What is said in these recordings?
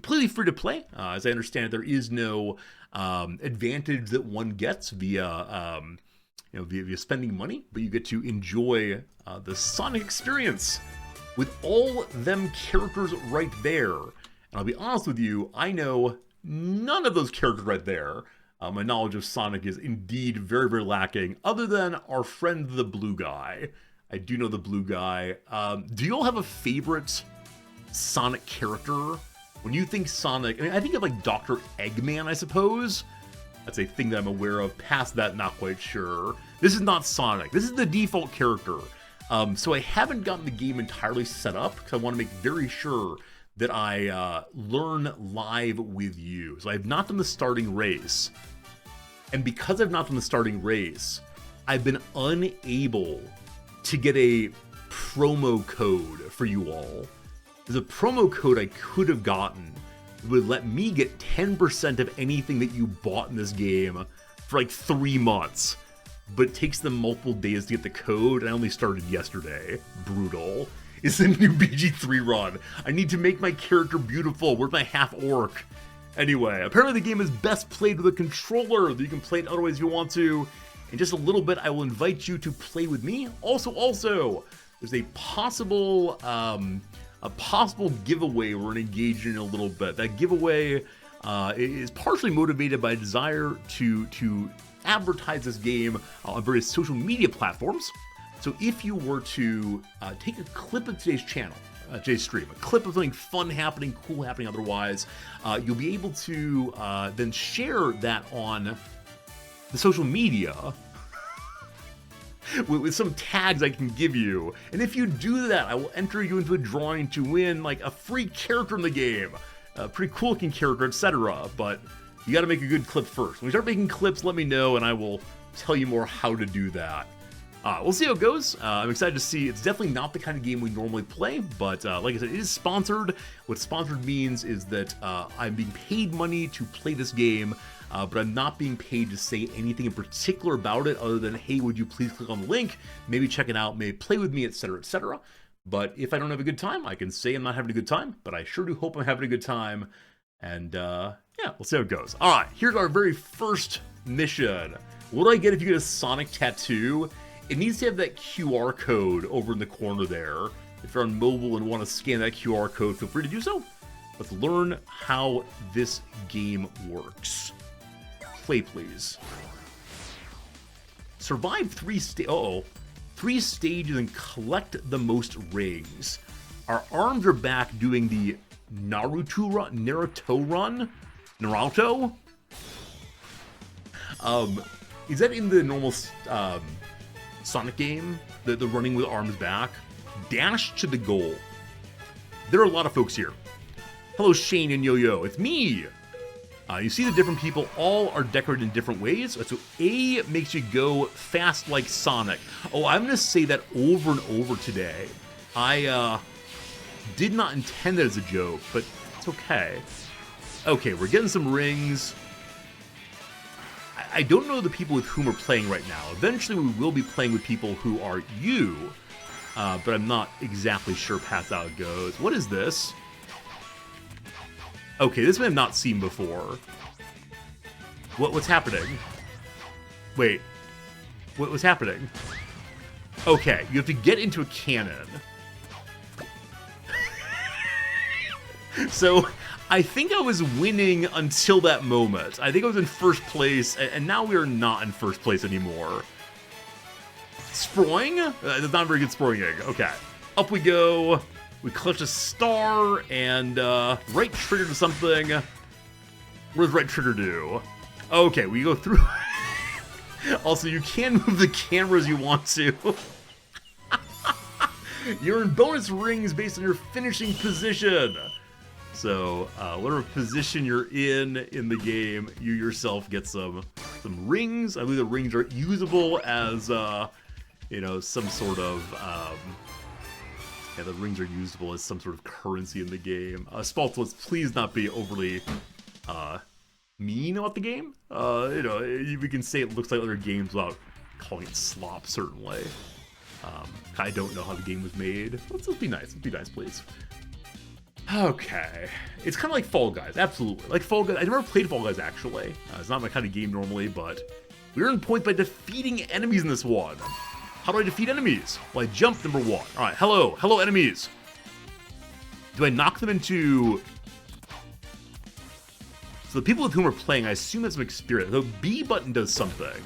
completely free to play. As I understand it, there is no advantage that one gets via via spending money, but you get to enjoy the Sonic experience with all them characters right there. And I'll be honest with you, I know none of those characters right there. My knowledge of Sonic is indeed very, very lacking, other than our friend the blue guy. I do know the blue guy. Do you all have a favorite Sonic character? When you think Sonic, I mean, I think of like Dr. Eggman, I suppose. That's a thing that I'm aware of. Past that, not quite sure. This is not Sonic. This is the default character. So I haven't gotten the game entirely set up because I want to make very sure that I learn live with you. So I have not done the starting race. And because I've not done the starting race, I've been unable to get a promo code for you all. There's a promo code I could have gotten that would let me get 10% of anything that you bought in this game for like 3 months. But it takes them multiple days to get the code, and I only started yesterday. Brutal. It's the new BG3 run. I need to make my character beautiful. Where's my half-orc? Anyway, apparently the game is best played with a controller. You can play it other ways if you want to. In just a little bit, I will invite you to play with me. Also, there's a possible giveaway we're engaged in a little bit. That giveaway is partially motivated by a desire to advertise this game on various social media platforms. So if you were to take a clip of today's channel, today's stream, a clip of something fun happening, cool happening otherwise, you'll be able to then share that on the social media with some tags I can give you. And if you do that, I will enter you into a drawing to win like a free character in the game, a pretty cool looking character, etc. But you got to make a good clip first. When you start making clips, let me know and I will tell you more how to do that. We'll see how it goes. I'm excited to see. It's definitely not the kind of game we normally play, but like I said, it is sponsored. What sponsored means is that I'm being paid money to play this game, but I'm not being paid to say anything in particular about it other than, hey, would you please click on the link, maybe check it out, maybe play with me, etc., etc. But if I don't have a good time, I can say I'm not having a good time, but I sure do hope I'm having a good time. And yeah, we'll see how it goes. All right, here's our very first mission. What do I get if you get a Sonic tattoo? It needs to have that QR code over in the corner there. If you're on mobile and want to scan that QR code, feel free to do so. Let's learn how this game works. Play, please. Survive 3 stages and collect the most rings. Our arms are back doing the Naruto run? Naruto? Is that in the normal Sonic game? The running with arms back? Dash to the goal. There are a lot of folks here. Hello, Shane and Yo-Yo. It's me! You see the different people all are decorated in different ways. So A makes you go fast like Sonic. Oh, I'm going to say that over and over today. I did not intend that as a joke, but it's okay. Okay, we're getting some rings. I don't know the people with whom we're playing right now. Eventually we will be playing with people who are you, but I'm not exactly sure past how it goes. What is this? Okay, this one I've not seen before. What's happening? Wait, what's happening? Okay, you have to get into a cannon. So, I think I was winning until that moment. I think I was in first place, and now we are not in first place anymore. Sproing? That's not very good sproing. Okay. Up we go. We clutch a star, and right trigger to something. What does right trigger do? Okay, we go through. Also, you can move the camera as you want to. You earn bonus rings based on your finishing position. So, whatever position you're in the game, you yourself get some rings. I believe the rings are usable as, you know, some sort of, yeah, the rings are usable as some sort of currency in the game. Spaltos, please not be overly, mean about the game. You know, we can say it looks like other games without calling it slop, certainly. I don't know how the game was made. Let's be nice. Let's be nice, please. Okay. It's kind of like Fall Guys, absolutely. Like Fall Guys, I never played Fall Guys actually. It's not my kind of game normally, but we earn points by defeating enemies in this one. How do I defeat enemies? Well, I jump, number one. All right, hello enemies. Do I knock them into... So the people with whom we're playing, I assume that's some experience. The B button does something.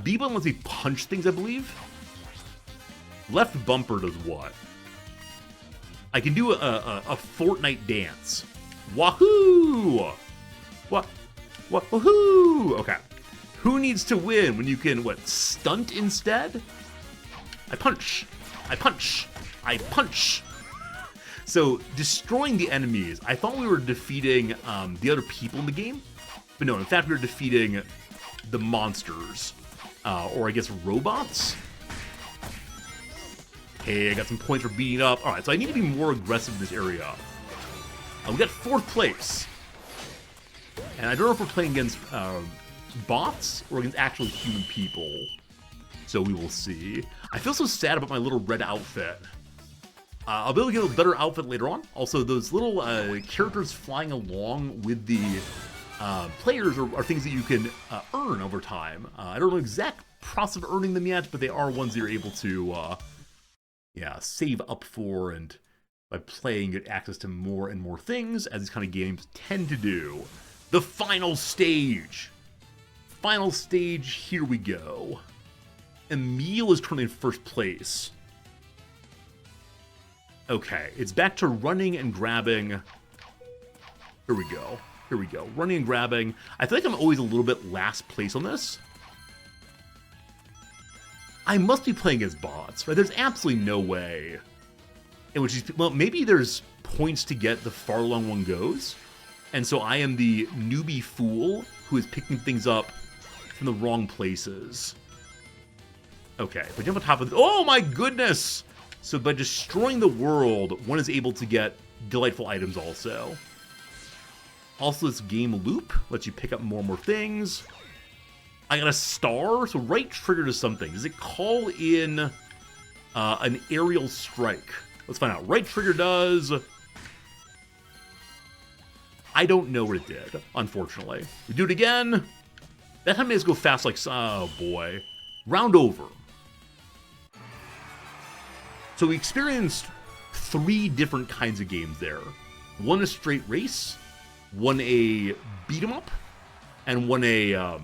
B button lets me punch things, I believe. Left bumper does what? I can do a Fortnite dance. Wahoo! Wahoo! Okay. Who needs to win when you can, what, stunt instead? I punch. I punch. I punch. So, destroying the enemies, I thought we were defeating the other people in the game. But no, in fact, we were defeating the monsters. Or I guess robots? Hey, I got some points for beating up. Alright, so I need to be more aggressive in this area. We got 4th place. And I don't know if we're playing against bots or against actual human people. So we will see. I feel so sad about my little red outfit. I'll be able to get a better outfit later on. Also, those little characters flying along with the players are things that you can earn over time. I don't know the exact process of earning them yet, but they are ones that you're able to save up for, and by playing get access to more and more things, as these kind of games tend to do. The final stage. Final stage, here we go. Emil is currently in 1st place. Okay, it's back to running and grabbing. Here we go. Here we go. Running and grabbing. I feel like I'm always a little bit last place on this. I must be playing as bots, right? There's absolutely no way in which these, well, maybe there's points to get the far along one goes, and so I am the newbie fool who is picking things up from the wrong places. Okay, if I jump on top of this, oh my goodness! So by destroying the world, one is able to get delightful items also. Also, this game loop lets you pick up more and more things. I got a star, so right trigger does something. Does it call in an aerial strike? Let's find out. Right trigger does... I don't know what it did, unfortunately. We do it again. That time it has to go fast like... Oh, boy. Round over. So we experienced 3 different kinds of games there. One a straight race, one a beat 'em up, and one a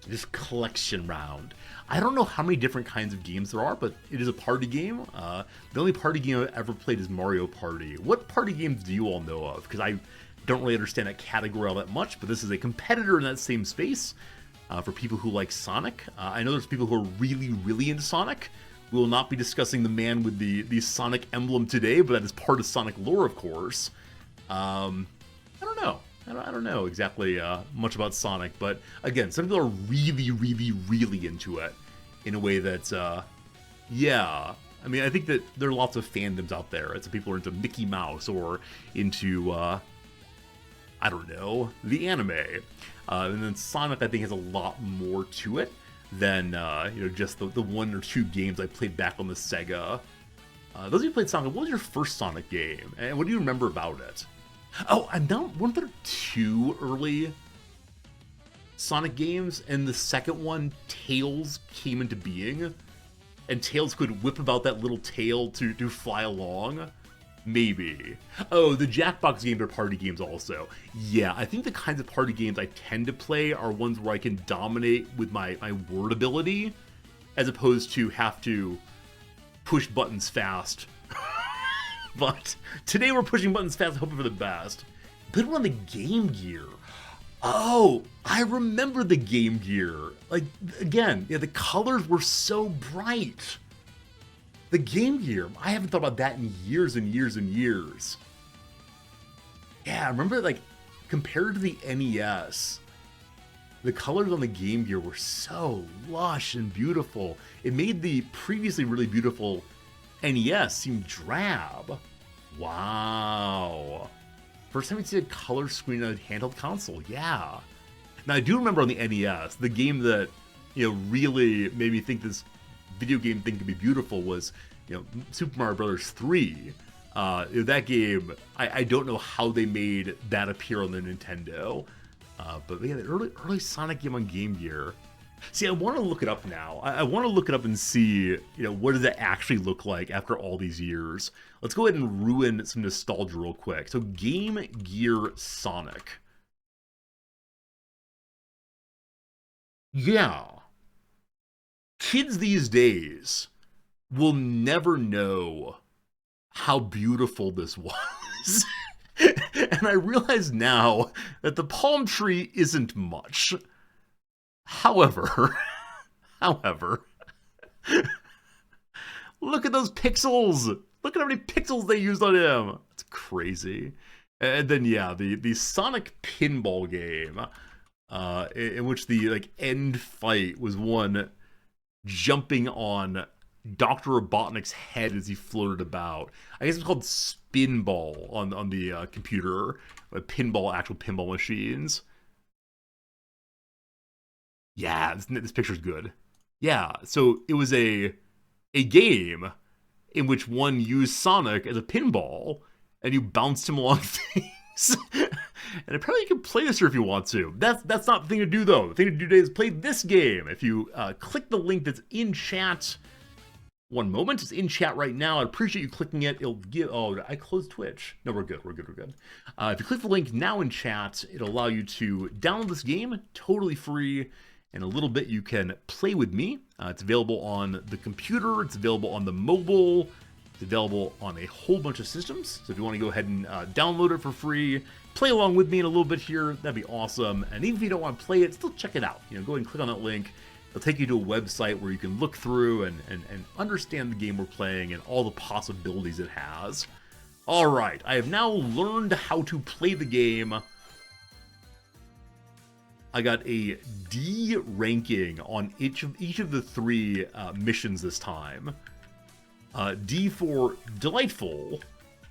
this collection round. I don't know how many different kinds of games there are, but it is a party game. The only party game I've ever played is Mario Party. What party games do you all know of? Because I don't really understand that category all that much, but this is a competitor in that same space for people who like Sonic. I know there's people who are really, really into Sonic. We will not be discussing the man with the Sonic emblem today, but that is part of Sonic lore, of course. I don't know. I don't know exactly much about Sonic, but again, some people are really, really, really into it in a way that's, yeah. I mean, I think that there are lots of fandoms out there. Some people are into Mickey Mouse or into, I don't know, the anime. And then Sonic, I think, has a lot more to it than just the 1 or 2 games I played back on the Sega. Those of you who played Sonic, what was your first Sonic game, and what do you remember about it? Oh, weren't there 2 early Sonic games, and the second one, Tails, came into being, and Tails could whip about that little tail to fly along? Maybe. Oh, the Jackbox games are party games also. Yeah, I think the kinds of party games I tend to play are ones where I can dominate with my word ability, as opposed to have to push buttons fast. But today we're pushing buttons fast, hoping for the best. Put it on the Game Gear. Oh, I remember the Game Gear. Like, again, yeah, the colors were so bright. The Game Gear, I haven't thought about that in years and years and years. Yeah, I remember, like, compared to the NES, the colors on the Game Gear were so lush and beautiful. It made the previously really beautiful NES seem drab. Wow. First time we see a color screen on a handheld console, yeah. Now, I do remember on the NES, the game that, really made me think this video game thing could be beautiful was, Super Mario Bros. 3. That game, I don't know how they made that appear on the Nintendo. But yeah, the early Sonic game on Game Gear. See, I want to look it up now. I want to look it up and see, what does it actually look like after all these years. Let's go ahead and ruin some nostalgia real quick. So, Game Gear Sonic. Yeah. Kids these days will never know how beautiful this was. And I realize now that the palm tree isn't much. However, look at those pixels. Look at how many pixels they used on him. It's crazy. And then, yeah, the Sonic pinball game, in which the end fight was one jumping on Dr. Robotnik's head as he floated about. I guess it's called Spinball on the computer. Actual pinball machines. Yeah, this picture's good. Yeah, so it was a game in which one used Sonic as a pinball, and you bounced him along things. And apparently you can play this here if you want to. That's not the thing to do, though. The thing to do today is play this game. If you click the link that's in chat, one moment, it's in chat right now. I'd appreciate you clicking it. It'll give... Oh, I closed Twitch. No, we're good. If you click the link now in chat, it'll allow you to download this game, totally free. In a little bit, you can play with me. It's available on the computer. It's available on the mobile. It's available on a whole bunch of systems. So if you want to go ahead and download it for free, play along with me in a little bit here, that'd be awesome. And even if you don't want to play it, still check it out. Go ahead and click on that link. It'll take you to a website where you can look through and understand the game we're playing and all the possibilities it has. All right, I have now learned how to play the game. I got a D ranking on each of the three missions this time. D for delightful,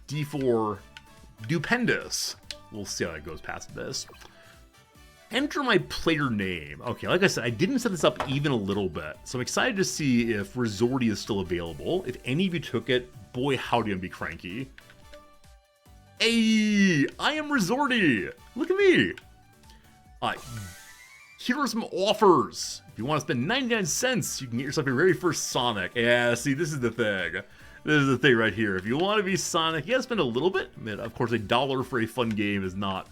D for dupendous. We'll see how that goes past this. Enter my player name. Okay, like I said, I didn't set this up even a little bit, so I'm excited to see if Resorty is still available. If any of you took it, boy howdy, I'm be cranky. Hey, I am Resorty. Look at me. Here are some offers. If you want to spend 99 cents, you can get yourself your very first Sonic. Yeah, see, this is the thing. This is the thing right here. If you want to be Sonic, you gotta spend a little bit. I mean, of course, $1 for a fun game is not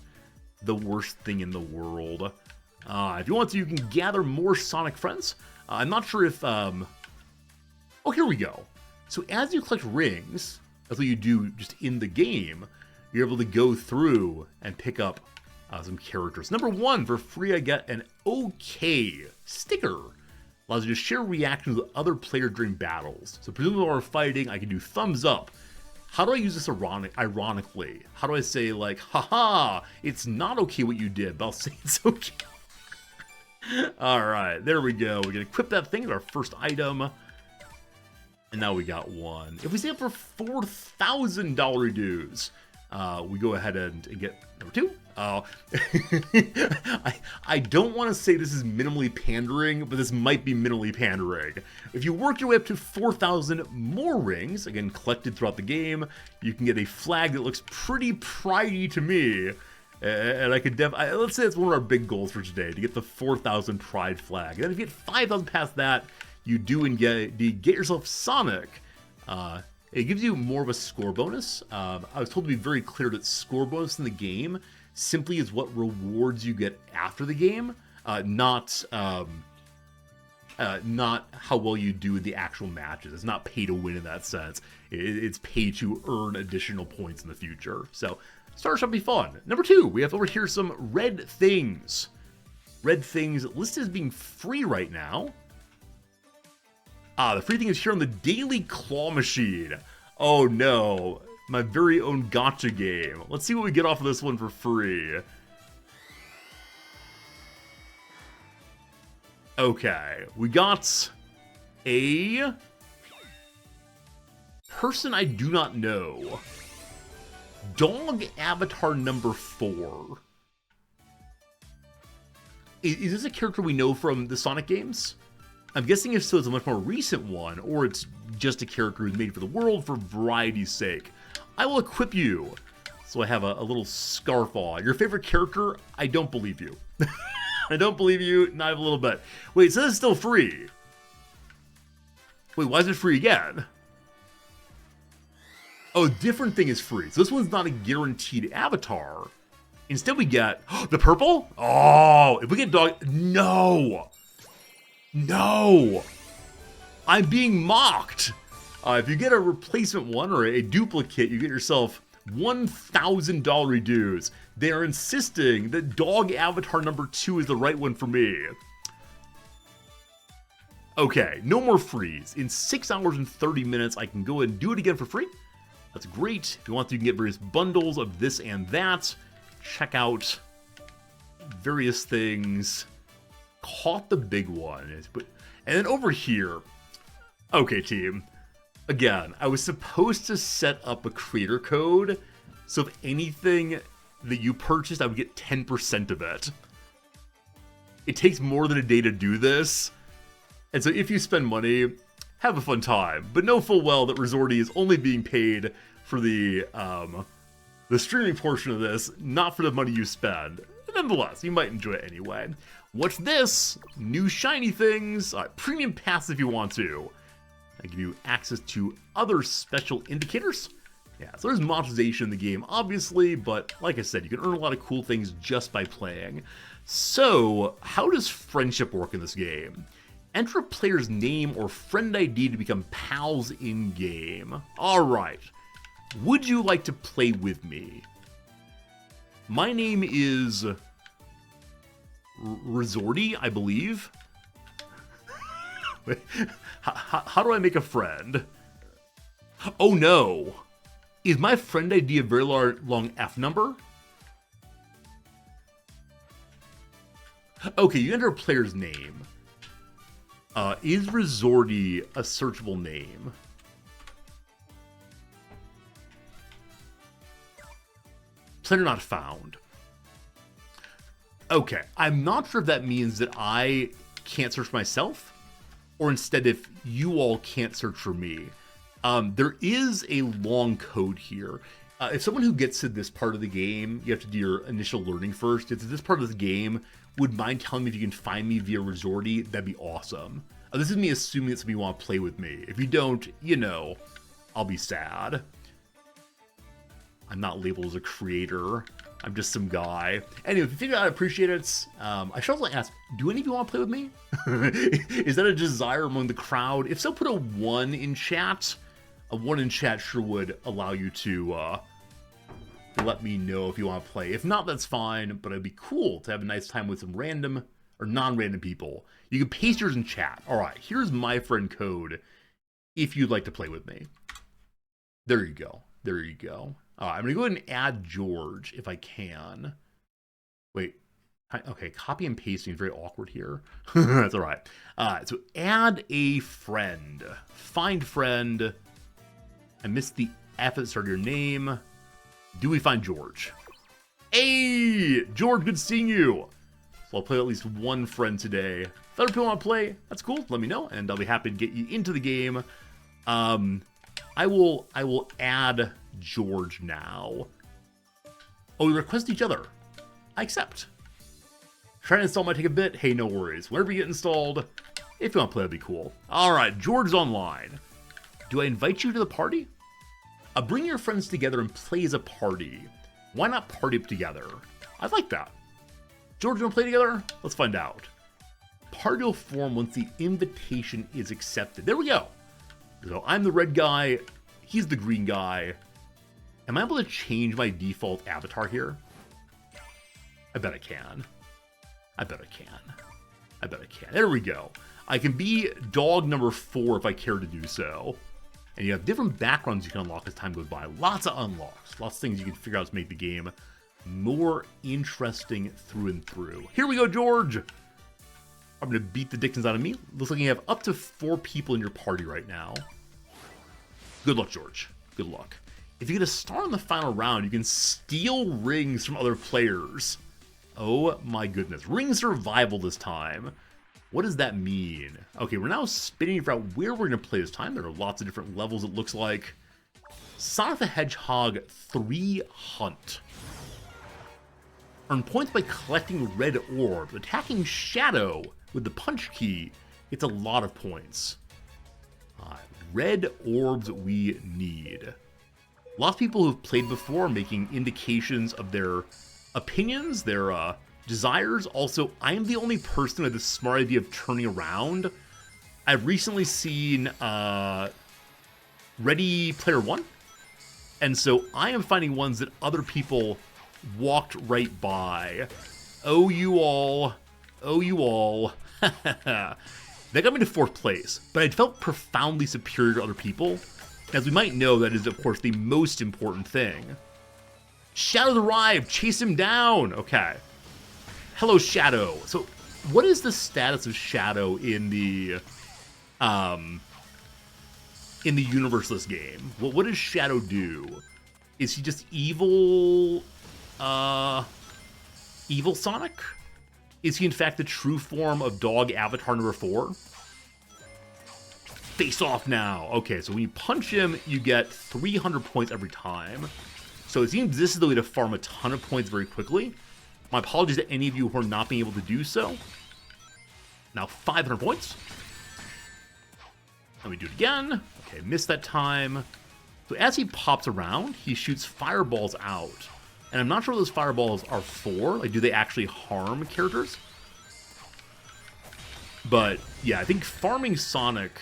the worst thing in the world. If you want to, you can gather more Sonic friends. I'm not sure if... Oh, here we go. So as you collect rings, that's what you do just in the game, you're able to go through and pick up some characters. Number one, for free, I get an OK sticker. Allows you to share reactions with other players during battles. So presumably while we're fighting, I can do thumbs up. How do I use this ironically? How do I say, like, haha, it's not okay what you did, but I'll say it's okay. Alright, there we go. We can equip that thing as our first item. And now we got one. If we save up for $4,000 dues, we go ahead and get number two. I don't want to say this is minimally pandering, but this might be minimally pandering. If you work your way up to 4,000 more rings, again collected throughout the game, you can get a flag that looks pretty pridey to me. And I could let's say it's one of our big goals for today, to get the 4,000 pride flag. And then if you get 5,000 past that, you do get yourself Sonic. It gives you more of a score bonus. I was told to be very clear that score bonus in the game simply is what rewards you get after the game, not how well you do in the actual matches. It's not pay to win in that sense. It's pay to earn additional points in the future. So starter shop be fun. Number two, we have over here some red things. Red things listed as being free right now. The free thing is here on the Daily Claw Machine. Oh no, my very own gacha game. Let's see what we get off of this one for free. Okay, we got a person I do not know. Dog Avatar number 4. Is this a character we know from the Sonic games? I'm guessing if so, it's a much more recent one, or it's just a character who's made for the world for variety's sake. I will equip you. So I have a little scarf on. Your favorite character? I don't believe you. I don't believe you, not even a little bit. Wait, so this is still free. Wait, why is it free again? Oh, different thing is free. So this one's not a guaranteed avatar. Instead we get the purple? Oh, if we get dog, no. No. I'm being mocked. If you get a replacement one or a duplicate, you get yourself $1,000 reduce. They are insisting that dog avatar number 2 is the right one for me. Okay, no more freeze. In 6 hours and 30 minutes, I can go and do it again for free. That's great. If you want to, you can get various bundles of this and that. Check out various things. Caught the big one. And then over here, okay, team. Again, I was supposed to set up a creator code, so if anything that you purchased, I would get 10% of it. It takes more than a day to do this, and so if you spend money, have a fun time, but know full well that Resorty is only being paid for the streaming portion of this, not for the money you spend. Nonetheless, you might enjoy it anyway. What's this? New shiny things, premium pass if you want to. I give you access to other special indicators. Yeah, so there's monetization in the game, obviously, but like I said, you can earn a lot of cool things just by playing. So, how does friendship work in this game? Enter a player's name or friend ID to become pals in-game. Alright, would you like to play with me? My name is Resorty, I believe. How do I make a friend? Oh no! Is my friend ID a very long F number? Okay, you enter a player's name. Is Resorty a searchable name? Player not found. Okay, I'm not sure if that means that I can't search myself, or instead if you all can't search for me. There is a long code here. If someone who gets to this part of the game, you have to do your initial learning first. If this part of the game would mind telling me if you can find me via Resorty, that'd be awesome. This is me assuming that somebody want to play with me. If you don't, you know, I'll be sad. I'm not labeled as a creator. I'm just some guy. Anyway, if you figure out I appreciate it, I should also ask, do any of you want to play with me? Is that a desire among the crowd? If so, put a 1 in chat. A 1 in chat sure would allow you to let me know if you want to play. If not, that's fine, but it'd be cool to have a nice time with some random or non-random people. You can paste yours in chat. All right, here's my friend code if you'd like to play with me. There you go. There you go. I'm going to go ahead and add George if I can. Wait. Okay, copy and pasting is very awkward here. That's all right. So add a friend. Find friend. I missed the F at the start of your name. Do we find George? Hey, George, good seeing you. So I'll play at least one friend today. If other people want to play, that's cool. Let me know, and I'll be happy to get you into the game. I will add George now. Oh, we request each other. I accept. Trying to install might take a bit. Hey, no worries. Whenever you get installed, if you want to play, that'd be cool. All right, George's online. Do I invite you to the party? Bring your friends together and play as a party. Why not party up together? I like that. George, want to play together? Let's find out. Party will form once the invitation is accepted. There we go. So I'm the red guy. He's the green guy. Am I able to change my default avatar here? I bet I can. I bet I can. I bet I can. There we go. I can be dog number 4 if I care to do so. And you have different backgrounds you can unlock as time goes by. Lots of unlocks. Lots of things you can figure out to make the game more interesting through and through. Here we go, George. I'm going to beat the Dixons out of me. Looks like you have up to 4 people in your party right now. Good luck, George. Good luck. If you get a star in the final round, you can steal rings from other players. Oh my goodness. Ring survival this time. What does that mean? Okay, we're now spinning for out where we're going to play this time. There are lots of different levels, it looks like. Sonic the Hedgehog 3 Hunt. Earn points by collecting red orbs. Attacking Shadow with the punch key gets a lot of points. Red orbs we need. Lots of people who've played before making indications of their opinions, their desires. Also, I am the only person with the smart idea of turning around. I've recently seen Ready Player One, and so I am finding ones that other people walked right by. Oh, you all. Oh, you all. That got me to 4th place, but I felt profoundly superior to other people. As we might know, that is, of course, the most important thing. Shadow's arrived! Chase him down! Okay. Hello, Shadow. So, what is the status of Shadow in the universe of this game? What does Shadow do? Is he just evil, evil Sonic? Is he in fact the true form of Dog Avatar number 4? Face off now. Okay, so when you punch him, you get 300 points every time. So it seems this is the way to farm a ton of points very quickly. My apologies to any of you who are not being able to do so. Now 500 points. Let me do it again. Okay, missed that time. So as he pops around, he shoots fireballs out. And I'm not sure what those fireballs are for. Like, do they actually harm characters? But, yeah, I think farming Shadow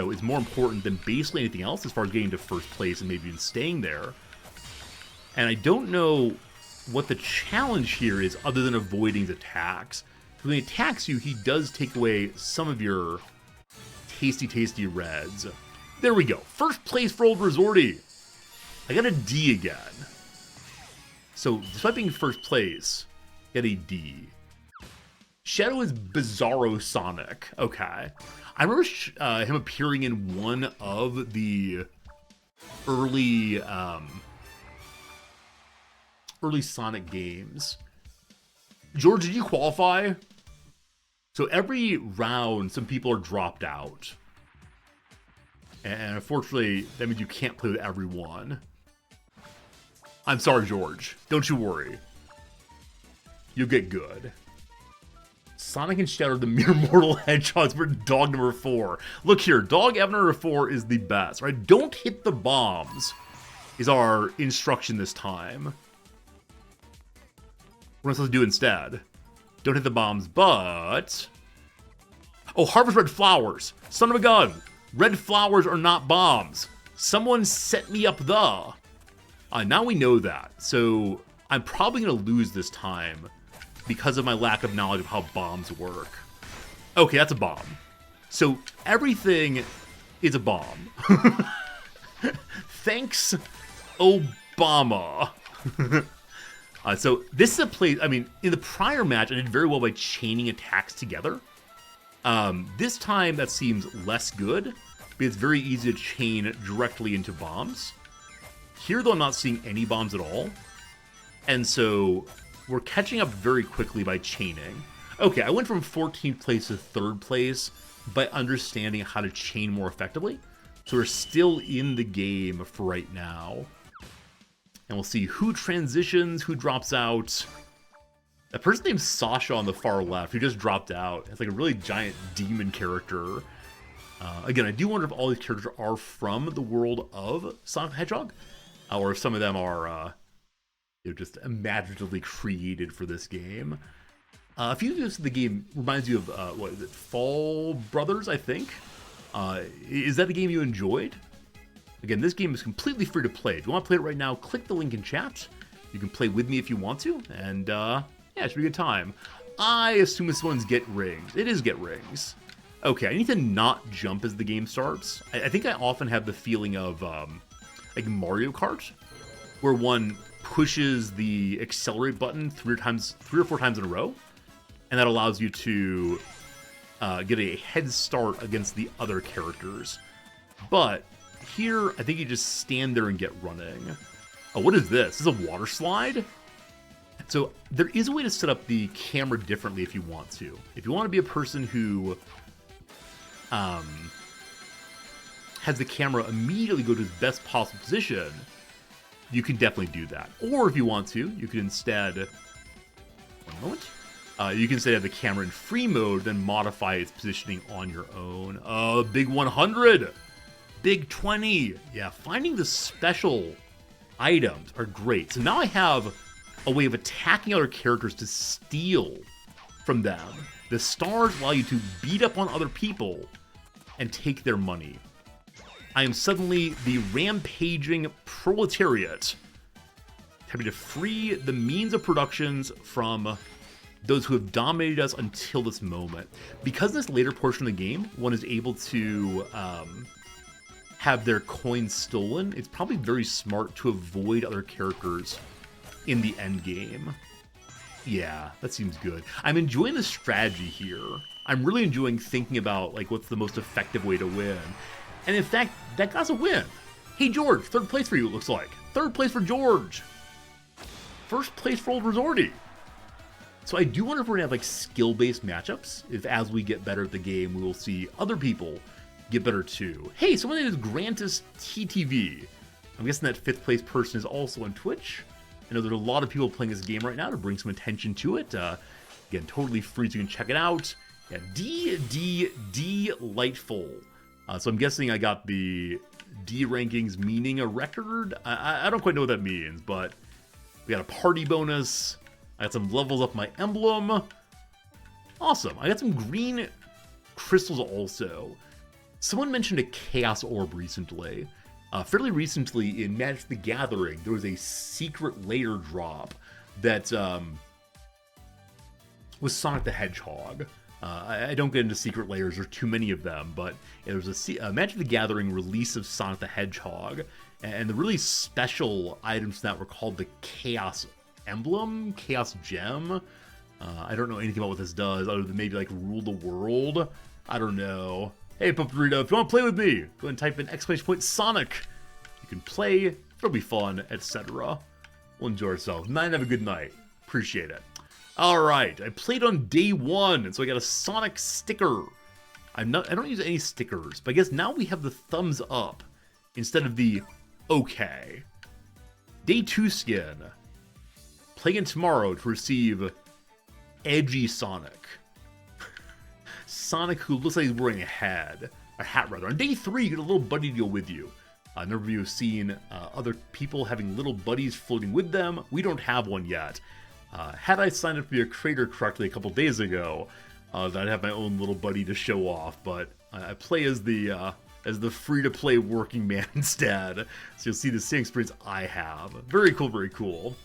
is more important than basically anything else as far as getting to 1st place and maybe even staying there. And I don't know what the challenge here is other than avoiding his attacks. When he attacks you, he does take away some of your tasty, tasty reds. There we go. 1st place for Old Resorty. I got a D again. So, despite being 1st place, get a D. Shadow is Bizarro Sonic. Okay. I remember him appearing in one of the early Sonic games. George, did you qualify? So every round, some people are dropped out. And unfortunately, that means you can't play with everyone. I'm sorry, George. Don't you worry. You'll get good. Sonic and Shadow, the mere mortal hedgehogs for Dog number 4. Look here, Dog Avatar number 4 is the best, right? Don't hit the bombs is our instruction this time. What am I supposed to do instead? Don't hit the bombs, but... Oh, harvest red flowers. Son of a gun. Red flowers are not bombs. Someone set me up the... now we know that, so I'm probably going to lose this time because of my lack of knowledge of how bombs work. Okay, that's a bomb. So everything is a bomb. Thanks, Obama. So this is a place, I mean, in the prior match, I did very well by chaining attacks together. This time, that seems less good, but it's very easy to chain directly into bombs. Here, though, I'm not seeing any bombs at all. And so we're catching up very quickly by chaining. Okay, I went from 14th place to 3rd place by understanding how to chain more effectively. So we're still in the game for right now. And we'll see who transitions, who drops out. That person named Sasha on the far left, who just dropped out. It's like a really giant demon character. Again, I do wonder if all these characters are from the world of Sonic the Hedgehog, or if some of them are just imaginatively created for this game. A few of the game reminds you of, what is it, Fall Brothers, I think? Is that a game you enjoyed? Again, this game is completely free to play. If you want to play it right now, click the link in chat. You can play with me if you want to, and yeah, it should be a good time. I assume this one's Get Rings. It is Get Rings. Okay, I need to not jump as the game starts. I think I often have the feeling of like Mario Kart, where one pushes the accelerate button 3 or 4 times in a row, and that allows you to get a head start against the other characters. But here, I think you just stand there and get running. Oh, what is this? This is a water slide? So there is a way to set up the camera differently if you want to. If you want to be a person who has the camera immediately go to its best possible position, you can definitely do that. Or if you want to, you can instead, one moment, you can instead have the camera in free mode, then modify its positioning on your own. Big 100, big 20. Yeah, finding the special items are great. So now I have a way of attacking other characters to steal from them. The stars allow you to beat up on other people and take their money. I am suddenly the rampaging proletariat, having to free the means of productions from those who have dominated us until this moment. Because in this later portion of the game, one is able to have their coins stolen, it's probably very smart to avoid other characters in the end game. Yeah, that seems good. I'm enjoying the strategy here. I'm really enjoying thinking about like what's the most effective way to win. And in fact, that got us a win. Hey George, 3rd place for you, it looks like. 3rd place for George. 1st place for Old Resorty. So I do wonder if we're gonna have like skill-based matchups. If as we get better at the game, we will see other people get better too. Hey, someone that is Grantis TTV. I'm guessing that 5th place person is also on Twitch. I know there's a lot of people playing this game right now to bring some attention to it. Again, totally free, so you can check it out. Yeah, delightful. So I'm guessing I got the D rankings meaning a record. I don't quite know what that means, but we got a party bonus. I got some levels up my emblem. Awesome. I got some green crystals also. Someone mentioned a Chaos Orb recently. Fairly recently in Magic the Gathering, there was a secret layer drop that was Sonic the Hedgehog. I don't get into secret layers, there's too many of them, but there was a Magic the Gathering release of Sonic the Hedgehog, and the really special items that were called the Chaos Emblem, Chaos Gem. I don't know anything about what this does, other than maybe like rule the world. I don't know. Hey Pupperito, if you want to play with me, go ahead and type in !Sonic. You can play, it'll be fun, etc. We'll enjoy ourselves. Have a good night. Appreciate it. Alright, I played on day 1, and so I got a Sonic sticker. I don't use any stickers, but I guess now we have the thumbs up instead of the okay. Day 2 skin. Playing tomorrow to receive Edgy Sonic. Sonic who looks like he's wearing a hat rather. On day 3, you get a little buddy to go with you. A number of you have seen other people having little buddies floating with them. We don't have one yet. Had I signed up to be a creator correctly a couple days ago, then I'd have my own little buddy to show off, but I play as the free-to-play working man instead, so you'll see the same experience I have. Very cool, very cool.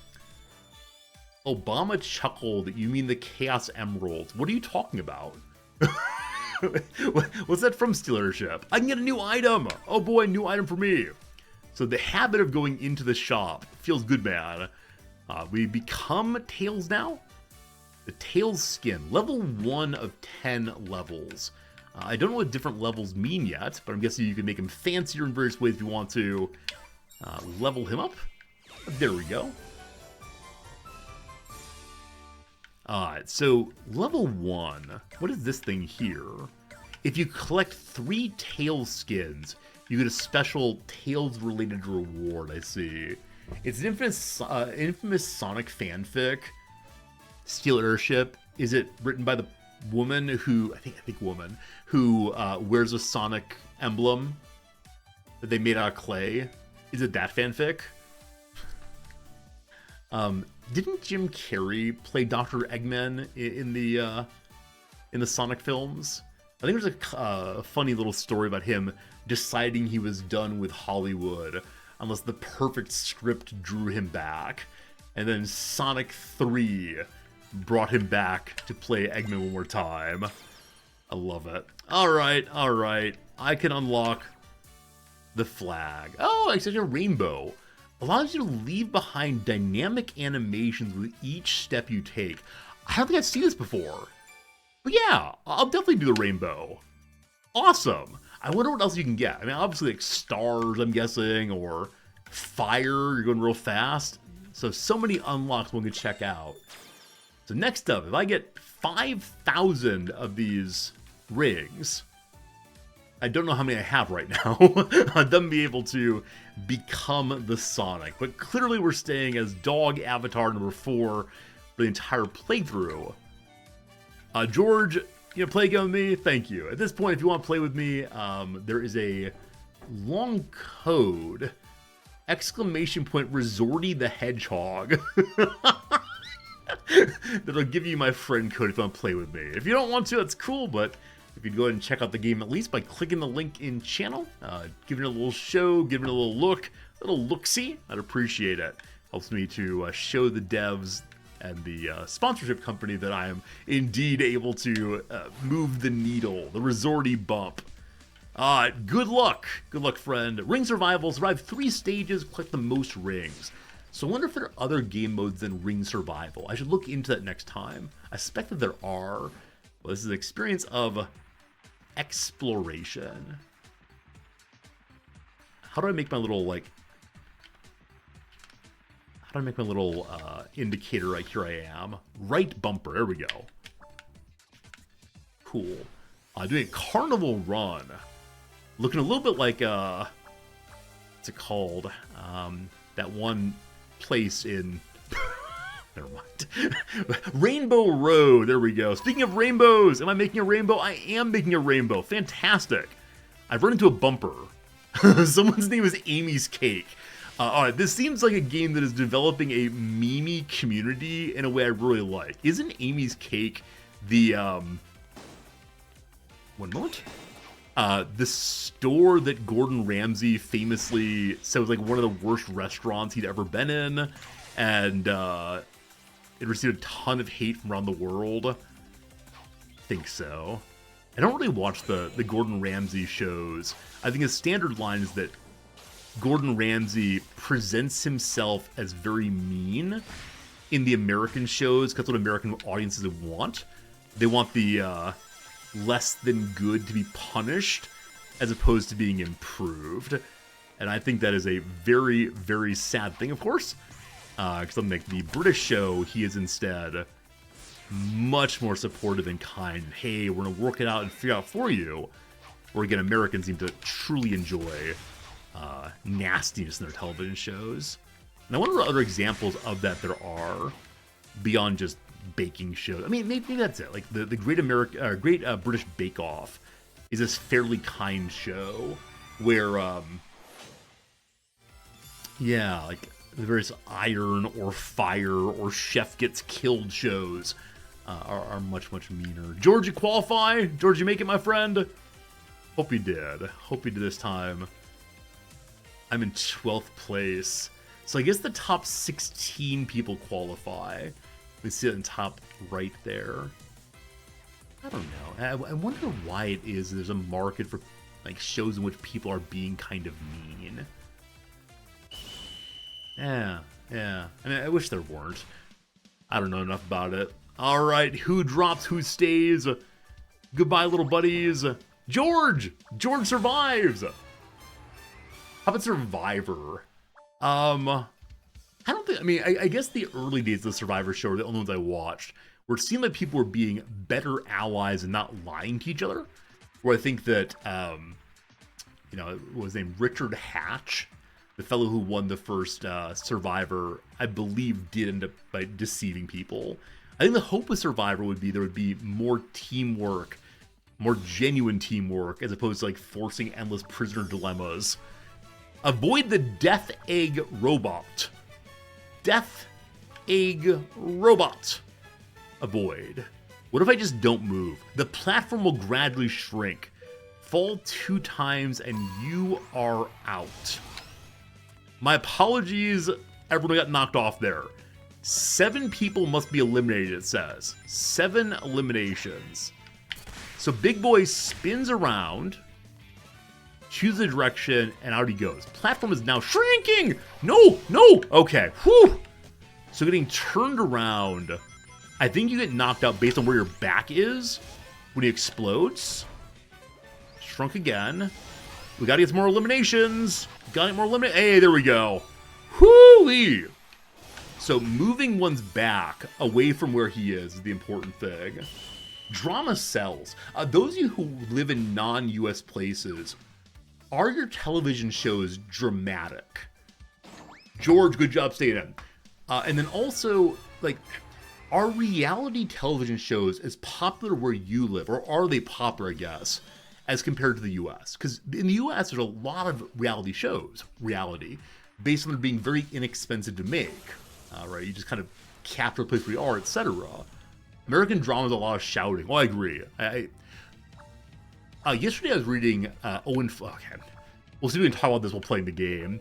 Obama chuckled, you mean the Chaos Emeralds. What are you talking about? What's that from, Stealership? I can get a new item! Oh boy, new item for me! So the habit of going into the shop feels good, man. We become Tails now. The Tails skin, level 1 of 10 levels. I don't know what different levels mean yet, but I'm guessing you can make him fancier in various ways if you want to level him up. There we go. Alright, so level 1, what is this thing here? If you collect 3 Tails skins, you get a special Tails-related reward, I see. It's an infamous Sonic fanfic. Steel Airship. Is it written by the woman who, I think woman, who wears a Sonic emblem that they made out of clay? Is it that fanfic? Didn't Jim Carrey play Dr. Eggman in the Sonic films? I think there's a funny little story about him deciding he was done with Hollywood unless the perfect script drew him back. And then Sonic 3 brought him back to play Eggman one more time. I love it. Alright. I can unlock the flag. Oh, it's such a rainbow. Allows you to leave behind dynamic animations with each step you take. I don't think I've seen this before. But yeah, I'll definitely do the rainbow. Awesome. I wonder what else you can get. I mean, obviously like stars, I'm guessing, or fire, you're going real fast. So many unlocks one could check out. So next up, if I get 5,000 of these rings, I don't know how many I have right now. Them be able to become the Sonic. But clearly we're staying as dog avatar number 4 for the entire playthrough. George, you know, play again with me? Thank you. At this point, if you want to play with me, there is a long code. ! Resorty the Hedgehog. That'll give you my friend code if you want to play with me. If you don't want to, that's cool, but if you'd go ahead and check out the game at least by clicking the link in channel, giving it a little show, giving it a little look, a little look-see, I'd appreciate it. Helps me to show the devs and the sponsorship company that I am indeed able to move the needle, the resorty bump. Good luck, friend. Ring survival, survive 3 stages, collect the most rings. So I wonder if there are other game modes than ring survival. I should look into that next time. I suspect that there are. Well, this is an experience of exploration. How do I make my little, like... How do I make my little indicator right here I am? Right bumper, there we go. Cool. Doing a carnival run. Looking a little bit like, what's it called? That one place in... Never mind. Rainbow Road, there we go. Speaking of rainbows, am I making a rainbow? I am making a rainbow. Fantastic. I've run into a bumper. Someone's name is Amy's Cake. Alright, this seems like a game that is developing a meme community in a way I really like. Isn't Amy's Cake the, one moment? The store that Gordon Ramsay famously said was like one of the worst restaurants he'd ever been in, and it received a ton of hate from around the world. I think so. I don't really watch the Gordon Ramsay shows. I think a standard line is that Gordon Ramsay presents himself as very mean in the American shows, because that's what American audiences want. They want the less than good to be punished as opposed to being improved. And I think that is a very, very sad thing, of course. Because unlike the British show, he is instead much more supportive and kind. Hey, we're going to work it out and figure out for you. Where again, Americans seem to truly enjoy nastiness in their television shows. And I wonder what other examples of that there are beyond just baking shows. I mean, maybe that's it. Like the Great British Bake Off is this fairly kind show where, yeah, like the various iron or fire or chef gets killed shows are much, much meaner. George, you qualify? George, you make it, my friend? Hope you did. Hope you did this time. I'm in 12th place. So I guess the top 16 people qualify. We see it in top right there. I don't know. I wonder why it is there's a market for like shows in which people are being kind of mean. Yeah. I mean, I wish there weren't. I don't know enough about it. All right, who drops, who stays? Goodbye, little buddies. George! George survives! How about Survivor? I don't think, I mean, I guess the early days of the Survivor show are the only ones I watched, where it seemed like people were being better allies and not lying to each other. Where I think that, you know, it was named Richard Hatch, the fellow who won the first Survivor, I believe did end up by deceiving people. I think the hope with Survivor would be there would be more teamwork, more genuine teamwork, as opposed to like forcing endless prisoner dilemmas. Avoid the Death Egg Robot. Death Egg Robot. Avoid. What if I just don't move? The platform will gradually shrink. Fall 2 times and you are out. My apologies, everyone got knocked off there. 7 people must be eliminated, it says. 7 eliminations. So Big Boy spins around, chooses a direction, and out he goes. Platform is now shrinking! No! Okay, whew! So getting turned around, I think you get knocked out based on where your back is when he explodes. Shrunk again. We gotta get some more eliminations. Hey, there we go. Whoo-wee! So moving one's back away from where he is the important thing. Drama sells. Those of you who live in non-US places, are your television shows dramatic? George, good job staying in. And then also, like, are reality television shows as popular where you live, or are they popular, I guess, as compared to the US? Because in the US, there's a lot of reality shows, based on them being very inexpensive to make, right? You just kind of capture the place where you are, etc. American drama is a lot of shouting. Well, I agree. Yesterday I was reading Owen... Okay. We'll see if we can talk about this while playing the game.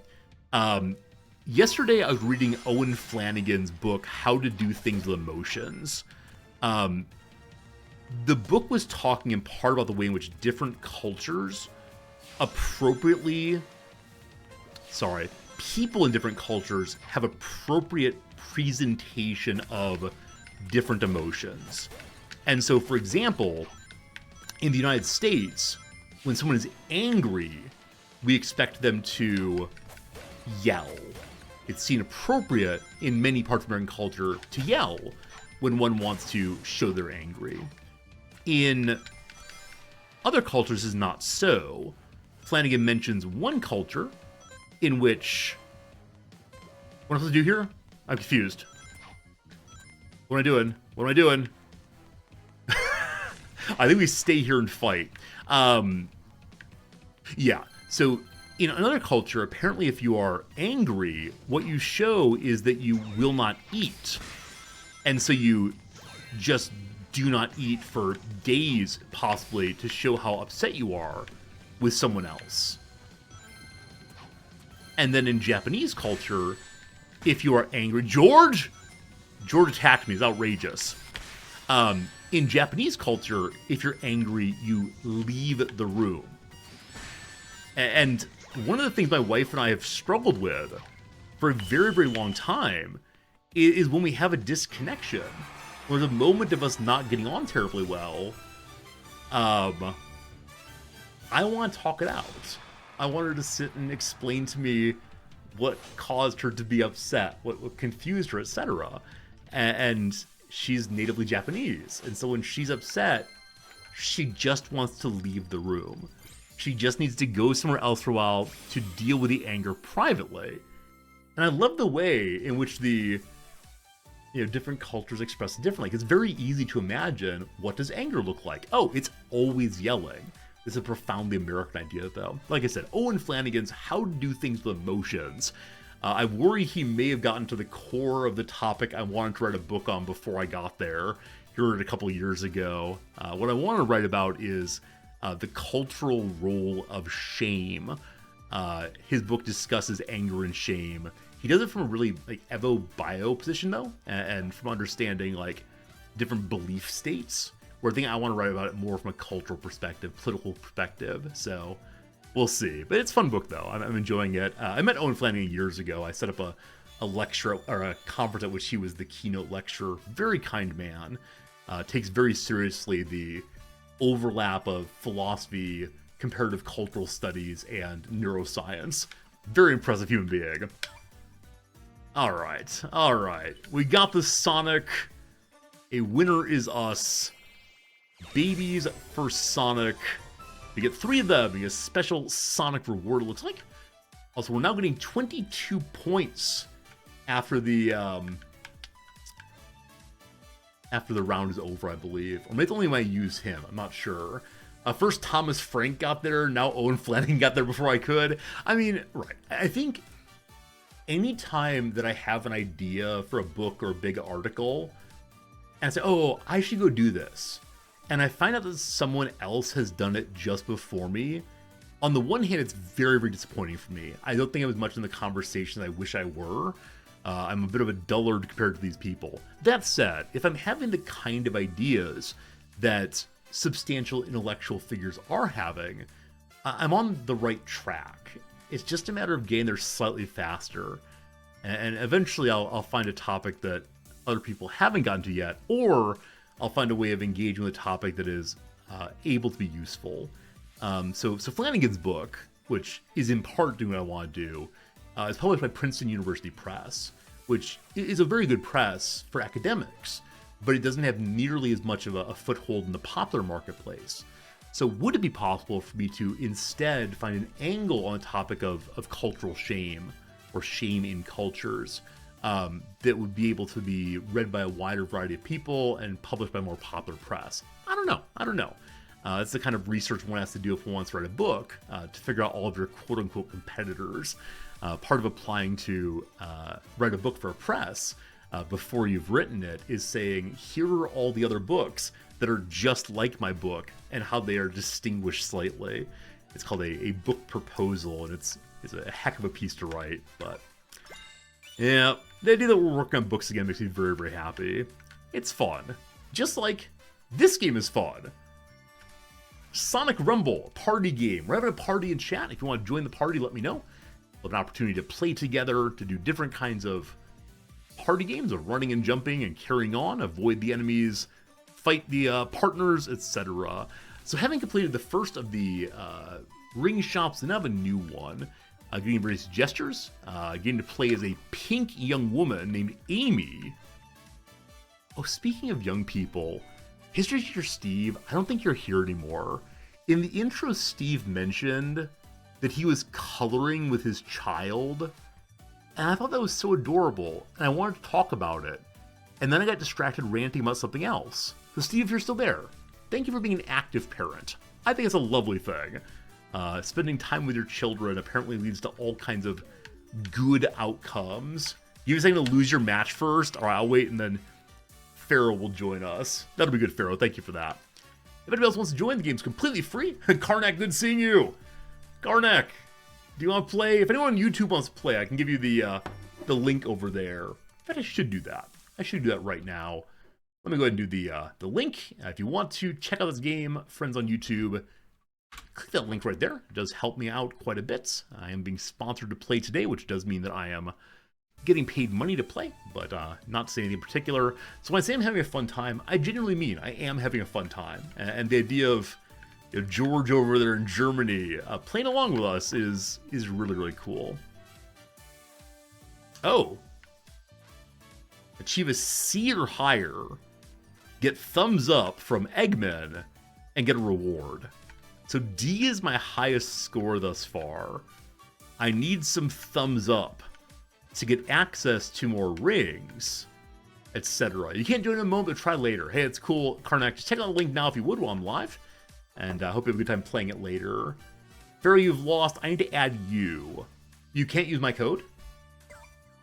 Yesterday I was reading Owen Flanagan's book, How to Do Things with Emotions. The book was talking in part about the way in which different cultures appropriately... Sorry. People in different cultures have appropriate presentation of different emotions. And so, for example, in the United States, when someone is angry, we expect them to yell. It's seen appropriate in many parts of American culture to yell when one wants to show they're angry. In other cultures, is not so. Flanagan mentions one culture in which... What am I supposed to do here? I'm confused. What am I doing? What am I doing? I think we stay here and fight. Yeah, so in another culture, apparently if you are angry, what you show is that you will not eat. And so you just do not eat for days, possibly, to show how upset you are with someone else. And then in Japanese culture, if you are angry... George attacked me. It's outrageous. In Japanese culture, if you're angry, you leave the room. And one of the things my wife and I have struggled with for a very, very long time is when we have a disconnection, or the moment of us not getting on terribly well, I want to talk it out. I want her to sit and explain to me what caused her to be upset, what confused her, etc. And she's natively Japanese. And so when she's upset, she just wants to leave the room. She just needs to go somewhere else for a while to deal with the anger privately. And I love the way in which the different cultures express it differently. It's very easy to imagine, what does anger look like? Oh, it's always yelling. This is a profoundly American idea, though. Like I said, Owen Flanagan's How to Do Things with Emotions. I worry he may have gotten to the core of the topic I wanted to write a book on before I got there. He wrote it a couple years ago. What I want to write about is the cultural role of shame. His book discusses anger and shame. He does it from a really Evo bio position, though, and from understanding different belief states. Where I think I want to write about it more from a cultural perspective, political perspective. So we'll see. But it's a fun book, though. I'm enjoying it. I met Owen Flanagan years ago. I set up a lecture or a conference at which he was the keynote lecturer. Very kind man. Takes very seriously the overlap of philosophy, comparative cultural studies, and neuroscience. Very impressive human being. All right. We got the Sonic. A winner is us. Babies for Sonic. We get 3 of them. We get a special Sonic reward, it looks like. Also, we're now getting 22 points after the round is over, I believe. Or maybe only when I use him. I'm not sure. First, Thomas Frank got there. Now, Owen Flanagan got there before I could. I mean, right. I think anytime that I have an idea for a book or a big article, and I say, oh, I should go do this, and I find out that someone else has done it just before me, on the one hand, it's very, very disappointing for me. I don't think I'm as much in the conversation as I wish I were. I'm a bit of a dullard compared to these people. That said, if I'm having the kind of ideas that substantial intellectual figures are having, I'm on the right track. It's just a matter of getting there slightly faster. And eventually I'll find a topic that other people haven't gotten to yet, or I'll find a way of engaging with a topic that is able to be useful. So Flanagan's book, which is in part doing what I want to do, is published by Princeton University Press, which is a very good press for academics. but it doesn't have nearly as much of a foothold in the popular marketplace. So would it be possible for me to instead find an angle on the topic of cultural shame or shame in cultures that would be able to be read by a wider variety of people and published by more popular press? I don't know. It's the kind of research one has to do if one wants to write a book to figure out all of your quote-unquote competitors. Part of applying to write a book for a press before you've written it is saying, here are all the other books that are just like my book and how they are distinguished slightly. It's called a book proposal, and it's a heck of a piece to write. But yeah, the idea that we're working on books again makes me very, very happy. It's fun. Just like this game is fun. Sonic Rumble, party game. We're having a party in chat. If you want to join the party, let me know. We'll have an opportunity to play together, to do different kinds of party games of running and jumping and carrying on, avoid the enemies, fight the partners, etc. So having completed the first of the ring shops, and now have a new one, getting various gestures, getting to play as a pink young woman named Amy. Oh, speaking of young people, History Teacher Steve, I don't think you're here anymore. In the intro, Steve mentioned that he was coloring with his child, and I thought that was so adorable, and I wanted to talk about it. And then I got distracted ranting about something else. So Steve, if you're still there, thank you for being an active parent. I think it's a lovely thing. Spending time with your children apparently leads to all kinds of good outcomes. You were saying to lose your match first? All right, I'll wait, and then Pharaoh will join us. That'll be good, Pharaoh. Thank you for that. If anybody else wants to join, the game's completely free. Karnak, good seeing you. Karnak, do you want to play? If anyone on YouTube wants to play, I can give you the link over there. In fact, I should do that. I should do that right now. Let me go ahead and do the link. If you want to check out this game, friends on YouTube, click that link right there. It does help me out quite a bit. I am being sponsored to play today, which does mean that I am getting paid money to play, but not to say anything in particular. So when I say I'm having a fun time, I genuinely mean I am having a fun time. And the idea of George over there in Germany playing along with us is really, really cool. Oh. Achieve a C or higher, get thumbs up from Eggman, and get a reward. So D is my highest score thus far. I need some thumbs up to get access to more rings, etc. You can't do it in a moment, but try later. Hey, it's cool, Karnak. Just check out the link now if you would while I'm live, and I hope you have a good time playing it later. Pharaoh, you've lost. I need to add you. You can't use my code?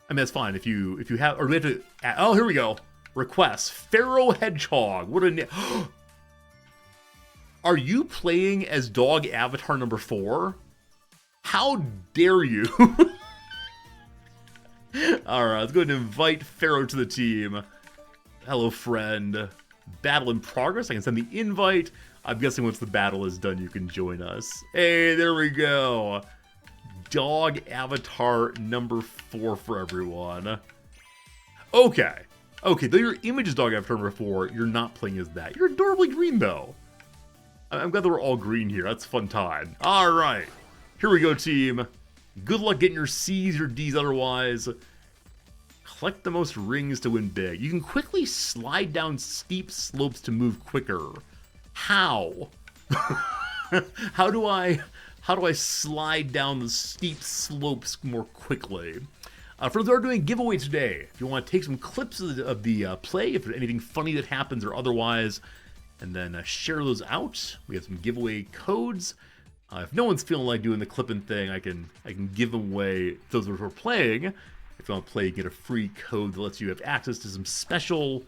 I mean, that's fine. If you have, or we have to add, oh, here we go. Requests. Pharaoh Hedgehog. What a Are you playing as dog avatar number 4? How dare you? Alright, let's go ahead and invite Pharaoh to the team. Hello, friend. Battle in progress. I can send the invite. I'm guessing once the battle is done, you can join us. Hey, there we go. Dog avatar number 4 for everyone. Okay. Okay, though your image is dog avatar number 4, you're not playing as that. You're adorably green, though. I'm glad that we're all green here. That's a fun time. Alright. Here we go, team. Good luck getting your C's, your D's otherwise. Collect the most rings to win big. You can quickly slide down steep slopes to move quicker. How? How do I slide down the steep slopes more quickly? For those who are doing a giveaway today, if you want to take some clips of the play, if there's anything funny that happens or otherwise, and then share those out. We have some giveaway codes. If no one's feeling like doing the clipping thing, I can give them away to those who are playing. If you want to play, you get a free code that lets you have access to some special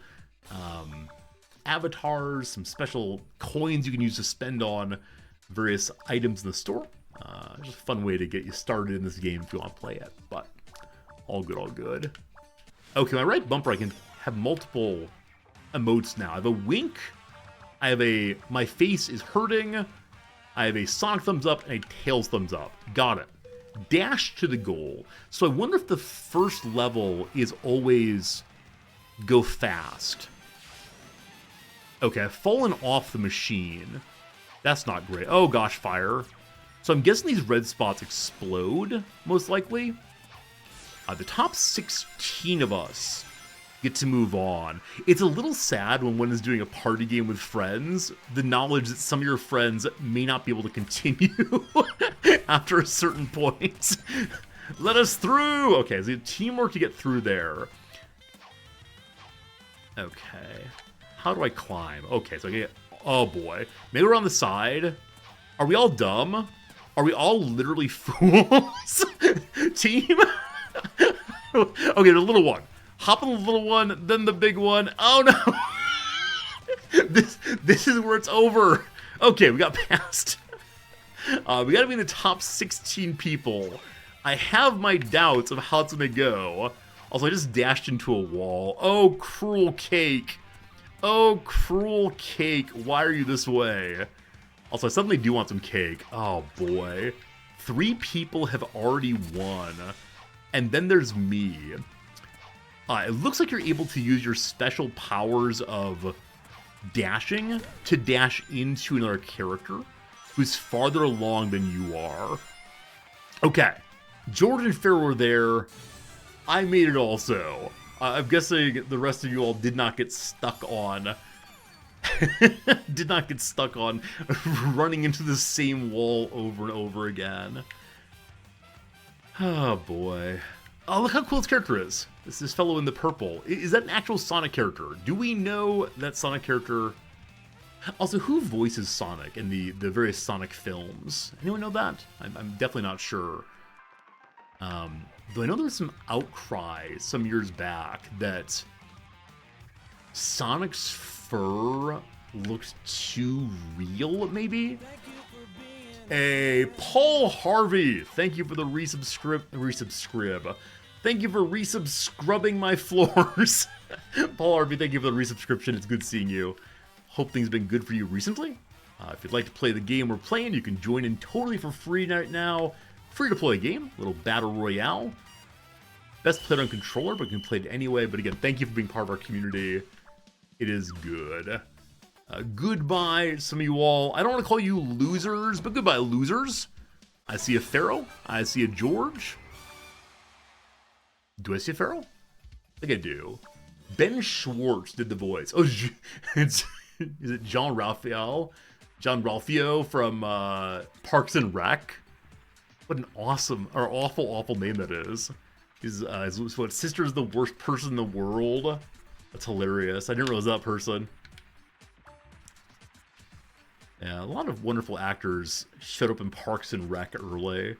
avatars, some special coins you can use to spend on various items in the store. Just a fun way to get you started in this game if you want to play it. But all good, all good. Okay, my right bumper, I can have multiple emotes now. I have a wink. I have a my face is hurting. I have a Sonic thumbs up and a Tails thumbs up. Got it. Dash to the goal. So I wonder if the first level is always go fast. Okay, I've fallen off the machine. That's not great. Oh gosh, fire. So I'm guessing these red spots explode, most likely. The top 16 of us get to move on. It's a little sad when one is doing a party game with friends, the knowledge that some of your friends may not be able to continue after a certain point. Let us through! Okay, so teamwork to get through there. Okay. How do I climb? Okay, so I get... Oh, boy. Maybe we're on the side. Are we all dumb? Are we all literally fools? Team? Okay, the little one. Hop on the little one, then the big one. Oh, no! This is where it's over. Okay, we got past. We gotta be in the top 16 people. I have my doubts of how it's gonna go. Also, I just dashed into a wall. Oh, cruel cake. Oh, cruel cake. Why are you this way? Also, I suddenly do want some cake. Oh, boy. 3 people have already won. And then there's me. It looks like you're able to use your special powers of dashing to dash into another character who's farther along than you are. Okay. George and Pharaoh were there. I made it also. I'm guessing the rest of you all did not get stuck on... did not get stuck on running into the same wall over and over again. Oh, boy. Oh, look how cool this character is. This fellow in the purple. Is that an actual Sonic character? Do we know that Sonic character... Also, who voices Sonic in the various Sonic films? Anyone know that? I'm definitely not sure. Though I know there was some outcry some years back that Sonic's fur looked too real, maybe? Hey, Paul Harvey, thank you for the resubscribe. Thank you for resubscribing my floors. Paul Harvey, thank you for the resubscription. It's good seeing you. Hope things have been good for you recently. If you'd like to play the game we're playing, you can join in totally for free right now. Free to play game, little battle royale. Best played on controller, but you can play it anyway. But again, thank you for being part of our community. It is good. Goodbye, some of you all. I don't want to call you losers, but goodbye, losers. I see a Pharaoh. I see a George. Do I see a Pharaoh? I think I do. Ben Schwartz did the voice. Oh, is it John Ralphio? John Ralphio from Parks and Rec? What an awesome, or awful name that is. His what, sister's the worst person in the world? That's hilarious. I didn't realize that person. Yeah, a lot of wonderful actors showed up in Parks and Rec early.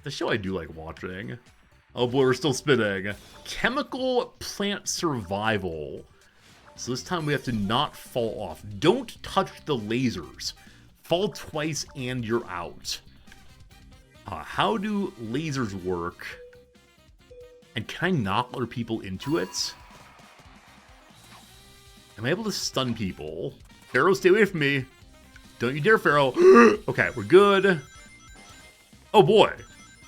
The show I do like watching. Oh boy, we're still spinning. Chemical plant survival. So this time we have to not fall off. Don't touch the lasers. Fall twice and you're out. How do lasers work? And can I knock other people into it? Am I able to stun people? Pharaoh, stay away from me. Don't you dare, Pharaoh. Okay, we're good. Oh boy.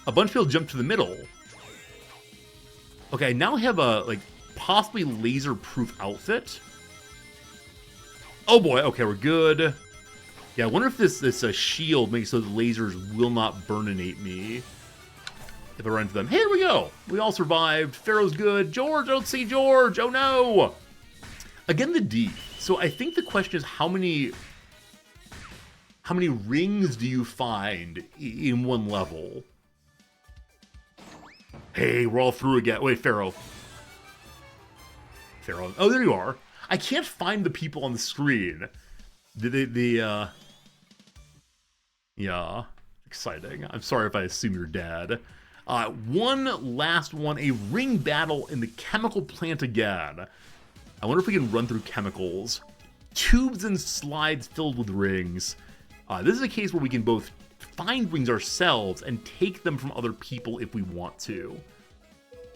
A bunch of people jumped to the middle. Okay, I now have a, like, possibly laser-proof outfit. Oh boy, okay, we're good. Yeah, I wonder if this shield makes so the lasers will not burninate me if I run into them. Here we go. We all survived. Pharaoh's good. George, I don't see George. Oh no. Again, the D. So I think the question is how many rings do you find in one level? Hey, we're all through again. Wait, Pharaoh. Pharaoh. Oh, there you are. I can't find the people on the screen. Yeah, exciting. I'm sorry if I assume you're dead. One last one, a ring battle in the chemical plant again. I wonder if we can run through chemicals. Tubes and slides filled with rings. This is a case where we can both find rings ourselves and take them from other people if we want to.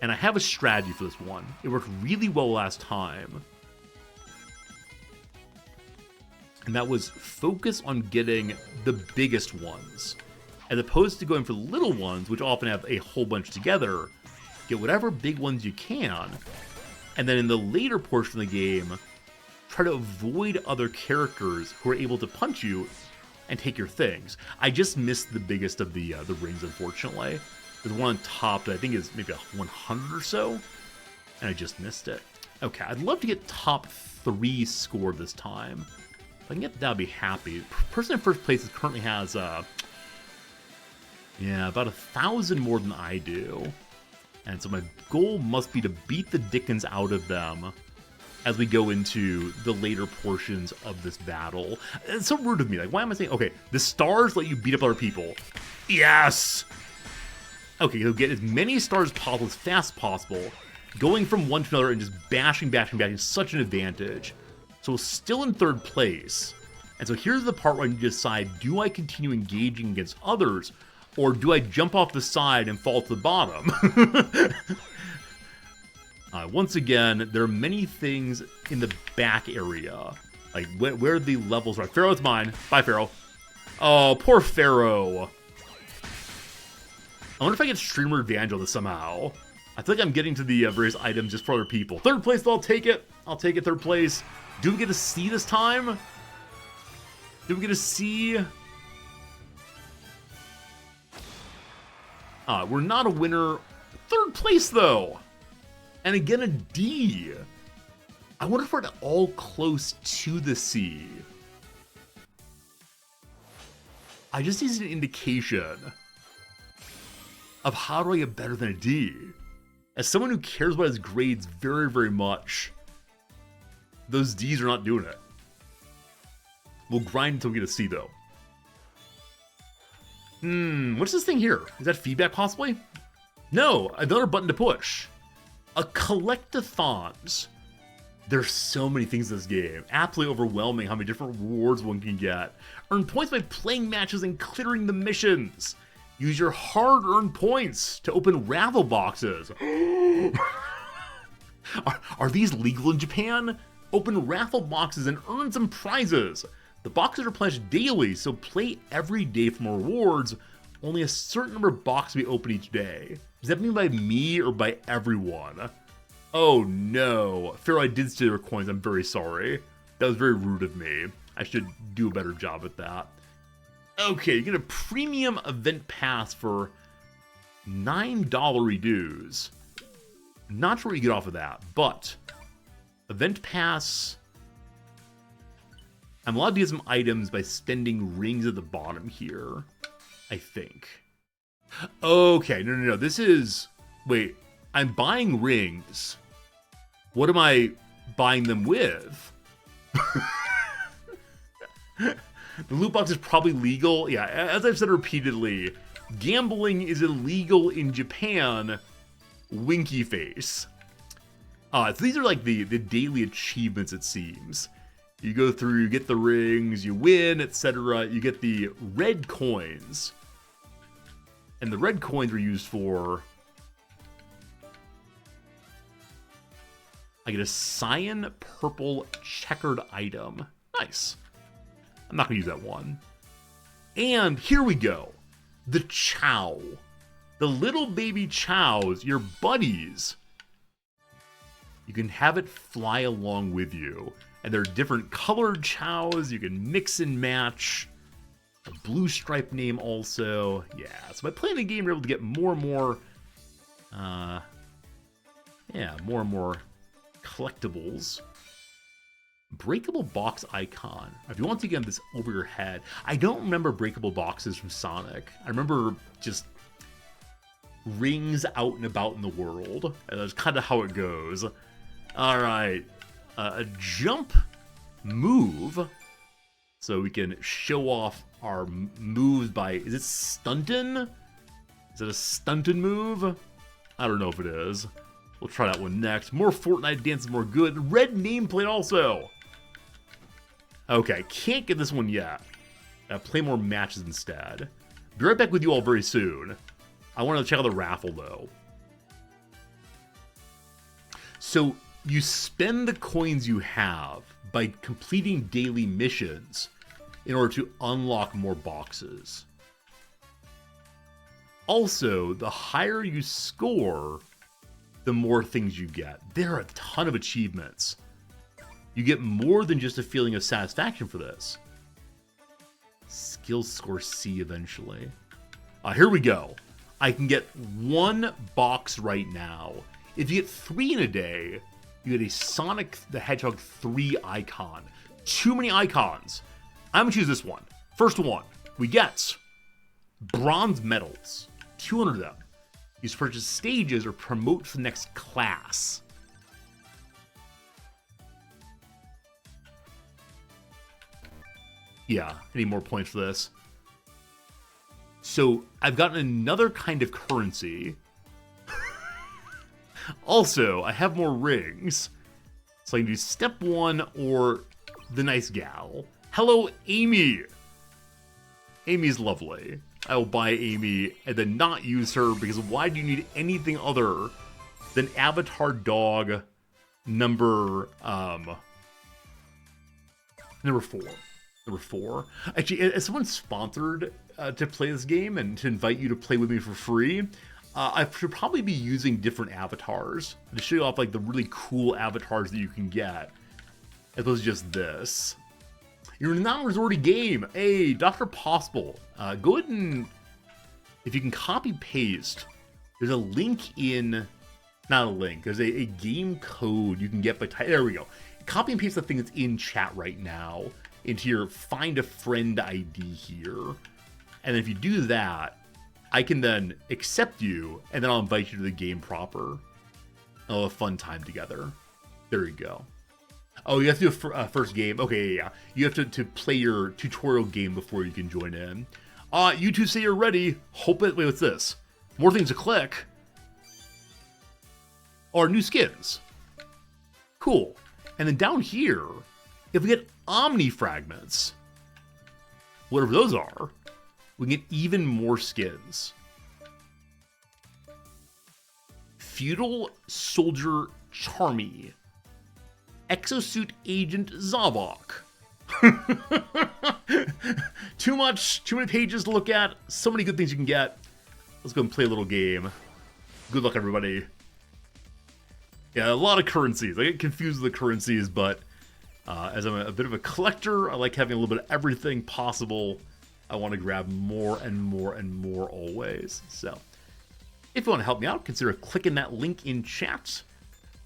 And I have a strategy for this one. It worked really well last time. And that was focus on getting the biggest ones. As opposed to going for the little ones, which often have a whole bunch together. Get whatever big ones you can. And then in the later portion of the game, try to avoid other characters who are able to punch you and take your things. I just missed the biggest of the rings, unfortunately. There's one on top that I think is maybe a 100 or so. And I just missed it. Okay, I'd love to get top 3 score this time. If I can get that, I'd be happy. Person in first place currently has, yeah, about 1,000 more than I do. And so my goal must be to beat the dickens out of them as we go into the later portions of this battle. It's so rude of me. Like, why am I saying, okay, the stars let you beat up other people. Yes! Okay, you'll get as many stars as possible, as fast as possible. Going from one to another and just bashing is such an advantage. So still in third place. And so here's the part where I need to decide, do I continue engaging against others, or do I jump off the side and fall to the bottom? Once again, there are many things in the back area. Like, where the levels are. Pharaoh's mine. Bye, Pharaoh. Oh, poor Pharaoh. I wonder if I get streamer advantage on this somehow. I feel like I'm getting to the various items just for other people. Third place, though, I'll take it. I'll take it, third place. Do we get a C this time? Do we get a C? We're not a winner. Third place, though. And again, a D. I wonder if we're at all close to the C. I just need an indication of how do I get better than a D. As someone who cares about his grades very, very much, those Ds are not doing it. We'll grind until we get a C, though. What's this thing here? Is that feedback, possibly? No, another button to push. A collectathons. There's so many things in this game. Absolutely overwhelming how many different rewards one can get. Earn points by playing matches and clearing the missions. Use your hard-earned points to open raffle boxes. Are these legal in Japan? Open raffle boxes and earn some prizes. The boxes are pledged daily, so play every day for more rewards. Only a certain number of boxes will be open each day. Does that mean by me or by everyone? Oh no. Pharaoh, I did steal your coins. I'm very sorry. That was very rude of me. I should do a better job at that. Okay, you get a premium event pass for $9 dues. Not sure what you get off of that, but event pass. I'm allowed to get some items by spending rings at the bottom here, I think. Okay, no. This is... Wait, I'm buying rings. What am I buying them with? The loot box is probably legal. Yeah, as I've said repeatedly, gambling is illegal in Japan. Winky face. So these are like the daily achievements, it seems. You go through, you get the rings, you win, etc. You get the red coins. And the red coins are used for... I get a cyan purple checkered item. Nice. I'm not going to use that one. And here we go. The Chow. The little baby Chows, your buddies. You can have it fly along with you. And there are different colored Chows you can mix and match. A blue stripe name also. Yeah, so by playing the game, you're able to get more and more... more and more collectibles. Breakable box icon. If you want to get this over your head, I don't remember breakable boxes from Sonic. I remember just rings out and about in the world. And that's kind of how it goes. All right, a jump move, so we can show off our moves by. Is it stuntin'? Is it a stuntin' move? I don't know if it is. We'll try that one next. More Fortnite dances, more good. Red nameplate also. Okay, can't get this one yet. Play more matches instead. Be right back with you all very soon. I want to check out the raffle, though. So, you spend the coins you have by completing daily missions in order to unlock more boxes. Also, the higher you score, the more things you get. There are a ton of achievements. You get more than just a feeling of satisfaction for this. Skill score C eventually. Here we go. I can get one box right now. If you get 3 in a day, you get a Sonic the Hedgehog 3 icon. Too many icons. I'm gonna choose this one. First one, we get bronze medals, 200 of them. Use to purchase stages or promote to the next class. Yeah, I need more points for this. So I've gotten another kind of currency. Also, I have more rings. So I can do step 1 or the nice gal. Hello, Amy. Amy's lovely. I will buy Amy and then not use her because why do you need anything other than Avatar Dog number 4. Number 4. Actually, as someone sponsored to play this game and to invite you to play with me for free, I should probably be using different avatars to show you off like the really cool avatars that you can get, as opposed to just this. You're in a non-resorty game. Hey, Dr. Possible. Go ahead and, if you can copy paste, there's a link in, not a link, there's a game code you can get by there we go. Copy and paste the thing that's in chat right now into your find a friend ID here. And if you do that, I can then accept you, and then I'll invite you to the game proper. I'll have a fun time together. There you go. Oh, you have to do a first game. Okay, yeah. You have to play your tutorial game before you can join in. You two say you're ready. Hope it. Wait, what's this? More things to click. Or new skins. Cool. And then down here, if we get Omni fragments, whatever those are, we can get even more skins. Feudal Soldier Charmy. Exosuit Agent Zavok. Too many pages to look at. So many good things you can get. Let's go and play a little game. Good luck, everybody. Yeah, a lot of currencies. I get confused with the currencies, but as I'm a bit of a collector, I like having a little bit of everything possible. I want to grab more and more and more always. So, if you want to help me out, consider clicking that link in chat.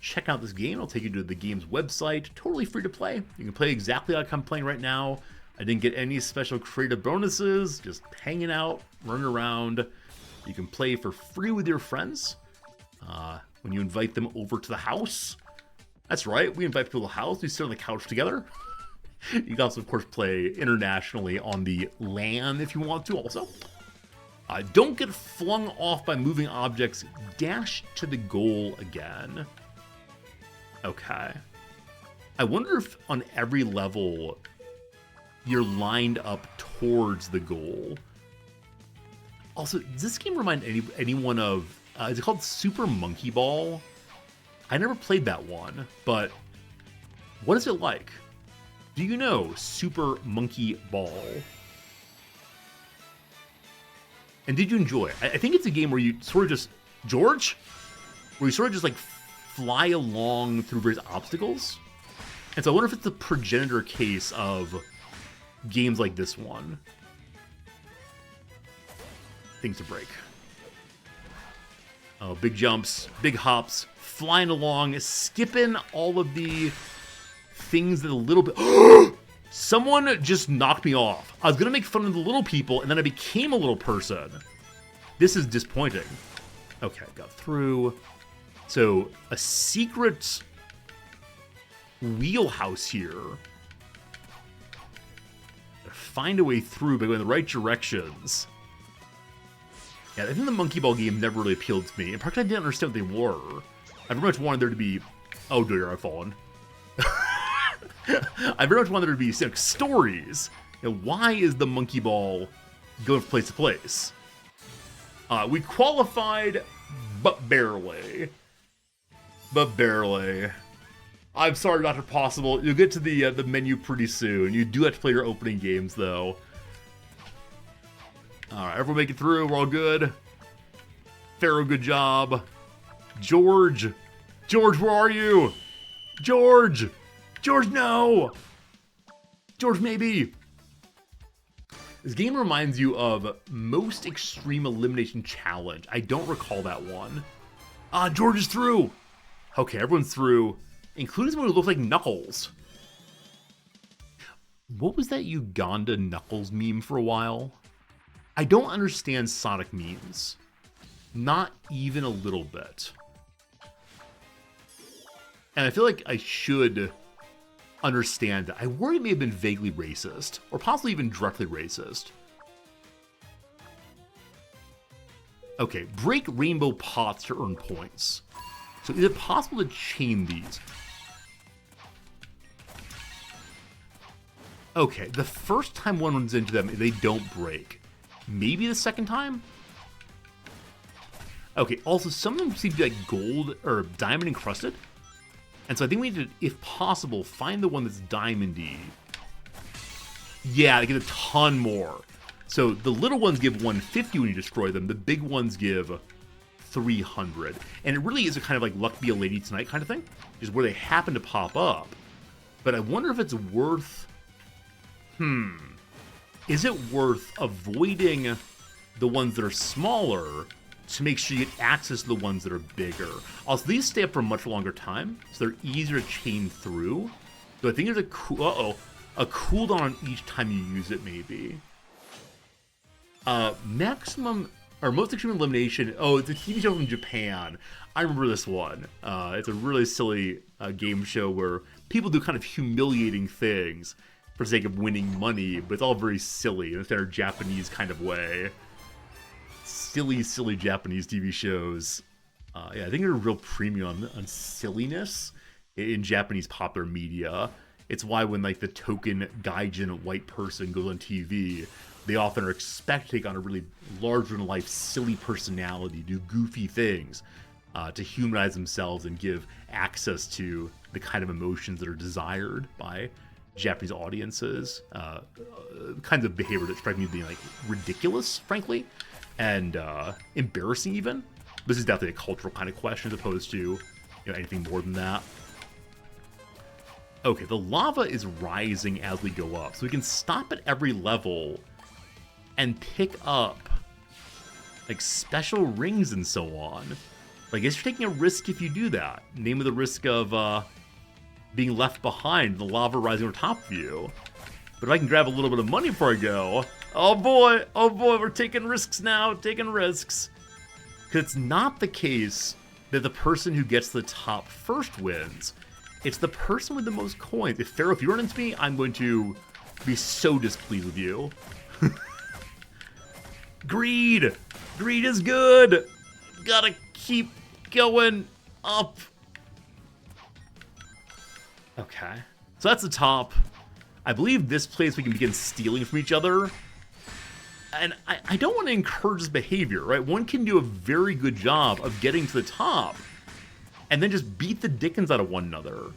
Check out this game. I'll take you to the game's website. Totally free to play. You can play exactly like I'm playing right now. I didn't get any special creative bonuses. Just hanging out, running around. You can play for free with your friends when you invite them over to the house. That's right. We invite people to the house. We sit on the couch together. You can also, of course, play internationally on the LAN if you want to also. Don't get flung off by moving objects. Dash to the goal again. Okay. I wonder if on every level you're lined up towards the goal. Also, does this game remind anyone of... is it called Super Monkey Ball? I never played that one, but what is it like? Do you know Super Monkey Ball? And did you enjoy it? I think it's a game where you sort of just... George? Where you sort of just like fly along through various obstacles. And so I wonder if it's the progenitor case of games like this one. Things to break. Oh, big jumps, big hops, flying along, skipping all of the things that a little bit... Someone just knocked me off. I was going to make fun of the little people, and then I became a little person. This is disappointing. Okay, got through. So, a secret wheelhouse here. Find a way through by going the right directions. Yeah, I think the Monkey Ball game never really appealed to me. In fact, I didn't understand what they were. I very much wanted there to be... Oh dear, I've fallen. I very much wanted there to be like, stories. You know, why is the Monkey Ball going from place to place? We qualified, but barely. But barely. I'm sorry, Dr. Possible. You'll get to the menu pretty soon. You do have to play your opening games, though. Alright, everyone make it through. We're all good. Pharaoh, good job. George. George, where are you? George! George, no! George, maybe. This game reminds you of Most Extreme Elimination Challenge. I don't recall that one. George is through. Okay, everyone's through. including someone who looks like Knuckles. What was that Uganda Knuckles meme for a while? I don't understand Sonic memes. Not even a little bit. And I feel like I should understand that. I worry it may have been vaguely racist, or possibly even directly racist. Okay, break rainbow pots to earn points. So is it possible to chain these? Okay, the first time one runs into them, they don't break. Maybe the second time? Okay, also some of them seem to be like gold or diamond encrusted. And so I think we need to, if possible, find the one that's diamondy. Yeah, they get a ton more. So the little ones give 150 when you destroy them. The big ones give 300. And it really is a kind of like luck be a lady tonight kind of thing. Just where they happen to pop up. But I wonder if it's worth... Is it worth avoiding the ones that are smaller to make sure you get access to the ones that are bigger? Also, these stay up for a much longer time, so they're easier to chain through. So I think there's a cooldown on each time you use it, maybe. Maximum, or most extreme elimination. Oh, it's a TV show from Japan. I remember this one. It's a really silly game show where people do kind of humiliating things for the sake of winning money, but it's all very silly in a standard Japanese kind of way. Silly Japanese TV shows. Yeah, I think they're a real premium on silliness in Japanese popular media. It's why when like the token gaijin white person goes on TV, they often are expected to take on a really larger-than-life silly personality, do goofy things to humanize themselves and give access to the kind of emotions that are desired by Japanese audiences. Kinds of behavior that strike me as being like ridiculous, frankly, and embarrassing even. This is definitely a cultural kind of question as opposed to anything more than that. Okay, the lava is rising as we go up, so we can stop at every level and pick up like special rings and so on. But I guess you're taking a risk if you do that. Name of the risk of being left behind, the lava rising on top of you. But if I can grab a little bit of money before I go, oh boy, we're taking risks now, taking risks. Because it's not the case that the person who gets to the top first wins. It's the person with the most coins. If Pharaoh, if you run into me, I'm going to be so displeased with you. Greed! Greed is good! Gotta keep going up. Okay. So that's the top. I believe this place we can begin stealing from each other. And I don't want to encourage this behavior, right? One can do a very good job of getting to the top and then just beat the dickens out of one another.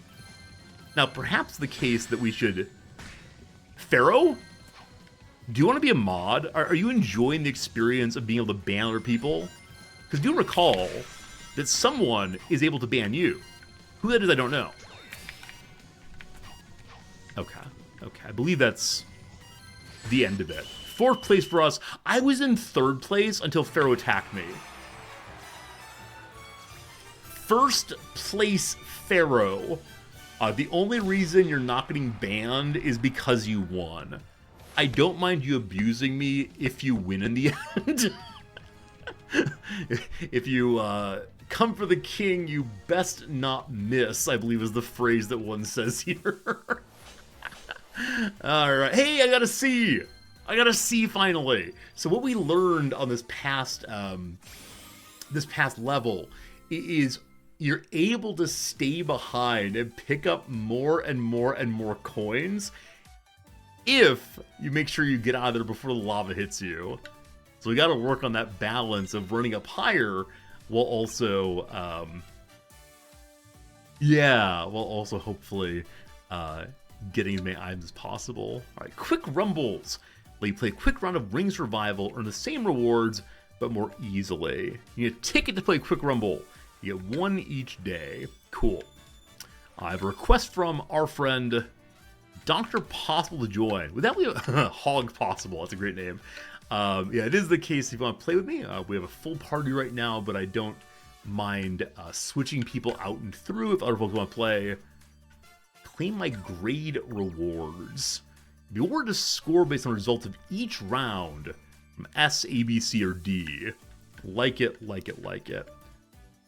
Now, perhaps the case that we should... Pharaoh? Do you want to be a mod? Are you enjoying the experience of being able to ban other people? Because do recall that someone is able to ban you. Who that is, I don't know. Okay. I believe that's the end of it. 4th place for us. I was in 3rd place until Pharaoh attacked me. 1st place Pharaoh. The only reason you're not getting banned is because you won. I don't mind you abusing me if you win in the end. If you come for the king, you best not miss, I believe is the phrase that one says here. Alright. Hey, I got a C! I got a C finally! So what we learned on this past level is you're able to stay behind and pick up more and more and more coins if you make sure you get out of there before the lava hits you. So we got to work on that balance of running up higher while also, while also hopefully getting as many items as possible. All right, quick rumbles. Let you play a quick round of Ring Survival, earn the same rewards, but more easily. You get a ticket to play Quick Rumble. You get 1 each day. Cool. I have a request from our friend Dr. Possible to join. Would that be a Hog Possible? That's a great name. Yeah, it is the case if you want to play with me. We have a full party right now, but I don't mind switching people out and through if other Pokemon play. Claim my grade rewards. Be awarded a score based on the results of each round from S, A, B, C, or D. Like it, like it, like it.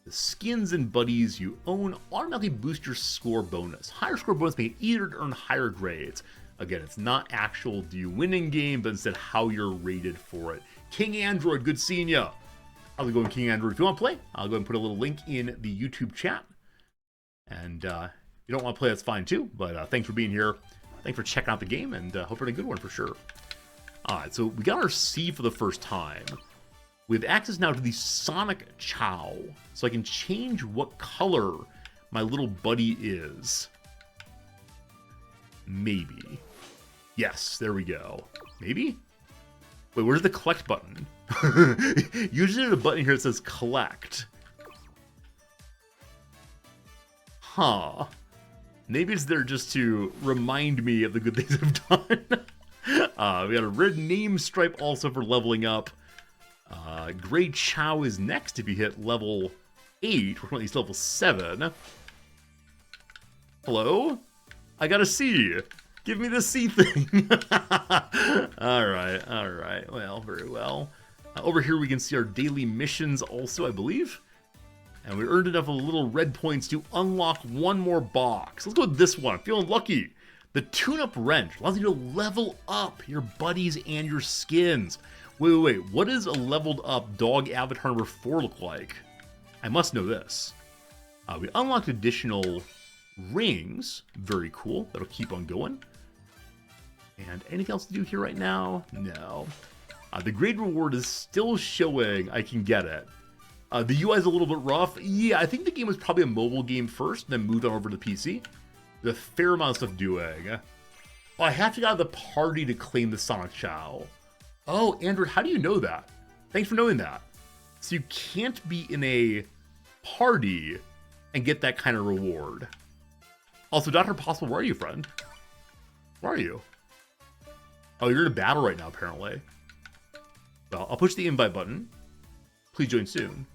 The skins and buddies you own automatically boost your score bonus. Higher score bonus make it easier to earn higher grades. Again, it's not actual do you win in game, but instead how you're rated for it. King Android, good seeing ya. I'll go in King Android. If you want to play, I'll go and put a little link in the YouTube chat. And if you don't want to play, that's fine too. But thanks for being here. Thanks for checking out the game, and hope you're in a good one for sure. Alright, so we got our C for the first time. We have access now to the Sonic Chow, so I can change what color my little buddy is. Maybe. Yes, there we go. Maybe? Wait, where's the collect button? Usually there's a button here that says collect. Huh. Maybe it's there just to remind me of the good things I've done. We got a red name stripe also for leveling up. Great Chow is next if you hit level 8. We're at least level 7. Hello? I got a C. Give me the C thing. Alright, alright. Well, very well. Over here we can see our daily missions also, I believe. And we earned enough of little red points to unlock one more box. Let's go with this one. I'm feeling lucky. The tune-up wrench allows you to level up your buddies and your skins. Wait. What does a leveled up dog avatar number 4 look like? I must know this. We unlocked additional rings. Very cool. That'll keep on going. And anything else to do here right now? No. The grade reward is still showing I can get it. The UI is a little bit rough. Yeah, I think the game was probably a mobile game first, then moved on over to the PC. There's a fair amount of stuff doing. Oh, I have to get out of the party to claim the Sonic Chow. Oh, Android, how do you know that? Thanks for knowing that. So you can't be in a party and get that kind of reward. Also, Dr. Possible, where are you, friend? Where are you? Oh, you're in a battle right now, apparently. Well, I'll push the invite button. Please join soon.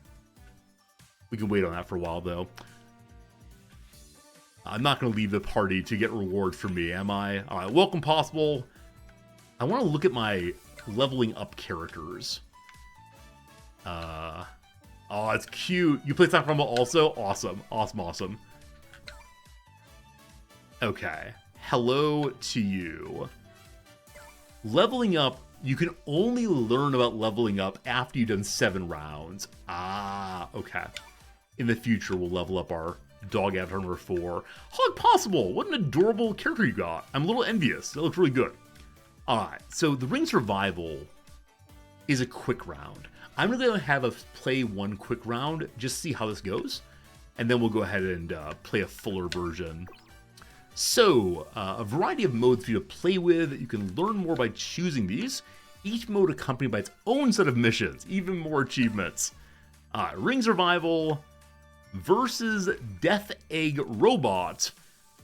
We can wait on that for a while, though. I'm not going to leave the party to get rewards from me, am I? All right, welcome, Possible. I want to look at my leveling up characters. Oh, it's cute. You play Sonic Rumble also? Awesome. Awesome. Okay. Hello to you. Leveling up, you can only learn about leveling up after you've done 7 rounds. Ah, okay. In the future, we'll level up our dog avatar number 4. Hog Possible, what an adorable character you got. I'm a little envious. That looks really good. Alright, so the Ring Survival is a quick round. I'm going to have us play one quick round, just see how this goes. And then we'll go ahead and play a fuller version. So, a variety of modes for you to play with. You can learn more by choosing these. Each mode accompanied by its own set of missions, even more achievements. Ring Survival versus Death Egg Robot,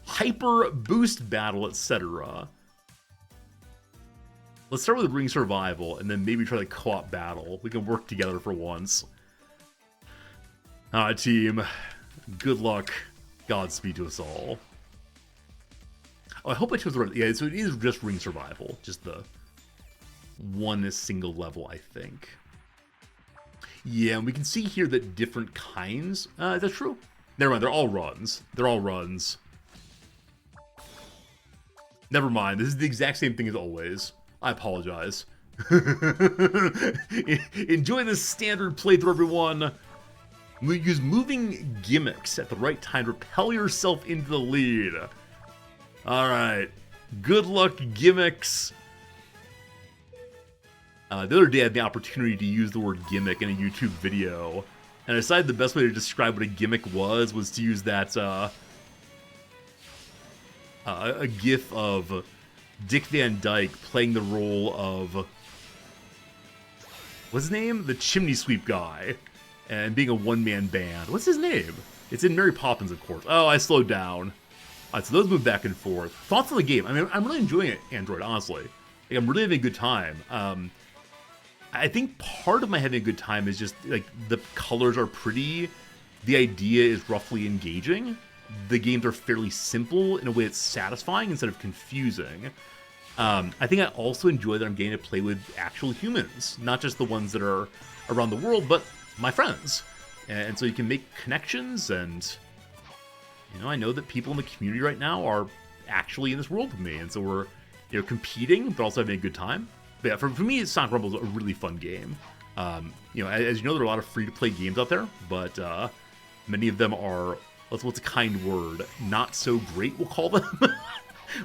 Hyper Boost Battle, etc. Let's start with Ring Survival, and then maybe try the co-op battle. We can work together for once. Team, good luck. Godspeed to us all. Oh, I hope I chose the right... Yeah, so it is just Ring Survival. Just the one single level, I think. Yeah, and we can see here that different kinds... is that true? Never mind, they're all runs. They're all runs. Never mind, this is the exact same thing as always. I apologize. Enjoy this standard playthrough, everyone. Use moving gimmicks at the right time to propel yourself into the lead. Alright. Good luck, gimmicks. The other day I had the opportunity to use the word gimmick in a YouTube video. And I decided the best way to describe what a gimmick was to use that, a gif of Dick Van Dyke playing the role of, what's his name? The chimney sweep guy. And being a one-man band. What's his name? It's in Mary Poppins, of course. Oh, I slowed down. Alright, so those move back and forth. Thoughts on the game? I mean, I'm really enjoying it, Android, honestly. Like, I'm really having a good time. I think part of my having a good time is just, like, the colors are pretty. the idea is roughly engaging. The games are fairly simple in a way that's satisfying instead of confusing. I think I also enjoy that I'm getting to play with actual humans, not just the ones that are around the world, but my friends. And so you can make connections, and I know that people in the community right now are actually in this world with me, and so we're competing, but also having a good time. But yeah, for me, Sonic Rumble is a really fun game. As you know, there are a lot of free-to-play games out there, but many of them are, what's a kind word, not so great, we'll call them.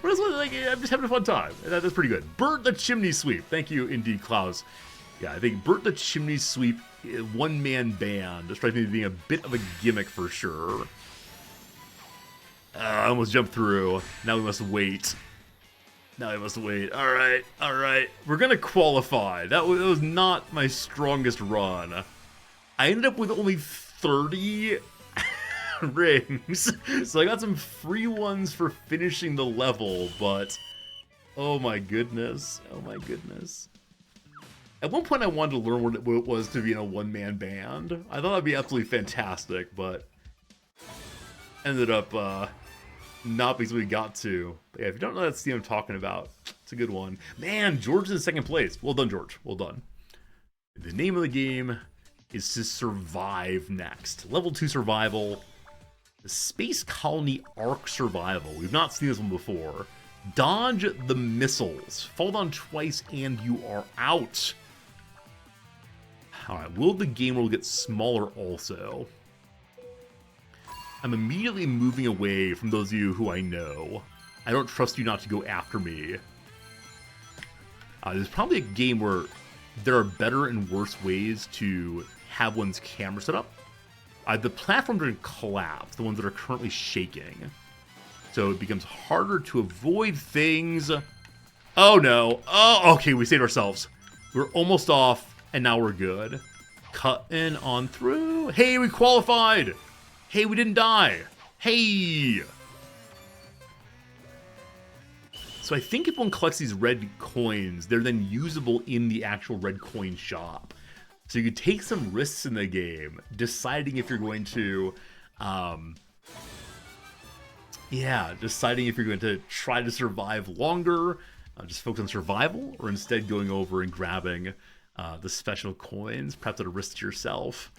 Whereas, I'm just having a fun time. That's pretty good. Bert the Chimney Sweep. Thank you, indeed, Klaus. Yeah, I think Bert the Chimney Sweep, one-man band, strikes me as being a bit of a gimmick for sure. I almost jumped through. Now we must wait. All right. We're going to qualify. That was not my strongest run. I ended up with only 30 rings. So I got some free ones for finishing the level, but oh my goodness. At one point I wanted to learn what it was to be in a one-man band. I thought that'd be absolutely fantastic, but ended up not because we got to. But yeah, if you don't know that scene I'm talking about, it's a good one. Man, George is in second place. Well done, George. Well done. The name of the game is to survive next. Level 2 survival. The Space Colony Ark Survival. We've not seen this one before. Dodge the missiles. Fall down twice and you are out. Alright, will the game world get smaller also? I'm immediately moving away from those of you who I know. I don't trust you not to go after me. There's probably a game where there are better and worse ways to have one's camera set up. The platforms are going to collapse, the ones that are currently shaking. So it becomes harder to avoid things. Oh no. Oh, okay, we saved ourselves. We're almost off, and now we're good. Cutting on through. Hey, we qualified! Hey, we didn't die! Hey! So I think if one collects these red coins, they're then usable in the actual red coin shop. So you can take some risks in the game, deciding if you're going to, deciding if you're going to try to survive longer, just focus on survival, or instead going over and grabbing the special coins, perhaps at a risk to yourself.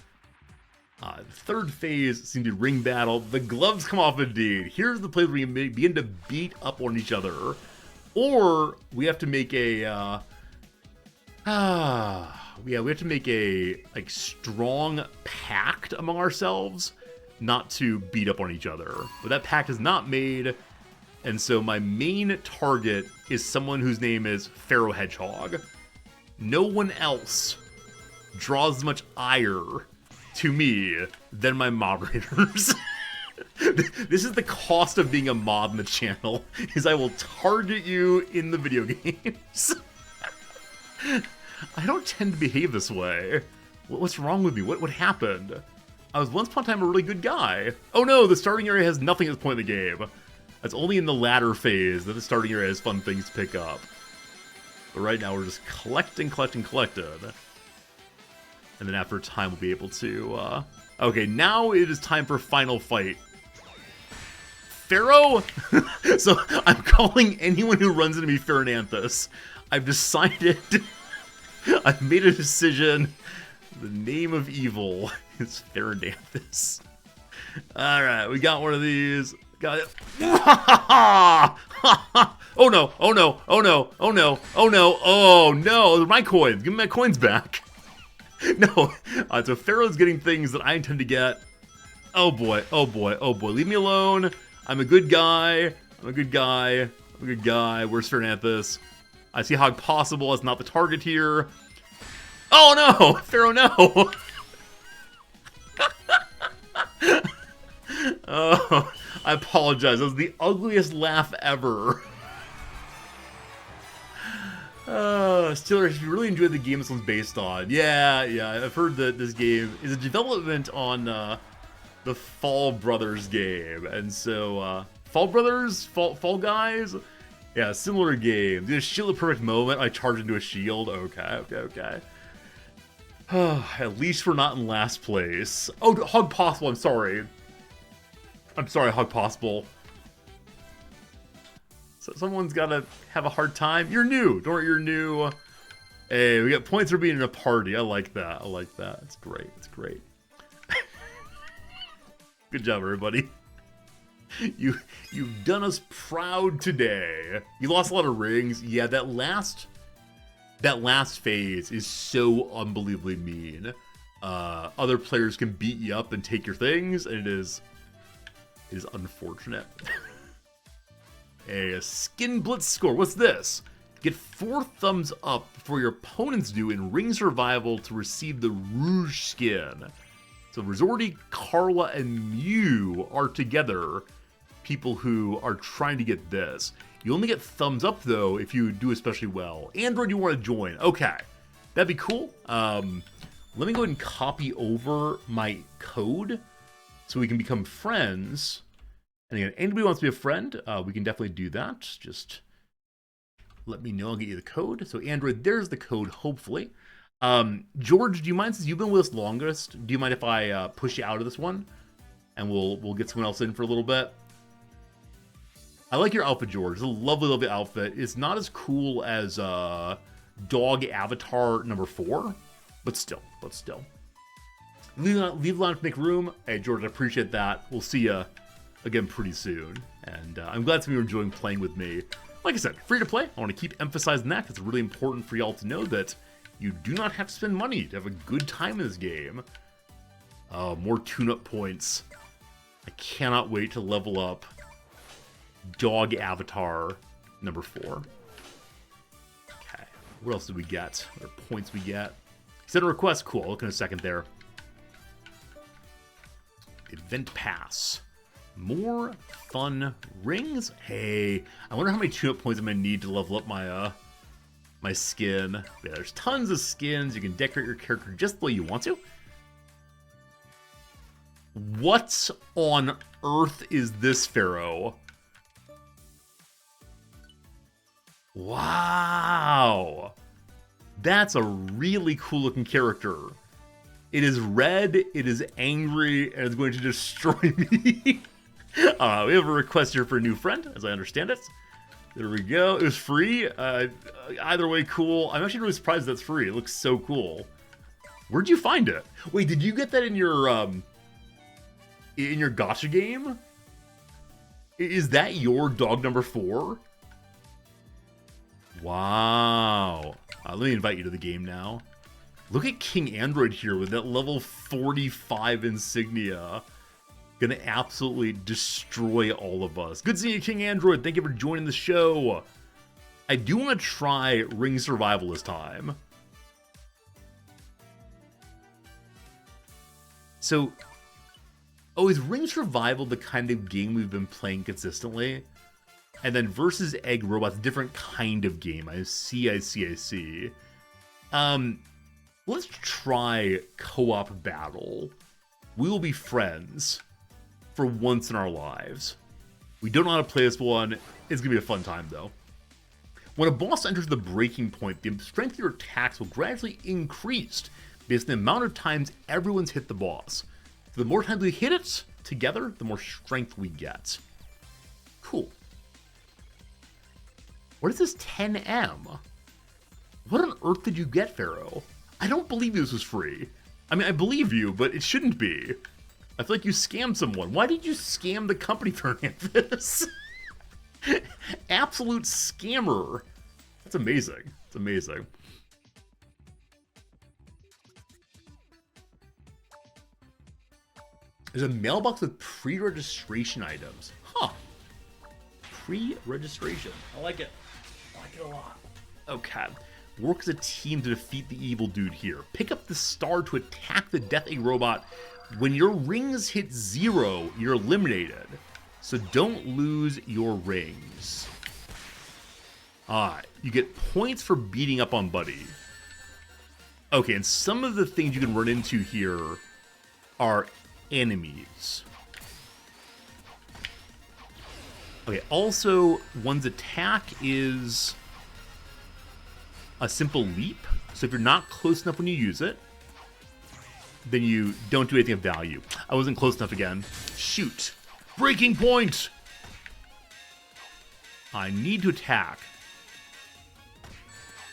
The third phase seems to be ring battle. The gloves come off indeed. Here's the place where we begin to beat up on each other. Or we have to make a we have to make a strong pact among ourselves not to beat up on each other. But that pact is not made, and so my main target is someone whose name is Pharaoh Hedgehog. No one else draws as much ire to me than my moderators. This is the cost of being a mod in the channel, is I will target you in the video games. I don't tend to behave this way. What's wrong with me? What happened? I was once upon a time a really good guy. Oh no, the starting area has nothing at this point in the game. It's only in the latter phase that the starting area has fun things to pick up. But right now we're just collecting. And then after a time we'll be able to, okay, now it is time for final fight. Pharaoh? So I'm calling anyone who runs into me Pharaohnanthus. I've decided, I've made a decision. The name of evil is Pharaohnanthus. Alright, we got one of these. Got it. Oh no, oh no, oh no, oh no, oh no, oh no, they're my coins. Give me my coins back. No, so Pharaoh's getting things that I intend to get. Oh boy, oh boy, oh boy. Leave me alone. I'm a good guy. I'm a good guy. I'm a good guy. Where's Pharaohnanthus? I see how possible is not the target here. Oh no! Pharaoh, no! Oh, I apologize. That was the ugliest laugh ever. Steeler, if you really enjoyed the game this one's based on. Yeah, I've heard that this game is a development on the Fall Brothers game. And so, Fall Brothers? Fall Guys? Yeah, similar game. Did a shield a perfect moment? I charge into a shield? Okay. At least we're not in last place. Oh, Hug Possible, I'm sorry. I'm sorry, Hug Possible. So someone's gotta have a hard time. You're new. Don't worry, you're new. Hey, we got points for being in a party. I like that. I like that. It's great. It's great. Good job, everybody. You've done us proud today. You lost a lot of rings. Yeah, that last phase is so unbelievably mean. Other players can beat you up and take your things, and it is unfortunate. A skin blitz score. What's this? Get 4 thumbs up before your opponents do in ring survival to receive the Rouge skin. So Resorti, Carla, and Mew are together. People who are trying to get this. You only get thumbs up though if you do especially well. Android, you want to join? Okay, that'd be cool. Let me go ahead and copy over my code so we can become friends. And again, anybody wants to be a friend, we can definitely do that. Just let me know. I'll get you the code. So Android, there's the code. Hopefully, George, do you mind, since you've been with us longest? Do you mind if I push you out of this one, and we'll get someone else in for a little bit? I like your outfit, George. It's a lovely, lovely outfit. It's not as cool as Dog Avatar number 4, but still. Leave the line to make room. Hey, George, I appreciate that. We'll see you again pretty soon. And I'm glad some of you are enjoying playing with me. Like I said, free to play. I want to keep emphasizing that. It's really important for y'all to know that you do not have to spend money to have a good time in this game. More tune-up points. I cannot wait to level up Dog Avatar number 4. Okay, what else did we get? What are points we get? Send a request. Cool, I'll look in a second there. Event Pass. More fun rings. Hey, I wonder how many tune-up points I'm gonna need to level up my my skin. Yeah, there's tons of skins. You can decorate your character just the way you want to. What on earth is this, Pharaoh? Wow, that's a really cool looking character. It is red, it is angry, and it's going to destroy me. We have a request here for a new friend, as I understand it. There we go. It was free. Either way, cool. I'm actually really surprised that's free. It looks so cool. Where'd you find it? Wait, did you get that in your gacha game? Is that your dog number 4? Wow. Let me invite you to the game now. Look at King Android here with that level 45 insignia. Gonna absolutely destroy all of us. Good seeing you, King Android. Thank you for joining the show. I do want to try Ring Survival this time. So, is Ring Survival the kind of game we've been playing consistently? And then versus Egg Robots, different kind of game. I see. Let's try co-op battle. We will be friends for once in our lives. We don't know how to play this one. It's gonna be a fun time though. When a boss enters the breaking point, the strength of your attacks will gradually increase based on the amount of times everyone's hit the boss. So the more times we hit it together, the more strength we get. Cool. What is this 10M? What on earth did you get, Pharaoh? I don't believe this was free. I mean, I believe you, but it shouldn't be. I feel like you scammed someone. Why did you scam the company for any of this? Absolute scammer. That's amazing. It's amazing. There's a mailbox with pre-registration items. Huh. Pre-registration. I like it. I like it a lot. Okay. Work as a team to defeat the evil dude here. Pick up the star to attack the Death Egg robot. When your rings hit 0, you're eliminated. So don't lose your rings. Alright, you get points for beating up on Buddy. Okay, and some of the things you can run into here are enemies. Okay, also, one's attack is a simple leap. So if you're not close enough when you use it, then you don't do anything of value. I wasn't close enough again. Shoot. Breaking point! I need to attack.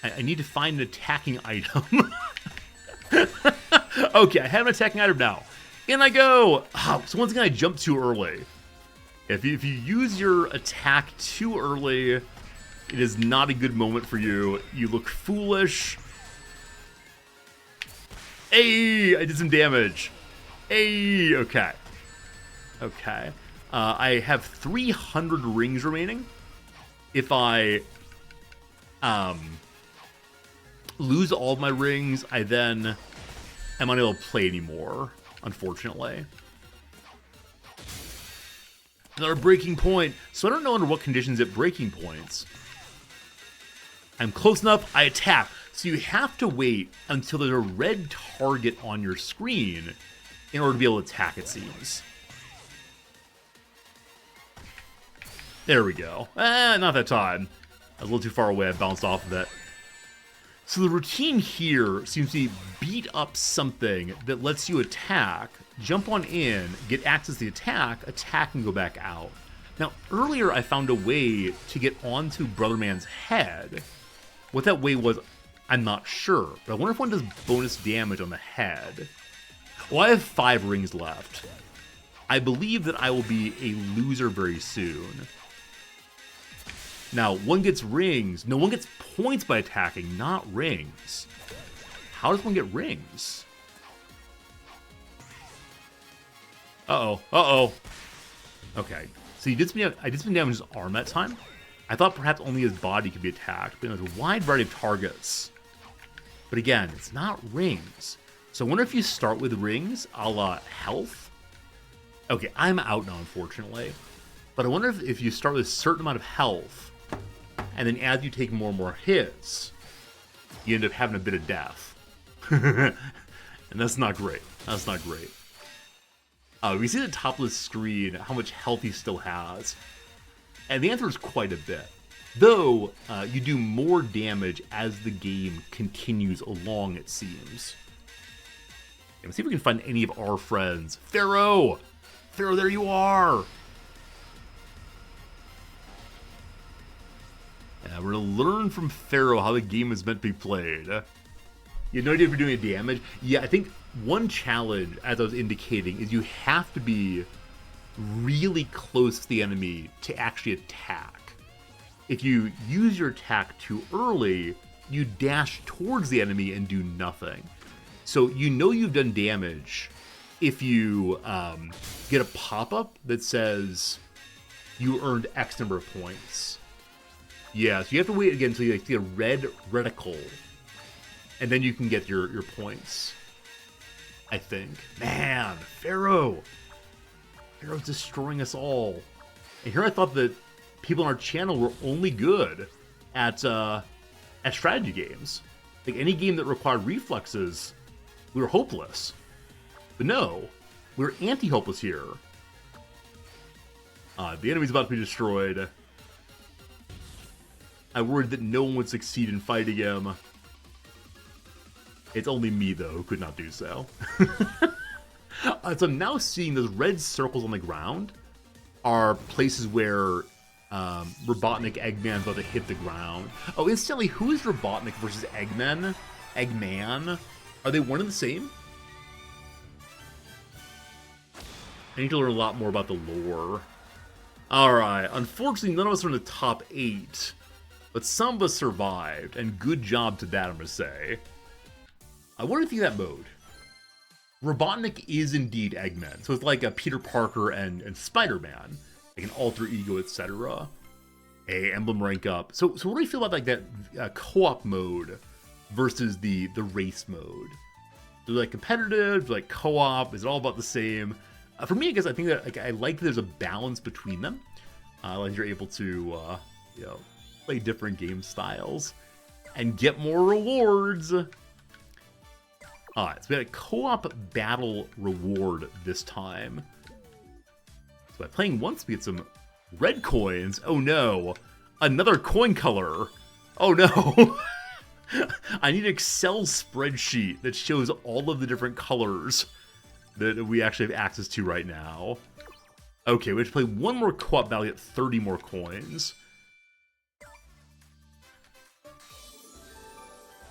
I need to find an attacking item. Okay, I have an attacking item now. In I go! Oh, so once again, I jumped too early. If you use your attack too early, it is not a good moment for you. You look foolish. Hey, I did some damage. Hey, okay. Okay. I have 300 rings remaining. If I lose all of my rings, I then am unable to play anymore, unfortunately. Another breaking point. So I don't know under what conditions it breaking points. I'm close enough, I attack. So you have to wait until there's a red target on your screen in order to be able to attack, it seems. There we go. Not that time. I was a little too far away, I bounced off of it. So the routine here seems to be beat up something that lets you attack, jump on in, get access to the attack, and go back out. Now, earlier I found a way to get onto Brother Man's head. What that way was, I'm not sure, but I wonder if one does bonus damage on the head. Well, I have 5 rings left. I believe that I will be a loser very soon. Now, one gets rings. No, one gets points by attacking, not rings. How does one get rings? Uh-oh. Uh-oh. Okay. So I did some damage to his arm that time. I thought perhaps only his body could be attacked, but there's a wide variety of targets. But again, it's not rings. So I wonder if you start with rings, a la health. Okay, I'm out now, unfortunately. But I wonder if you start with a certain amount of health, and then as you take more and more hits, you end up having a bit of death. And that's not great. That's not great. We see at the top of the screen how much health he still has. And the answer is quite a bit. Though, you do more damage as the game continues along, it seems. Let's see if we can find any of our friends. Pharaoh! Pharaoh, there you are! We're going to learn from Pharaoh how the game is meant to be played. You have no idea if you're doing damage? Yeah, I think one challenge, as I was indicating, is you have to be really close to the enemy to actually attack. If you use your attack too early, you dash towards the enemy and do nothing. So you know you've done damage if you get a pop-up that says you earned X number of points. Yeah, so you have to wait again until you see a red reticle, and then you can get your points, I think. Man, Pharaoh! Pharaoh's destroying us all. And here I thought that people on our channel were only good at strategy games. Like any game that required reflexes, we were hopeless. But no, we're anti-hopeless here. The enemy's about to be destroyed. I worried that no one would succeed in fighting him. It's only me, though, who could not do so. So I'm now seeing those red circles on the ground are places where Robotnik Eggman's about to hit the ground. Oh, instantly, who is Robotnik versus Eggman? Eggman? Are they one and the same? I need to learn a lot more about the lore. Alright, unfortunately, none of us are in the top 8. But some of us survived, and good job to that, I'm going to say. I wonder if you that mode. Robotnik is indeed Eggman, so it's like a Peter Parker and Spider-Man, like an alter ego, etc. A emblem rank up. So what do you feel about like that co-op mode versus the race mode? They're like competitive, like co-op. Is it all about the same? For me, I guess I think that I like that there's a balance between them. Like you're able to play different game styles and get more rewards. Alright, so we had a co-op battle reward this time. So by playing once, we get some red coins. Oh no, another coin color. Oh no. I need an Excel spreadsheet that shows all of the different colors that we actually have access to right now. Okay, we have to play one more co-op battle to get 30 more coins.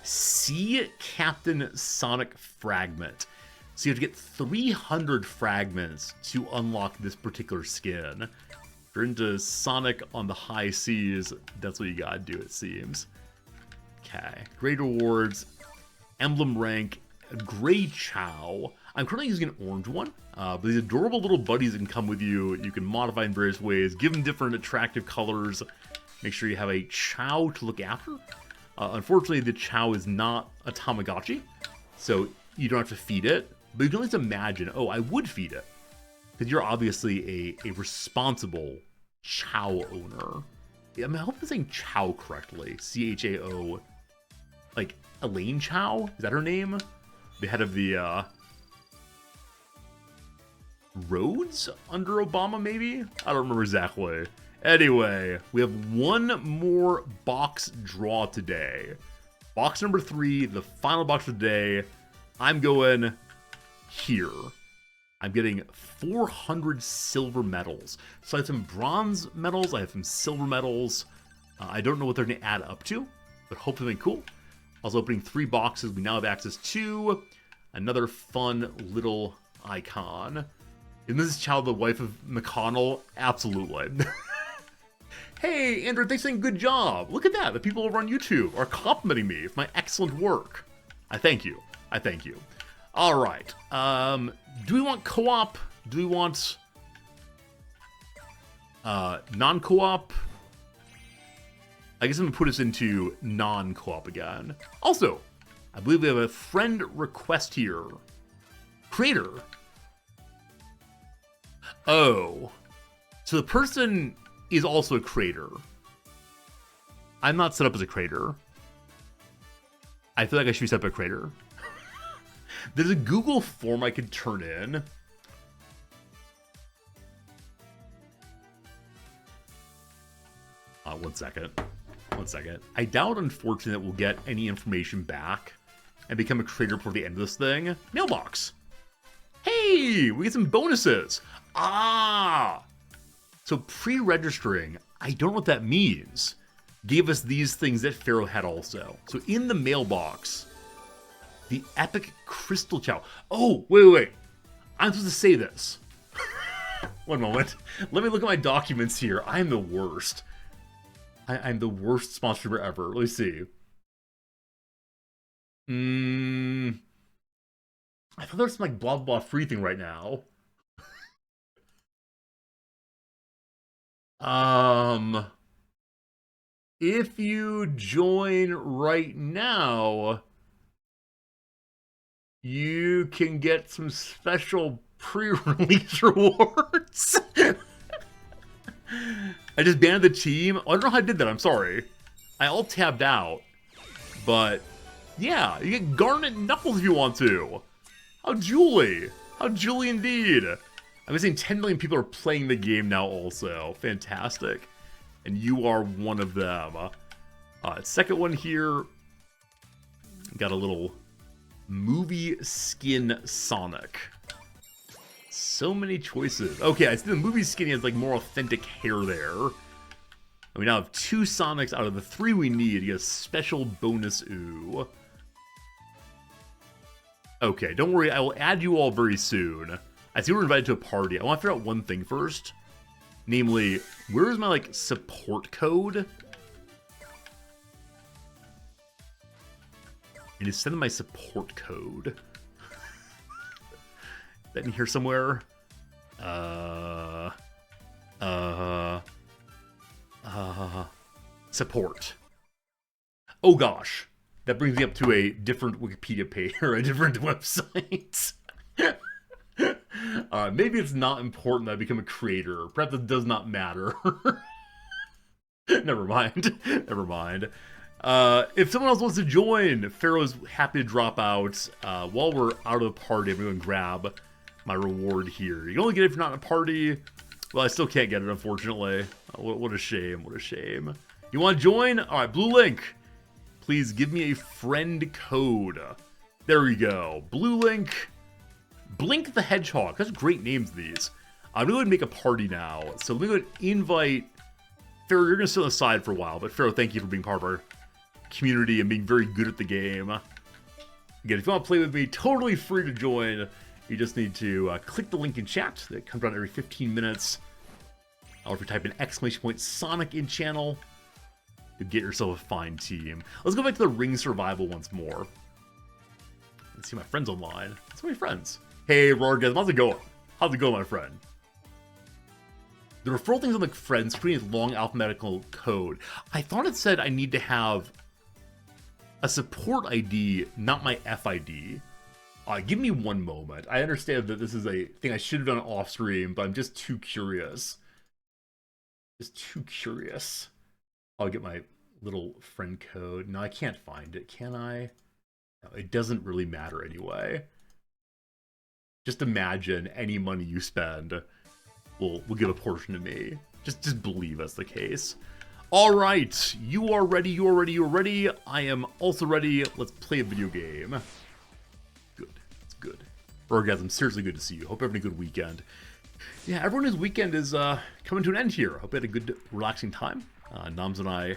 Sea Captain Sonic Fragment. So you have to get 300 fragments to unlock this particular skin. If you're into Sonic on the high seas, that's what you gotta do, it seems. Okay, great rewards, emblem rank, a gray Chow. I'm currently using an orange one, but these adorable little buddies that can come with you. You can modify in various ways, give them different attractive colors. Make sure you have a Chow to look after. Unfortunately, the Chow is not a Tamagotchi, so you don't have to feed it. But you can at least imagine, oh, I would feed it. Because you're obviously a responsible Chow owner. I mean, I hope I'm saying Chow correctly. C-H-A-O. Like, Elaine Chao? Is that her name? The head of the, roads under Obama, maybe? I don't remember exactly. Anyway, we have one more box draw today. Box number 3, the final box of the day. I'm going here. I'm getting 400 silver medals. So I have some bronze medals, I have some silver medals. I don't know what they're going to add up to, but hopefully cool. Also opening 3 boxes, we now have access to another fun little icon. Isn't this child the wife of McConnell? Absolutely. Hey, Andrew, thanks for saying good job. Look at that. The people over on YouTube are complimenting me for my excellent work. I thank you. I thank you. All right. Do we want co-op? Do we want non-co-op? I guess I'm going to put us into non-co-op again. Also, I believe we have a friend request here. Creator. Oh. So the person is also a creator. I'm not set up as a creator. I feel like I should be set up as a creator. There's a Google form I could turn in. One second. One second. I doubt, unfortunately, that we'll get any information back and become a creator before the end of this thing. Mailbox. Hey, we get some bonuses. Ah! So pre-registering, I don't know what that means, gave us these things that Pharaoh had also. So in the mailbox, the epic crystal chow. Oh, wait. I'm supposed to say this. One moment. Let me look at my documents here. I'm the worst. I'm the worst sponsor ever. Let me see. I thought there was some like blah blah free thing right now. If you join right now, you can get some special pre-release rewards. I just banned the team. I don't know how I did that. I'm sorry. I all tabbed out. But yeah, you get Garnet Knuckles if you want to. How Julie. How Julie indeed. I'm guessing 10 million people are playing the game now also. Fantastic. And you are one of them. Second one here. Got a little movie skin Sonic. So many choices. Okay, I see the movie skin has like more authentic hair there. And we now have 2 Sonics out of the 3 we need to get a special bonus ooh. Okay, don't worry, I will add you all very soon. I see we're invited to a party. I want to figure out one thing first. Namely, where is my, like, support code? I need to send them my support code. Is that in here somewhere? Support. Oh gosh. That brings me up to a different Wikipedia page, or a different website. Maybe it's not important that I become a creator. Perhaps it does not matter. Never mind. Never mind. If someone else wants to join, Pharaoh's happy to drop out. While we're out of the party, I'm going to grab my reward here. You can only get it if you're not in a party. Well, I still can't get it, unfortunately. What a shame. What a shame. You want to join? All right, blue link. Please give me a friend code. There we go. Blue Link. Blink the Hedgehog. That's great names, these. I'm going to go ahead and make a party now. So let me go ahead and invite... Pharaoh, you're going to sit on the side for a while. But Pharaoh, thank you for being part of our community and being very good at the game. Again, if you want to play with me, totally free to join. You just need to click the link in chat. That comes around every 15 minutes. Or if you type in ! Sonic in channel, you'll get yourself a fine team. Let's go back to the ring survival once more. Let's see my friends online. Let's see my friends. Hey, Rorgasm, how's it going? How's it going, my friend? The referral things on the friend screen is long alphabetical code. I thought it said I need to have a support ID, not my FID. Give me one moment. I understand that this is a thing I should have done off stream, but I'm just too curious. Just too curious. I'll get my little friend code. No, I can't find it. Can I? No, it doesn't really matter anyway. Just imagine any money you spend will give a portion to me. Just believe that's the case. All right, you are ready. You are ready. You are ready. I am also ready. Let's play a video game. Good. It's good. Orgasm, seriously good to see you. Hope you're having a good weekend. Yeah, everyone's weekend is coming to an end here. Hope you had a good, relaxing time. Noms and I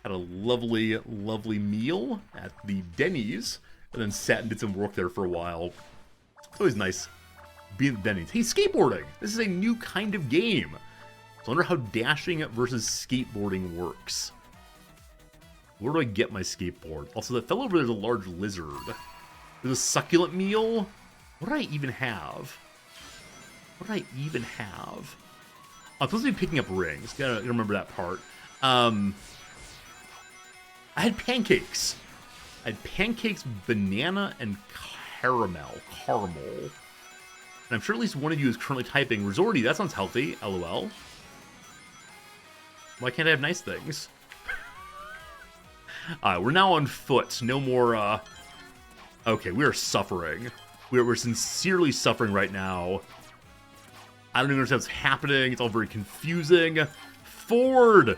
had a lovely, lovely meal at the Denny's, and then sat and did some work there for a while. It's always nice being at Denny's. Hey, skateboarding! This is a new kind of game. So I wonder how dashing versus skateboarding works. Where do I get my skateboard? Also, that fell over there's a large lizard. There's a succulent meal. What do I even have? What did I even have? I'm supposed to be picking up rings. Gotta remember that part. I had pancakes. I had pancakes, banana, and caramel. And I'm sure at least one of you is currently typing, Resorty, that sounds healthy, LOL. Why can't I have nice things? Alright, we're now on foot. No more, Okay, we are suffering. We're sincerely suffering right now. I don't even understand what's happening. It's all very confusing. Ford!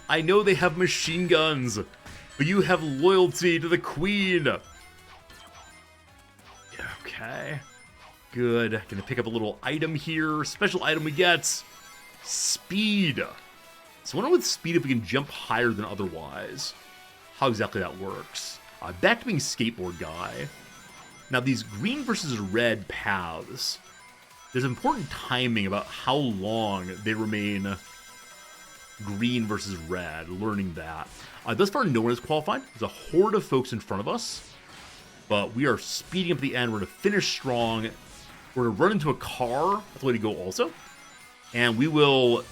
I know they have machine guns, but you have loyalty to the queen. Okay. Good. Gonna pick up a little item here. Special item we get. Speed. So I wonder with speed if we can jump higher than otherwise. How exactly that works. Back to being skateboard guy. Now these green versus red paths, there's important timing about how long they remain green versus red, learning that. Thus far, no one is qualified. There's a horde of folks in front of us, but we are speeding up the end. We're going to finish strong. We're going to run into a car. That's the way to go also. And we will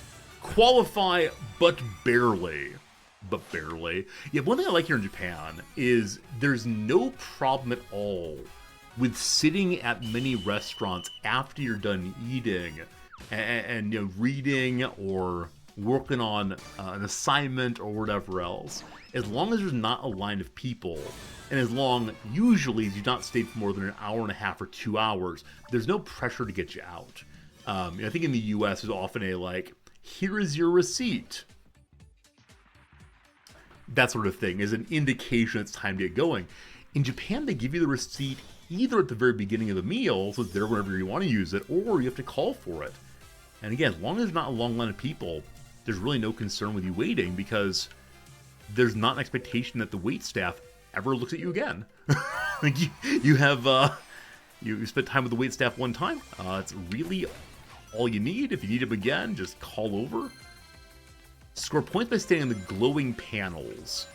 qualify, but barely. But barely. Yeah, one thing I like here in Japan is there's no problem at all with sitting at many restaurants after you're done eating and you know, reading or working on an assignment or whatever else. As long as there's not a line of people, and as long, usually, as you not stay for more than an hour and a half or 2 hours, there's no pressure to get you out. I think in the US, there's often a, like, here is your receipt. That sort of thing is an indication it's time to get going. In Japan, they give you the receipt either at the very beginning of the meal, so it's there whenever you want to use it, or you have to call for it. And again, as long as there's not a long line of people, there's really no concern with you waiting, because there's not an expectation that the wait staff ever looks at you again. Like you have you spent time with the wait staff one time. It's really all you need. If you need them again, just call over. Score points by staying in the glowing panels.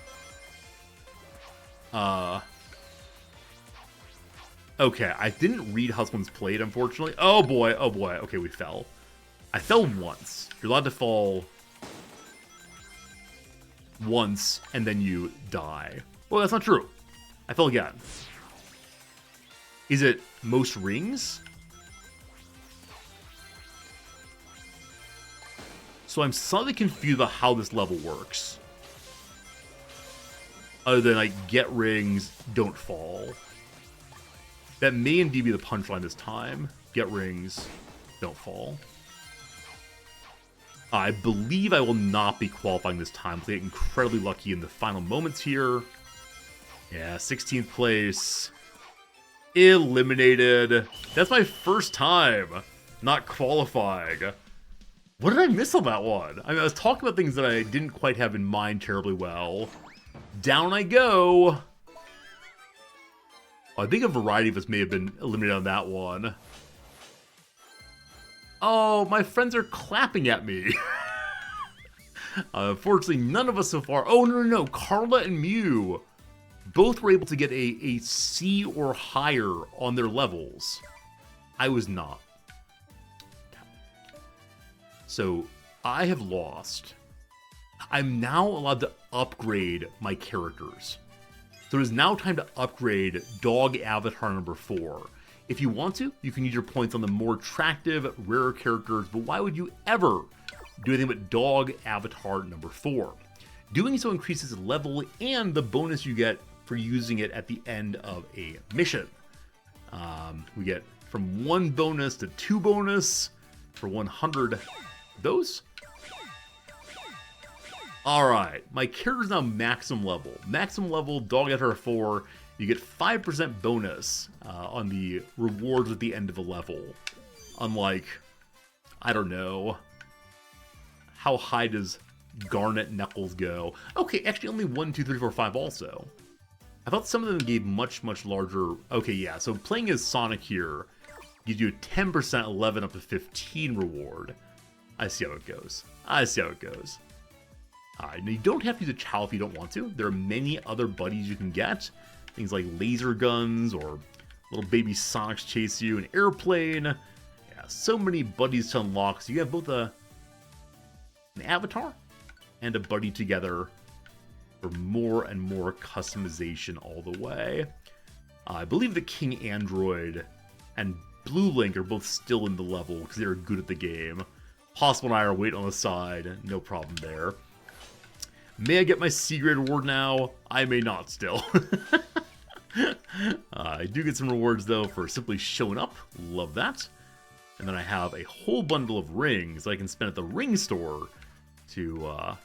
Okay, I didn't read how this one's played, unfortunately. Oh boy, oh boy. Okay, we fell. I fell once. You're allowed to fall once, and then you die. Well, that's not true. I fell again. Is it most rings? So I'm slightly confused about how this level works. Other than, like, get rings, don't fall. That may indeed be the punchline this time. Get rings, don't fall. I believe I will not be qualifying this time. I get incredibly lucky in the final moments here. Yeah, 16th place. Eliminated. That's my first time not qualifying. What did I miss on that one? I mean, I was talking about things that I didn't quite have in mind terribly well. Down I go. Oh, I think a variety of us may have been eliminated on that one. Oh, my friends are clapping at me. Unfortunately, none of us so far. Oh, no. Carla and Mew both were able to get a C or higher on their levels. I was not. So, I have lost. I'm now allowed to upgrade my characters. So it is now time to upgrade Dog Avatar number 4. If you want to, you can use your points on the more attractive, rarer characters, but why would you ever do anything but Dog Avatar number 4? Doing so increases level and the bonus you get for using it at the end of a mission. We get from 1 bonus to 2 bonus for 100 of those. Alright, my character's now maximum level. Maximum level, Dog Avatar 4, you get 5% bonus on the rewards at the end of a level. Unlike, I don't know, how high does Garnet Knuckles go? Okay, actually only 1, 2, 3, 4, 5 also. I thought some of them gave much, much larger... Okay, yeah, so playing as Sonic here gives you a 10% 11 up to 15 reward. I see how it goes. Now you don't have to use a Chow if you don't want to. There are many other buddies you can get. Things like laser guns or little baby Sonics chase you, an airplane. Yeah, so many buddies to unlock. So you have both an avatar and a buddy together for more and more customization all the way. I believe the King Android and Blue Link are both still in the level because they're good at the game. Possible and I are waiting on the side. No problem there. May I get my C-grade reward now? I may not still. I do get some rewards, though, for simply showing up. Love that. And then I have a whole bundle of rings I can spend at the ring store to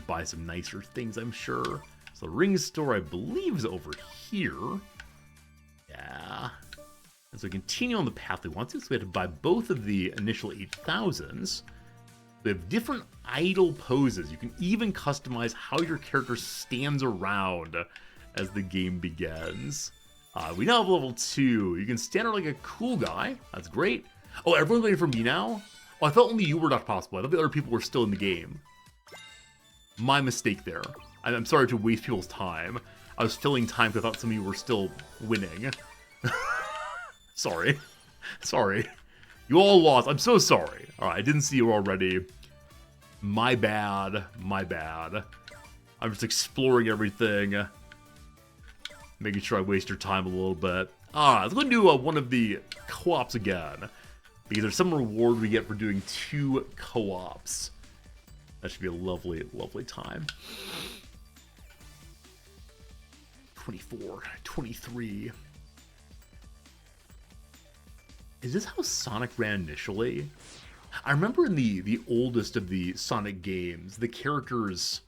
buy some nicer things, I'm sure. So the ring store, I believe, is over here. Yeah. And so we continue on the path we want to. So we have to buy both of the initial 8,000s. We have different idle poses. You can even customize how your character stands around as the game begins. We now have level 2. You can stand there like a cool guy. That's great. Oh, everyone's waiting for me now? Oh, I thought only you were not possible. I thought the other people were still in the game. My mistake there. I'm sorry to waste people's time. I was filling time because I thought some of you were still winning. Sorry. You all lost. I'm so sorry. Alright, I didn't see you already. My bad. I'm just exploring everything. Making sure I waste your time a little bit. Alright, let's go and do one of the co-ops again. Because there's some reward we get for doing 2 co-ops. That should be a lovely, lovely time. 24, 23. Is this how Sonic ran initially? I remember in the oldest of the Sonic games, the character's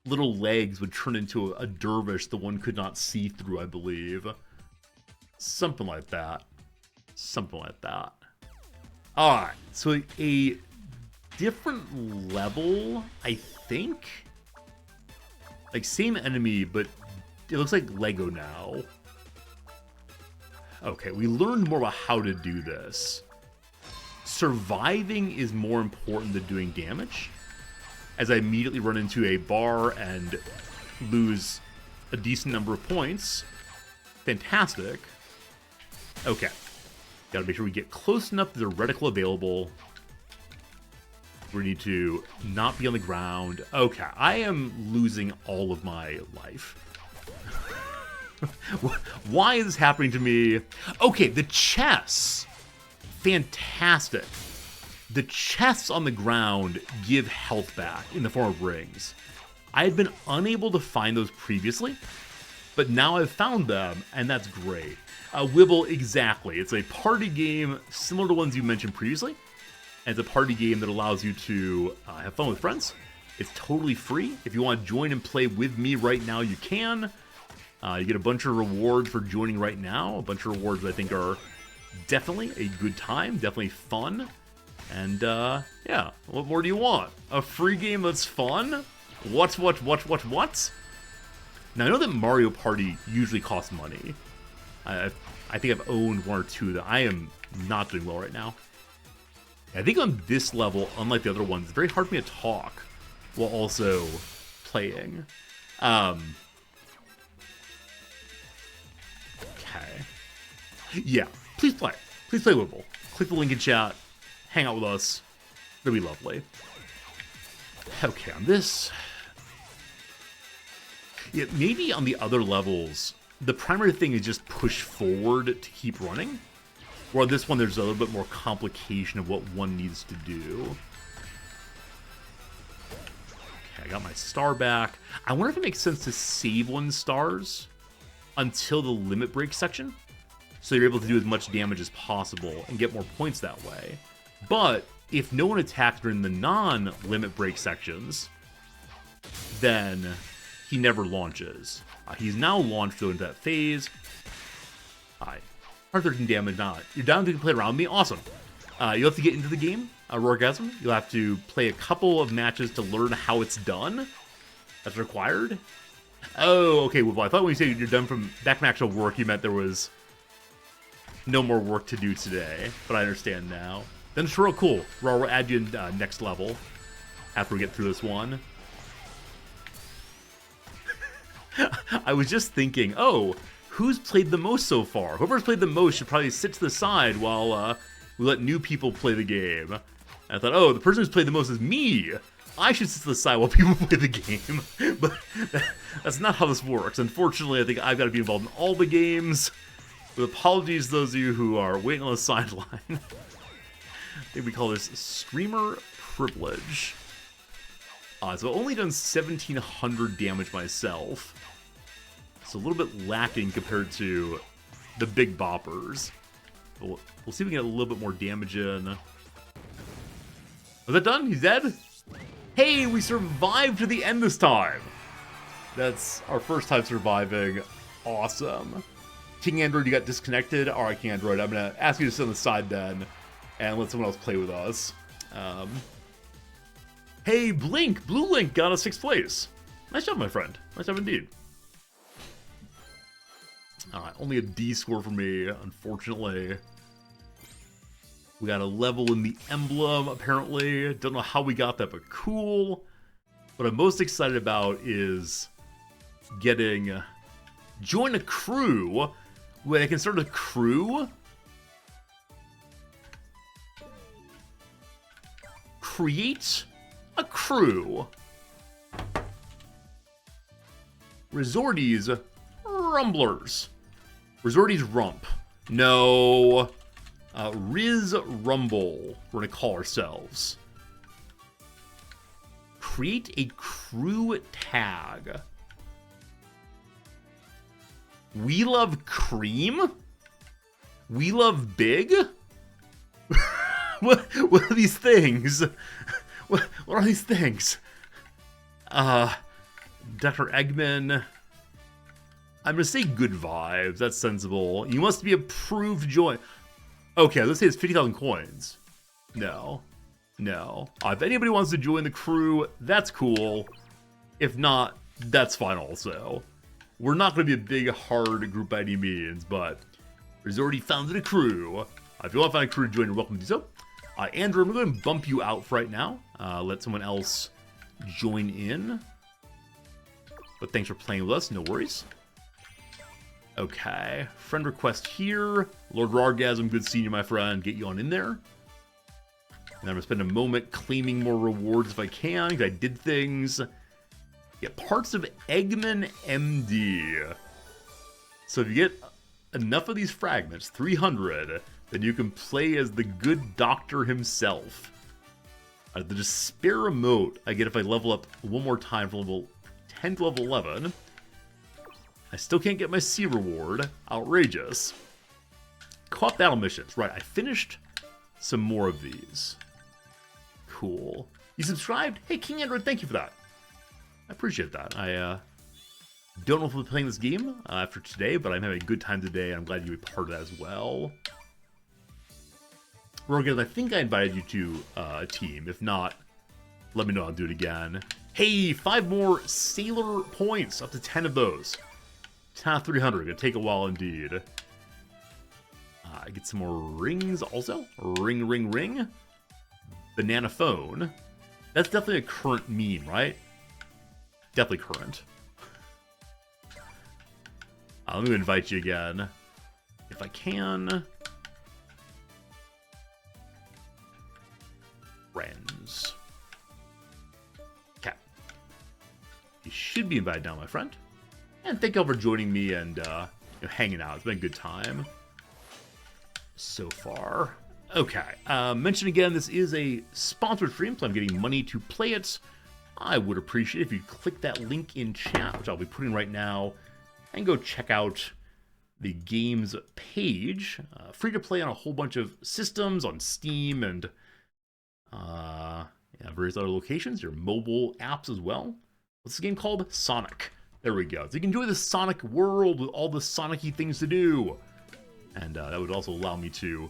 little legs would turn into a dervish the one could not see through, I believe. Something like that. Alright, so a different level, I think? Like, same enemy, but it looks like Lego now. Okay, we learned more about how to do this. Surviving is more important than doing damage. As I immediately run into a bar and lose a decent number of points. Fantastic. Okay. Gotta make sure we get close enough that there's a reticle available. We need to not be on the ground. Okay, I am losing all of my life. Why is this happening to me? Okay, the chests. Fantastic. The chests on the ground give health back in the form of rings. I had been unable to find those previously, but now I've found them, and that's great. Wibble, exactly. It's a party game similar to ones you mentioned previously. And it's a party game that allows you to have fun with friends. It's totally free. If you want to join and play with me right now, you can. You get a bunch of rewards for joining right now. A bunch of rewards I think are definitely a good time, definitely fun. And yeah, what more do you want? A free game that's fun? What? Now I know that Mario Party usually costs money. I think I've owned one or two that I am not doing well right now. I think on this level, unlike the other ones, it's very hard for me to talk while also playing. Okay. Yeah, please play. Please play Wibble. Click the link in chat. Hang out with us. It'll be lovely. Okay, on this... Yeah, maybe on the other levels, the primary thing is just push forward to keep running. Where on this one, there's a little bit more complication of what one needs to do. Okay, I got my star back. I wonder if it makes sense to save 1 stars until the limit break section. So you're able to do as much damage as possible and get more points that way. But if no one attacks during the non-limit break sections, then he never launches. He's now launched though into that phase. Alright. 113 damage, not. You're down to play around me? Awesome. You'll have to get into the game, Roargasm. You'll have to play a couple of matches to learn how it's done. That's required. Oh, okay. Well, I thought when you said you're done from back from actual work, you meant there was no more work to do today. But I understand now. Then it's real cool. We'll add you in next level after we get through this one. I was just thinking, oh, who's played the most so far? Whoever's played the most should probably sit to the side while we let new people play the game. And I thought, oh, the person who's played the most is me. I should sit to the side while people play the game. But that's not how this works. Unfortunately, I think I've got to be involved in all the games. With apologies to those of you who are waiting on the sideline. I think we call this streamer privilege. So I've only done 1,700 damage myself. It's a little bit lacking compared to the big boppers. But we'll see if we can get a little bit more damage in. Was that done? He's dead? Hey, we survived to the end this time. That's our first time surviving. Awesome. King Android, you got disconnected. All right, King Android, I'm going to ask you to sit on the side then and let someone else play with us. Hey, Blink! Blue Link got us 6th place. Nice job, my friend. Nice job indeed. Alright, only a D score for me, unfortunately. We got a level in the emblem, apparently. Don't know how we got that, but cool. What I'm most excited about is getting... join a crew. Wait, I can start a crew? Create a crew. Resorties Rumblers. Resorties Rump. No. Riz Rumble. We're gonna call ourselves. Create a crew tag. We love cream? We love big? What are these things? What are these things? Dr. Eggman. I'm gonna say good vibes. That's sensible. You must be approved to join. Okay, let's say it's 50,000 coins. No. No. If anybody wants to join the crew, that's cool. If not, that's fine also. We're not going to be a big, hard group by any means, but there's already founded a crew. If you want to find a crew to join, you're welcome to do so. Andrew, I'm going to bump you out for right now. Let someone else join in. But thanks for playing with us. No worries. Okay. Friend request here. Lord Rargasm, good seeing you, my friend. Get you on in there. And I'm going to spend a moment claiming more rewards if I can, because I did things. Get parts of Eggman MD. So if you get enough of these fragments, 300, then you can play as the good doctor himself. The despair emote I get if I level up one more time from level 10 to level 11. I still can't get my C reward. Outrageous. Co-op battle missions. Right, I finished some more of these. cool. You subscribed? Hey, King Android, thank you for that. I appreciate that. I don't know if we'll be playing this game after today, but I'm having a good time today, and I'm glad you'll be part of that as well. Rogan, I think I invited you to a team. If not, let me know. I'll do it again. Hey, 5 more Sailor points. Up to 10 of those. 10 out of 300. Gonna take a while indeed. I get some more rings also. Ring, ring, ring. Banana phone. That's definitely a current meme, right? Definitely current. Let me invite you again. If I can. Friends. Okay. You should be invited now, my friend. And thank you all for joining me and hanging out. It's been a good time so far. Okay. Mention again, this is a sponsored stream, so I'm getting money to play it. I would appreciate it if you click that link in chat, which I'll be putting right now, and go check out the games page. Free to play on a whole bunch of systems on Steam and various other locations, your mobile apps as well. What's the game called? Sonic. There we go. So you can enjoy the Sonic world with all the Sonic-y things to do. And that would also allow me to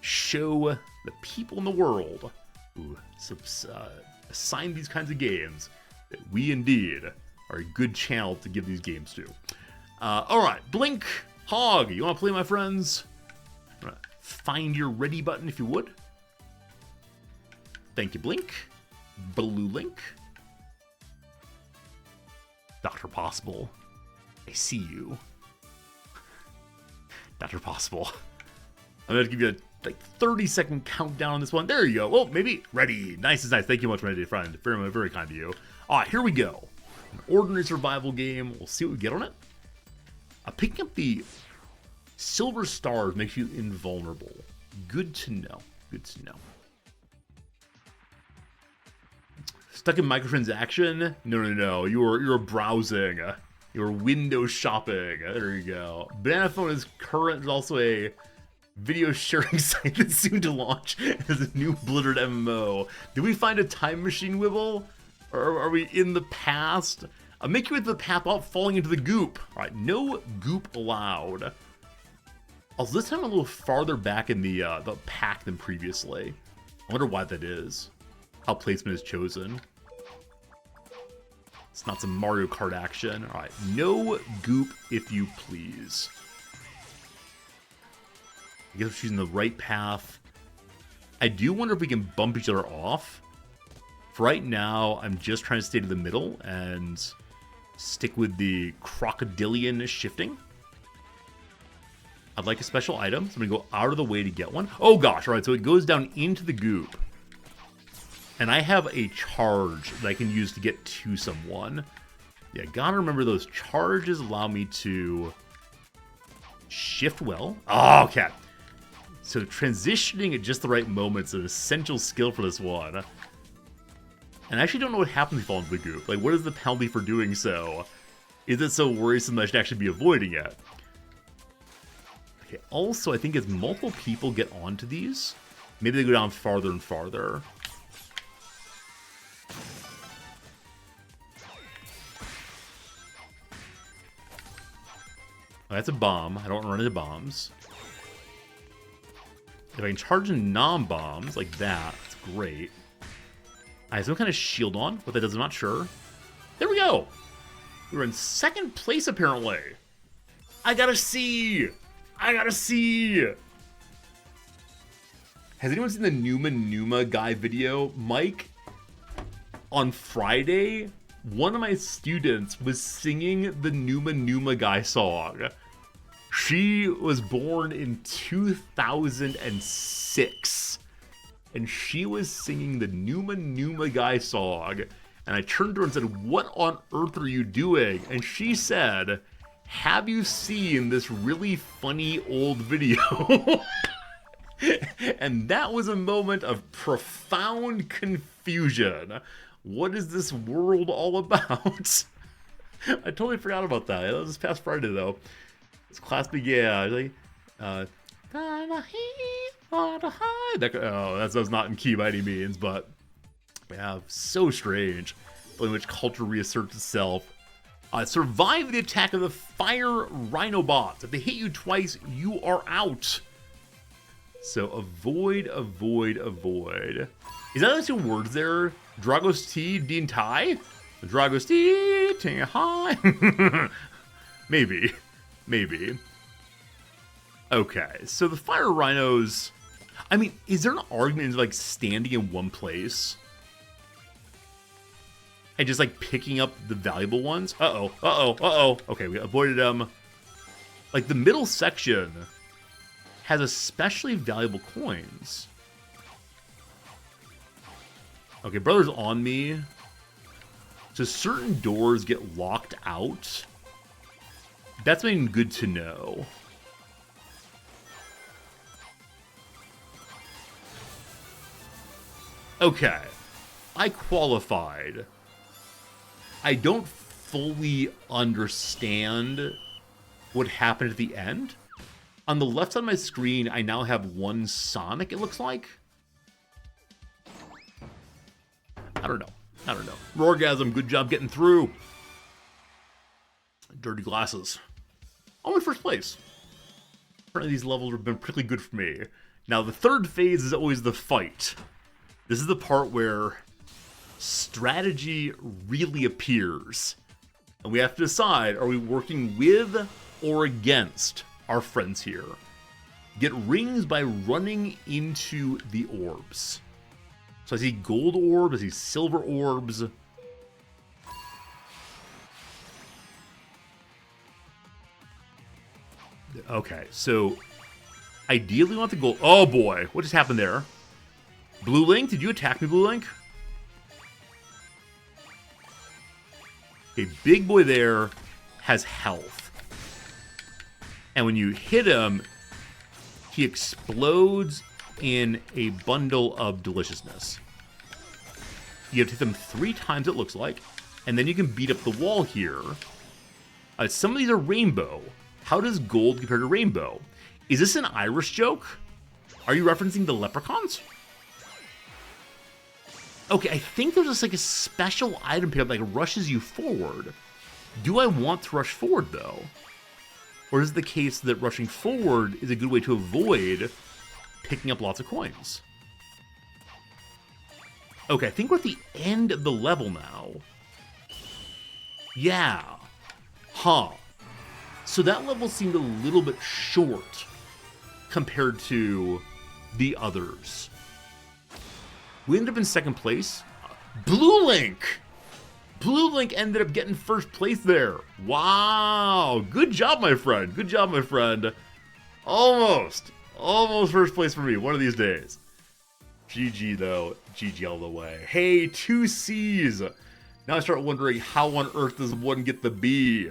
show the people in the world who assign these kinds of games that we indeed are a good channel to give these games to. Alright, Blink, Hog, you want to play, my friends? Find your ready button if you would. Thank you, Blink. Blue Link. Dr. Possible. I see you. Dr. Possible. I'm going to give you a 30-second countdown on this one. There you go. Oh, maybe. Ready. Nice. Thank you much, my dear friend. Very, very kind of you. All right, here we go. An ordinary survival game. We'll see what we get on it. Picking up the silver stars makes you invulnerable. Good to know. Good to know. Stuck in microtransaction? No. You're browsing. You're window shopping. There you go. Banana phone is current. There's also a video sharing site that's soon to launch as a new Blizzard MMO. Did we find a time machine, Wibble? Or are we in the past? Make you into the path without falling into the goop. Alright, no goop allowed. Also, this time a little farther back in the pack than previously. I wonder why that is. How placement is chosen. It's not some Mario Kart action. Alright, no goop if you please. I guess we're choosing the right path. I do wonder if we can bump each other off. For right now, I'm just trying to stay to the middle and stick with the crocodilian shifting. I'd like a special item, so I'm going to go out of the way to get one. Oh gosh, alright, so it goes down into the goop. And I have a charge that I can use to get to someone. Yeah, gotta remember those charges allow me to shift well. Oh, okay. So transitioning at just the right moment is an essential skill for this one. And I actually don't know what happens if you fall into the goop. Like, what is the penalty for doing so? Is it so worrisome that I should actually be avoiding it? Okay, also, I think as multiple people get onto these, maybe they go down farther and farther. Oh, that's a bomb. I don't run into bombs. If I can charge in non-bombs like that, that's great. I have some kind of shield on. What that does, I'm not sure. There we go. We were in second place, apparently. I got a C. I got a C. Has anyone seen the Numa guy video? Mike, on Friday, one of my students was singing the Numa guy song. She was born in 2006. And she was singing the Numa guy song. And I turned to her and said, "What on earth are you doing?" And she said, "Have you seen this really funny old video?" And that was a moment of profound confusion. What is this world all about? I totally forgot about that. That was this past Friday, though. This class began. Like, oh, that's not in key by any means, but Yeah, so strange. In which culture reasserts itself. Survive the attack of the fire rhino bots. If they hit you twice, you are out. So avoid, avoid, avoid. Is that the two words there? Dragosti Din Tai? Dragosti Ting Hai? Maybe. Maybe. Okay, so the fire rhinos. I mean, is there an argument like standing in one place and just like picking up the valuable ones? Uh-oh, uh-oh, uh-oh. Okay, we avoided them. Like the middle section has especially valuable coins. Okay, brother's on me. So certain doors get locked out. That's something good to know. Okay, I qualified. I don't fully understand what happened at the end. On the left side of my screen, I now have one Sonic, it looks like. I don't know. I don't know. Roargasm, good job getting through. Dirty glasses. I'm in first place. Apparently these levels have been pretty good for me. Now, the third phase is always the fight. This is the part where strategy really appears. And we have to decide, are we working with or against our friends here? Get rings by running into the orbs. So I see gold orbs, I see silver orbs. Okay, so ideally we want the gold. Oh boy, what just happened there? Blue Link, did you attack me, Blue Link? Okay, big boy there has health. And when you hit him, he explodes in a bundle of deliciousness. You have to hit them 3 times, it looks like, and then you can beat up the wall here. Some of these are rainbow. How does gold compare to rainbow? Is this an Irish joke? Are you referencing the leprechauns? Okay, I think there's just like a special item pickup that like rushes you forward. Do I want to rush forward though? Or is it the case that rushing forward is a good way to avoid picking up lots of coins? Okay, I think we're at the end of the level now. Yeah. Huh. So that level seemed a little bit short compared to the others. We ended up in second place. Blue Link! Blue Link ended up getting first place there. Wow. Good job, my friend. Good job, my friend. Almost. Almost first place for me one of these days. GG, though. GG all the way. Hey, 2 C's. Now I start wondering how on earth does one get the B?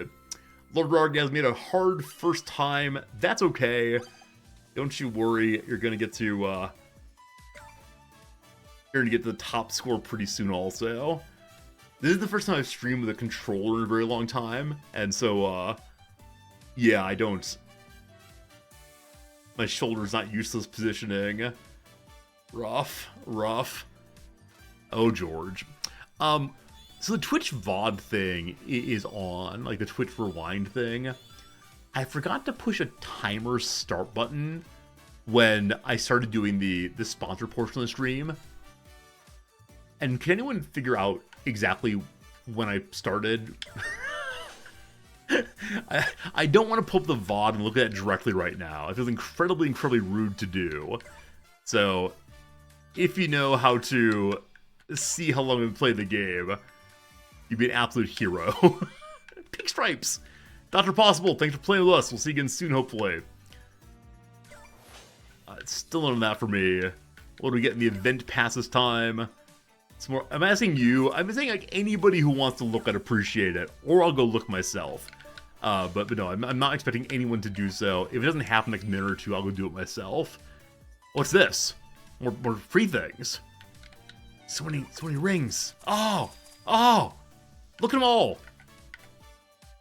Lord Rargaz made a hard first time. That's okay. Don't you worry. You're going to get to... you're going to get to the top score pretty soon also. This is the first time I've streamed with a controller in a very long time. And so, yeah, I don't... My shoulder's not used to this positioning. Rough, rough. Oh, George. So the Twitch VOD thing is on, like the Twitch Rewind thing. I forgot to push a timer start button when I started doing the sponsor portion of the stream. And can anyone figure out exactly when I started? I don't want to pull up the VOD and look at it directly right now. It feels incredibly, incredibly rude to do. So, if you know how to see how long we've played the game, you'd be an absolute hero. Pink Stripes! Dr. Possible, thanks for playing with us. We'll see you again soon, hopefully. Still none of that for me. What do we get in the event pass this time? It's more, I'm asking you. I'm saying like anybody who wants to look, I'd appreciate it. Or I'll go look myself. But no, I'm not expecting anyone to do so. If it doesn't happen next minute or two, I'll go do it myself. What's this? More free things. So many rings. Oh! Look at them all.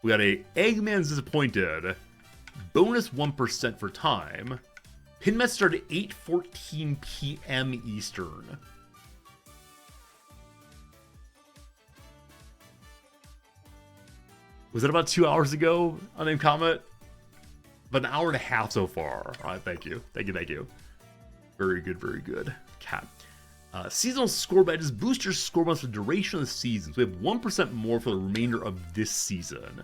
We got a Eggman's Disappointed. Bonus 1% for time. Pinmet start at 8:14 p.m. Eastern. Was it about 2 hours ago, unnamed comment? About an hour and a half so far. All right, thank you. Thank you. Very good, very good. Cat. Seasonal score badges boost your score bonus for the duration of the season. So we have 1% more for the remainder of this season.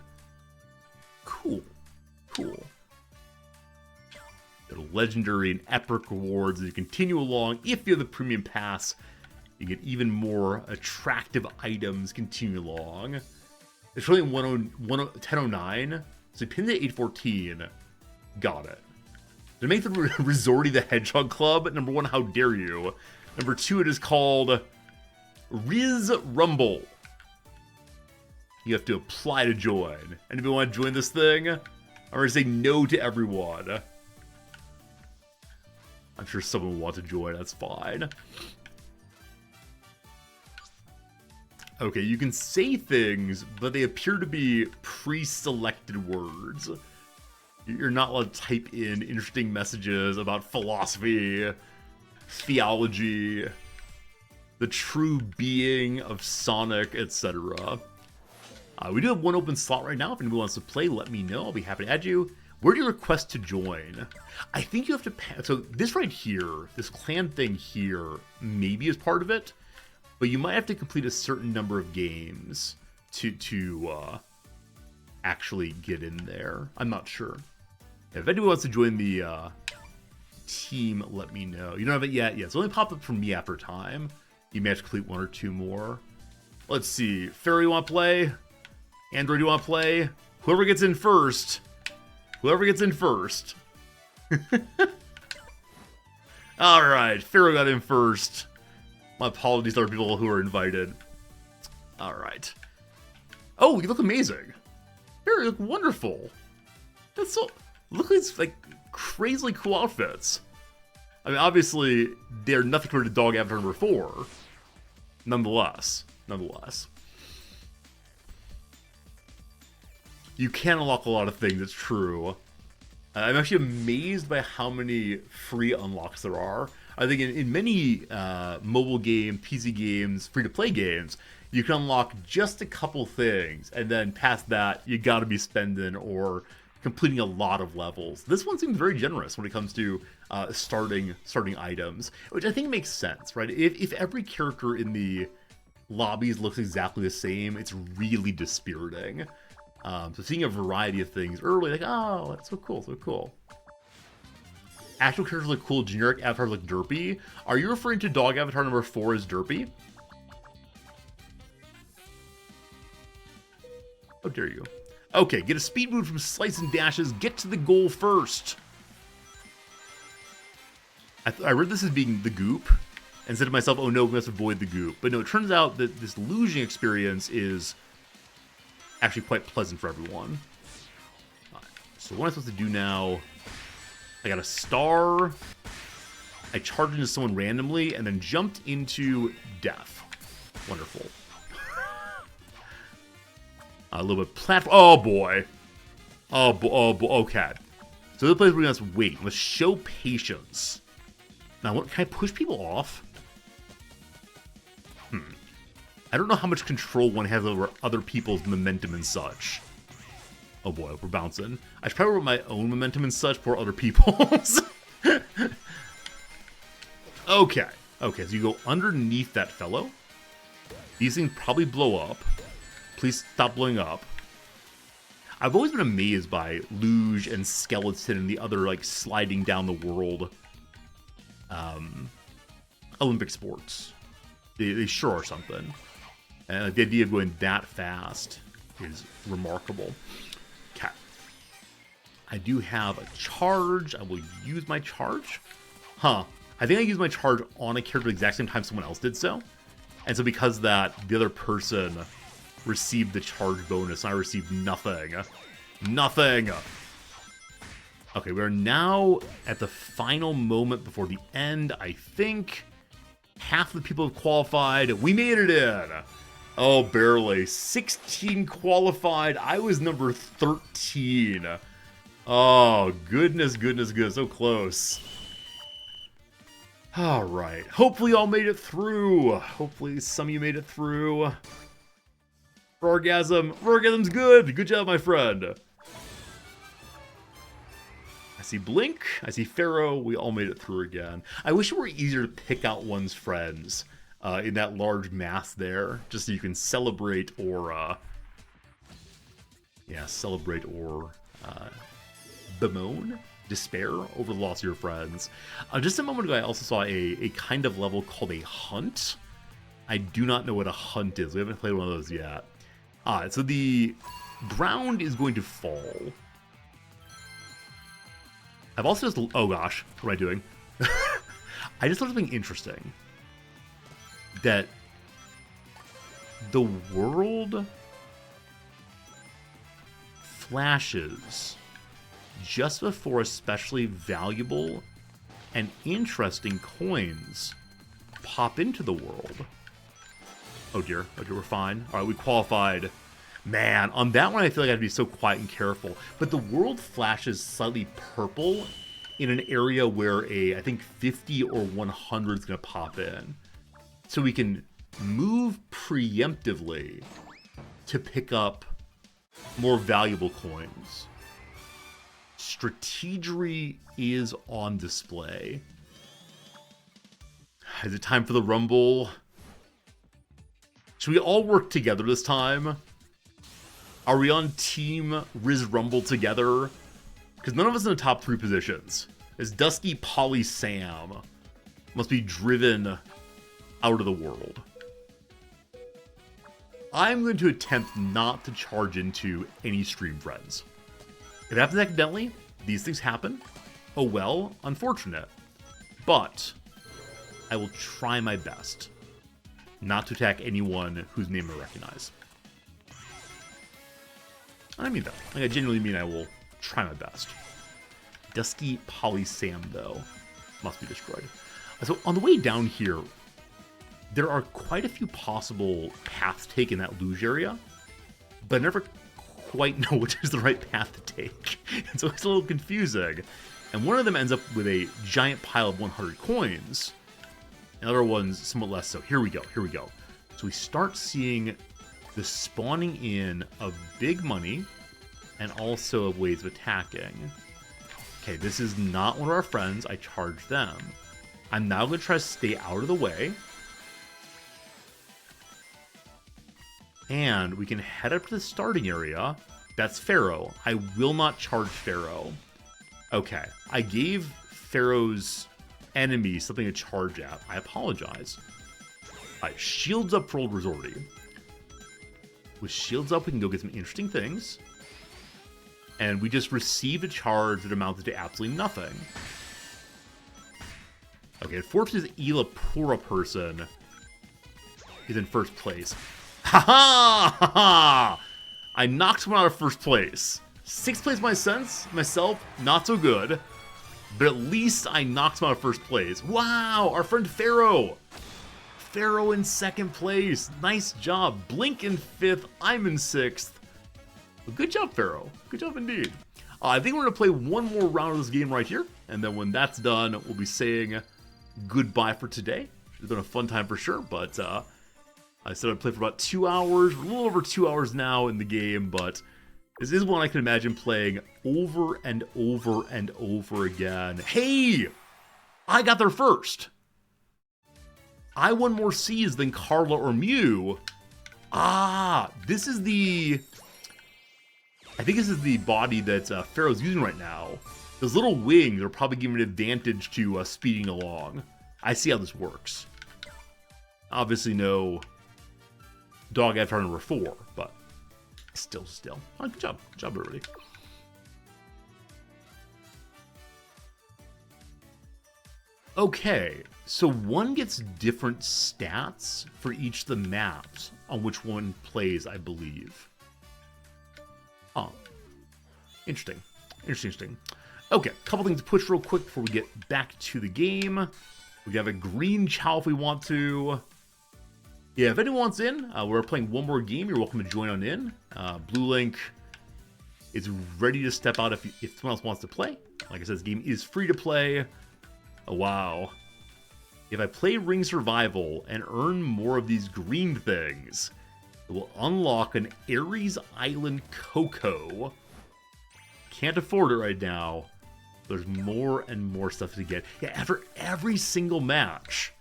Cool. Cool. There are legendary and epic rewards as you continue along. If you have the premium pass, you get even more attractive items continue along. It's really 1009, so you pinned it at 814. Got it. To make the Resorty the Hedgehog Club, number 1, how dare you? Number 2, it is called Riz Rumble. You have to apply to join. Anybody want to join this thing? I'm going to say no to everyone. I'm sure someone will want to join, that's fine. Okay, you can say things, but they appear to be pre-selected words. You're not allowed to type in interesting messages about philosophy, theology, the true being of Sonic, etc. We do have one open slot right now. If anybody wants to play, let me know. I'll be happy to add you. Where do you request to join? I think you have to... So this right here, this clan thing here, maybe is part of it. But you might have to complete a certain number of games to actually get in there. I'm not sure. If anyone wants to join the team, let me know. You don't have it yet? Yeah, it's only popped up for me after time. You may have to complete 1 or 2 more. Let's see. Pharaoh, you want to play? Android, you want to play? Whoever gets in first. Whoever gets in first. Alright, Pharaoh got in first. My apologies to other people who are invited. Alright. Oh, you look amazing. Pharaoh, you look wonderful. That's so... Look at these, like, crazily cool outfits. I mean, obviously, they're nothing compared to Dog Avatar number 4. Nonetheless. You can unlock a lot of things, it's true. I'm actually amazed by how many free unlocks there are. I think in many mobile games, PC games, free-to-play games, you can unlock just a couple things, and then past that, you gotta be spending or completing a lot of levels. This one seems very generous when it comes to starting items, which I think makes sense, right? If every character in the lobbies looks exactly the same, it's really dispiriting. So seeing a variety of things early, like, oh, that's so cool. Actual characters look cool, generic avatars look derpy. Are you referring to Dog Avatar number 4 as derpy? How dare you. Okay, get a speed move from Slice and Dashes, get to the goal first. I read this as being the goop, and said to myself, oh no, we must avoid the goop. But no, it turns out that this losing experience is actually quite pleasant for everyone. So what am I supposed to do now? I got a star. I charged into someone randomly and then jumped into death. Wonderful. A little bit platform. Oh boy. Oh boy. Okay. So the place where we must wait. Let's show patience. Now, what, can I push people off? I don't know how much control one has over other people's momentum and such. Oh boy, we're bouncing. I should probably put my own momentum and such for other people's. Okay. Okay, so you go underneath that fellow. These things probably blow up. Please stop blowing up. I've always been amazed by Luge and Skeleton and the other, like, sliding down the world Olympic sports. They sure are something. And the idea of going that fast is remarkable. Okay. I do have a charge. I will use my charge. Huh. I think I used my charge on a character at the exact same time someone else did so. And so because of that, the other person received the charge bonus. I received nothing. Nothing! Okay, we are now at the final moment before the end. I think half the people have qualified. We made it in! Oh, barely. 16 qualified. I was number 13. Oh, goodness. So close. Alright. Hopefully y'all made it through. Hopefully some of you made it through. Orgasm. Orgasm's good. Good job, my friend. I see Blink. I see Pharaoh. We all made it through again. I wish it were easier to pick out one's friends in that large mass there, just so you can celebrate or, celebrate or bemoan, despair over the loss of your friends. Just a moment ago, I also saw a kind of level called a hunt. I do not know what a hunt is. We haven't played one of those yet. So the ground is going to fall. I've also just... Oh gosh, what am I doing? I just thought something interesting. That the world flashes just before especially valuable and interesting coins pop into the world. Oh dear, we're fine. All right, we qualified. Man, on that one I feel like I have to be so quiet and careful. But the world flashes slightly purple in an area where I think 50 or 100 is going to pop in. So we can move preemptively to pick up more valuable coins. Strategery is on display. Is it time for the Rumble? Should we all work together this time? Are we on Team Riz Rumble together? Because none of us in the top 3 positions. This Dusky Polly Sam must be driven out of the world. I'm going to attempt not to charge into any stream friends. If it happens accidentally, these things happen. Oh well, unfortunate. But I will try my best not to attack anyone whose name I recognize. I mean that. Like, I genuinely mean I will try my best. Dusky Polly Sam, though, must be destroyed. So on the way down here, there are quite a few possible paths to take in that luge area, but I never quite know which is the right path to take. And so it's a little confusing. And one of them ends up with a giant pile of 100 coins. And other ones somewhat less so. Here we go. So we start seeing the spawning in of big money and also of ways of attacking. Okay, this is not one of our friends. I charged them. I'm now going to try to stay out of the way. And we can head up to the starting area. That's Pharaoh. I will not charge Pharaoh. Okay, I gave Pharaoh's enemy something to charge at. I apologize. Alright, shields up for old Resorty. With shields up, we can go get some interesting things. And we just received a charge that amounted to absolutely nothing. Okay, unfortunately, this Elapura person is in first place. Ha ha! I knocked someone out of first place. 6th place myself, not so good. But at least I knocked him out of first place. Wow, our friend Pharaoh. Pharaoh in 2nd place. Nice job. Blink in 5th. I'm in 6th. Well, good job, Pharaoh. Good job indeed. I think we're going to play one more round of this game right here. And then when that's done, we'll be saying goodbye for today. It's been a fun time for sure, but I said I'd play for about 2 hours. We're a little over 2 hours now in the game, but this is one I can imagine playing over and over and over again. Hey! I got there first! I won more C's than Carla or Mew. Ah, this is the... I think this is the body that Pharaoh's using right now. Those little wings are probably giving an advantage to speeding along. I see how this works. Obviously no dog avatar number 4, but still. Oh, good job, everybody. Okay, so one gets different stats for each of the maps on which one plays, I believe. Oh, interesting. Okay, a couple things to push real quick before we get back to the game. We have a green chow if we want to. Yeah, if anyone wants in, we're playing one more game. You're welcome to join on in. Blue Link is ready to step out if someone else wants to play. Like I said, this game is free to play. Oh, wow. If I play Ring Survival and earn more of these green things, We'll unlock an Ares Island Coco. Can't afford it right now. There's more and more stuff to get. Yeah, after every single match,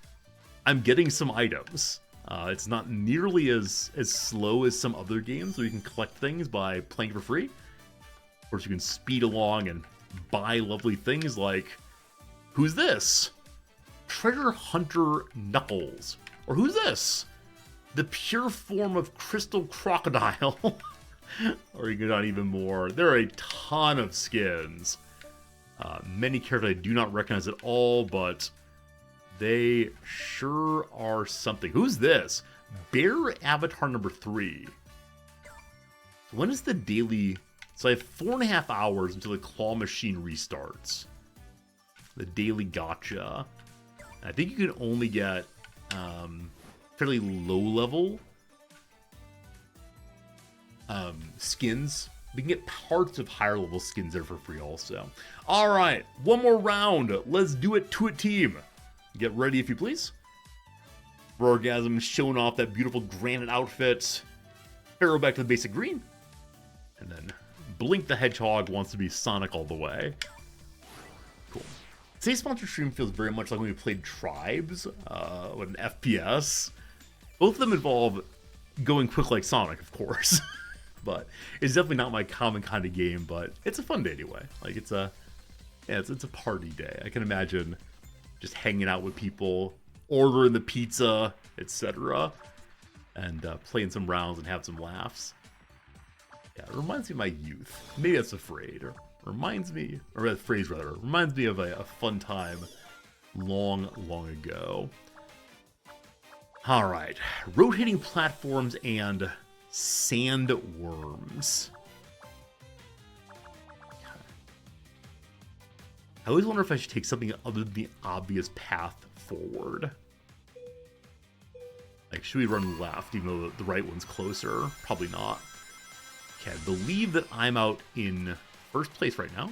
I'm getting some items. It's not nearly as slow as some other games where you can collect things by playing for free. Of course, you can speed along and buy lovely things like, who's this? Treasure Hunter Knuckles. Or who's this? The pure form of Crystal Crocodile. Or you can get even more. There are a ton of skins. Many characters I do not recognize at all, but they sure are something. Who's this? Bear Avatar number 3. When is the daily... So I have 4.5 hours until the claw machine restarts. The daily gacha. I think you can only get fairly low level skins. We can get parts of higher level skins there for free also. Alright, one more round. Let's do it to a team. Get ready if you please. Orgasm showing off that beautiful granite outfit. Pharaoh back to the basic green. And then Blink the Hedgehog wants to be Sonic all the way. Cool. Today's sponsored stream feels very much like when we played Tribes, with an FPS. Both of them involve going quick like Sonic, of course. But it's definitely not my common kind of game, but it's a fun day anyway. Like, it's a party day. I can imagine just hanging out with people, ordering the pizza, etc. And playing some rounds and have some laughs. Yeah, it reminds me of my youth. Maybe that's a phrase. Or reminds me, or that phrase rather, reminds me of a fun time long, long ago. Alright, rotating platforms and sandworms. I always wonder if I should take something other than the obvious path forward. Like, should we run left, even though the right one's closer? Probably not. Okay, I believe that I'm out in first place right now.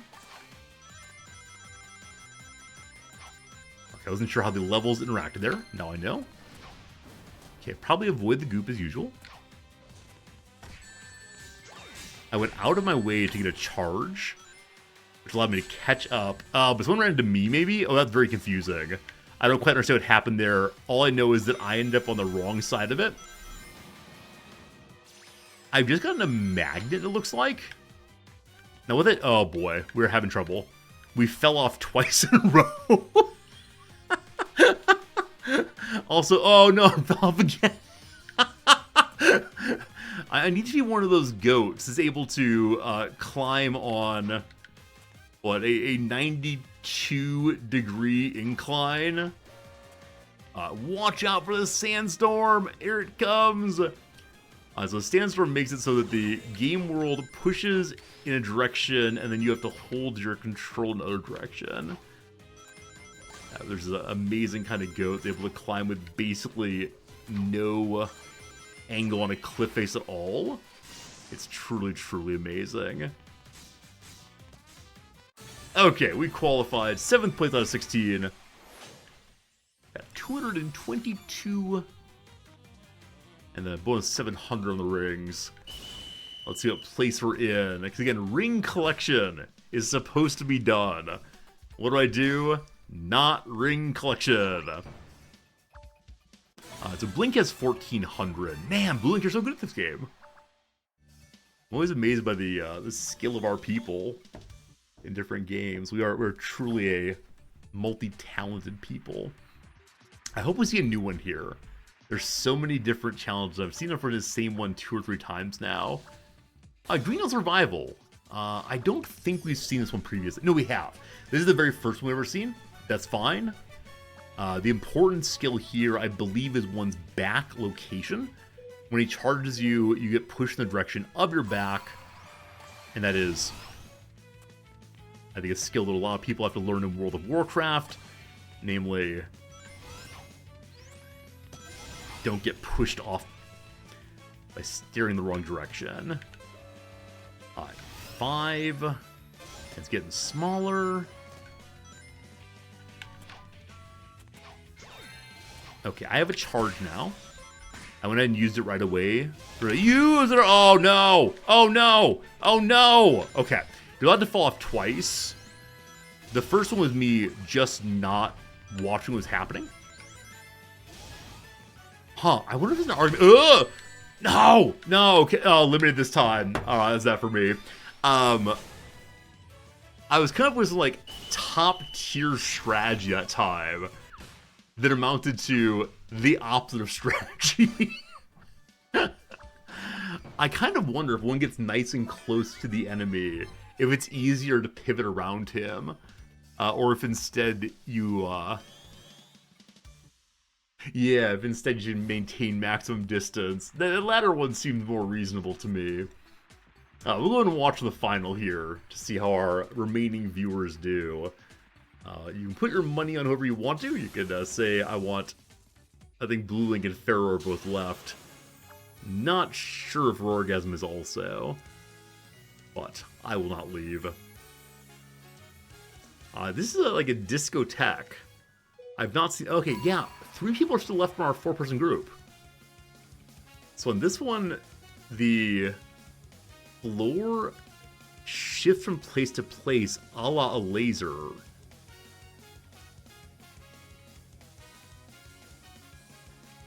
Okay, I wasn't sure how the levels interacted there. Now I know. Okay, probably avoid the goop as usual. I went out of my way to get a charge, which allowed me to catch up. But someone ran into me, maybe? Oh, that's very confusing. I don't quite understand what happened there. All I know is that I ended up on the wrong side of it. I've just gotten a magnet, it looks like. Now with it, oh boy, we're having trouble. We fell off twice in a row. Also, oh no, I fell off again. I need to be one of those goats that's able to climb on, what, a 92-degree incline. Watch out for the sandstorm. Here it comes. So sandstorm makes it so that the game world pushes in a direction, and then you have to hold your control in another direction. There's an amazing kind of goat able to climb with basically no angle on a cliff face at all. It's truly, truly amazing. Okay, we qualified. 7th place out of 16. Got 222. And then a bonus 700 on the rings. Let's see what place we're in. Because again, ring collection is supposed to be done. What do? Not ring collection. So Blink has 1,400. Man, Blink, you're so good at this game. I'm always amazed by the skill of our people in different games. We're truly a multi-talented people. I hope we see a new one here. There's so many different challenges. I've seen it for the same one 2 or 3 times now. Green Hill Survival. I don't think we've seen this one previously. No, we have. This is the very first one we've ever seen. That's fine. The important skill here, I believe, is one's back location. When he charges you, you get pushed in the direction of your back. And that is, I think, a skill that a lot of people have to learn in World of Warcraft. Namely, don't get pushed off by steering the wrong direction. 5. It's getting smaller. Okay, I have a charge now. I went ahead and used it right away. Use it! Oh no! Oh no! Oh no! Okay, you're allowed to fall off twice. The first one was me just not watching what was happening. Huh, I wonder if there's an argument. Ugh! No! No! Okay. Oh, limited this time. Alright, that's that for me. I was kind of with like top tier strategy that time that amounted to the opposite of strategy. I kind of wonder if one gets nice and close to the enemy, if it's easier to pivot around him, or if instead you, yeah, if instead you maintain maximum distance. The latter one seems more reasonable to me. We'll go ahead and watch the final here to see how our remaining viewers do. You can put your money on whoever you want to. You could say, I think Blue Link and Pharaoh are both left. Not sure if Roargasm is also. But I will not leave. This is like a discotheque. I've not seen... Okay, yeah. 3 people are still left from our 4-person group. So in this one, the floor shifts from place to place a la a laser.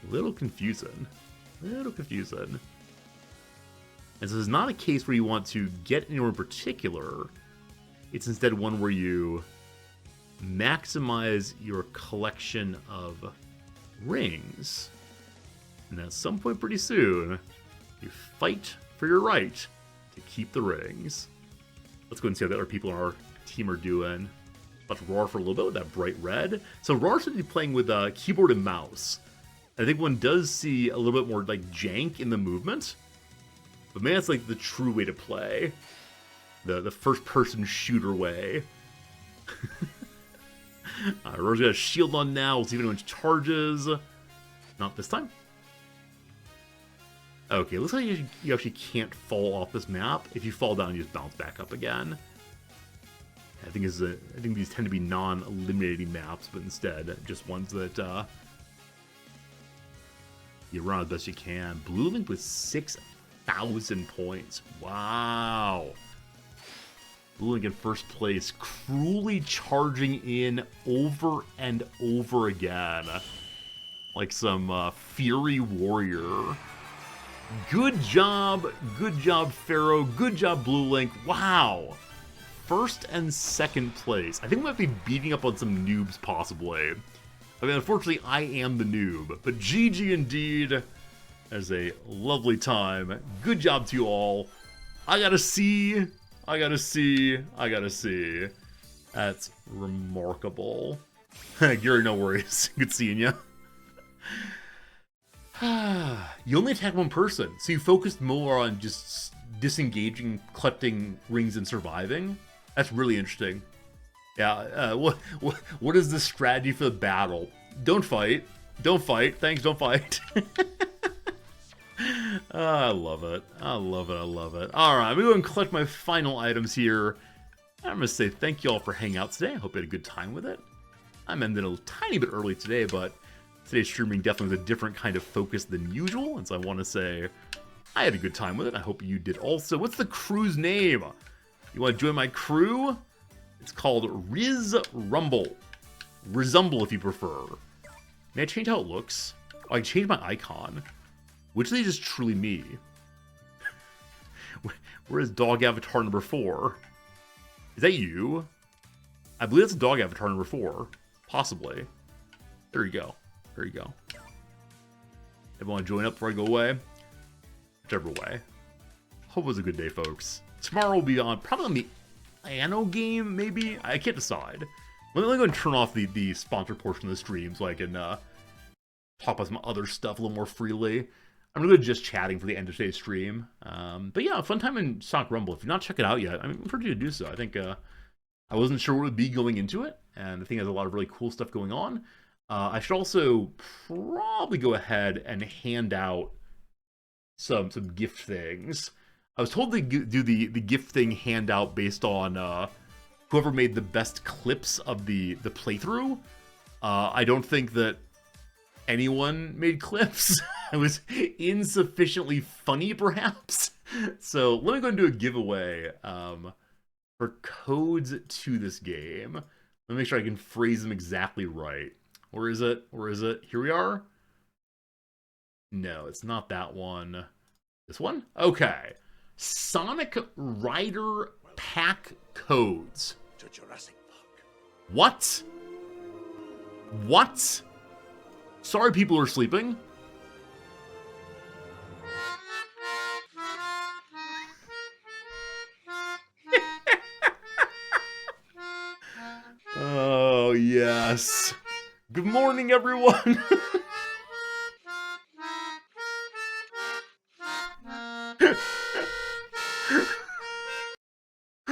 Little confusing. Little confusing. And so this is not a case where you want to get anywhere in particular. It's instead one where you maximize your collection of rings. And at some point pretty soon, you fight for your right to keep the rings. Let's go and see how the other people in our team are doing. About to roar for a little bit with that bright red. So Roar should be playing with keyboard and mouse. I think one does see a little bit more like jank in the movement. But man, it's like the true way to play. The first person shooter way. Roar's got a shield on now. We'll see if anyone charges. Not this time. Okay, looks like you actually can't fall off this map. If you fall down, you just bounce back up again. I think these tend to be non-eliminating maps, but instead just ones that you run as best you can. Blue Link with 6,000 points. Wow. Blue Link in first place, cruelly charging in over and over again. Like some Fury Warrior. Good job, Pharaoh. Good job, Blue Link. Wow. First and second place. I think we might be beating up on some noobs, possibly. I mean, unfortunately, I am the noob. But GG indeed. That is a lovely time. Good job to you all. I gotta see. I gotta see. I gotta see. That's remarkable. Gary, no worries. Good seeing you. You only attack one person, so you focused more on just disengaging, collecting rings, and surviving. That's really interesting. Yeah, what is the strategy for the battle? Don't fight. Don't fight. Thanks, don't fight. I love it. I love it. I love it. All right, I'm going to go and collect my final items here. I'm going to say thank you all for hanging out today. I hope you had a good time with it. I'm ending a tiny bit early today, but today's streaming definitely was a different kind of focus than usual, and so I want to say I had a good time with it. I hope you did also. What's the crew's name? You want to join my crew? It's called Riz Rumble. Rizumble if you prefer. May I change how it looks? Oh, I can change my icon. Which of these is truly me? Where is dog avatar number 4? Is that you? I believe that's dog avatar number 4. Possibly. There you go. There you go. Everyone join up before I go away? Whichever way. Hope it was a good day, folks. Tomorrow will be on, probably on the Anno game, maybe? I can't decide. Let me go and turn off the sponsor portion of the stream so I can talk about some other stuff a little more freely. I'm going to go just chatting for the end of today's stream. But yeah, fun time in Sonic Rumble. If you've not checked it out yet, I encourage you to do so. I think I wasn't sure what it would be going into it, and I think there's a lot of really cool stuff going on. I should also probably go ahead and hand out some gift things. I was told to do the gift thing handout based on whoever made the best clips of the playthrough. I don't think that anyone made clips. I was insufficiently funny, perhaps. So let me go and do a giveaway for codes to this game. Let me make sure I can phrase them exactly right. Or is it? Or is it? Here we are. No, it's not that one. This one? Okay. Sonic Rider pack codes. To Jurassic Park. What? What? Sorry, people are sleeping. Oh, yes. Good morning, everyone.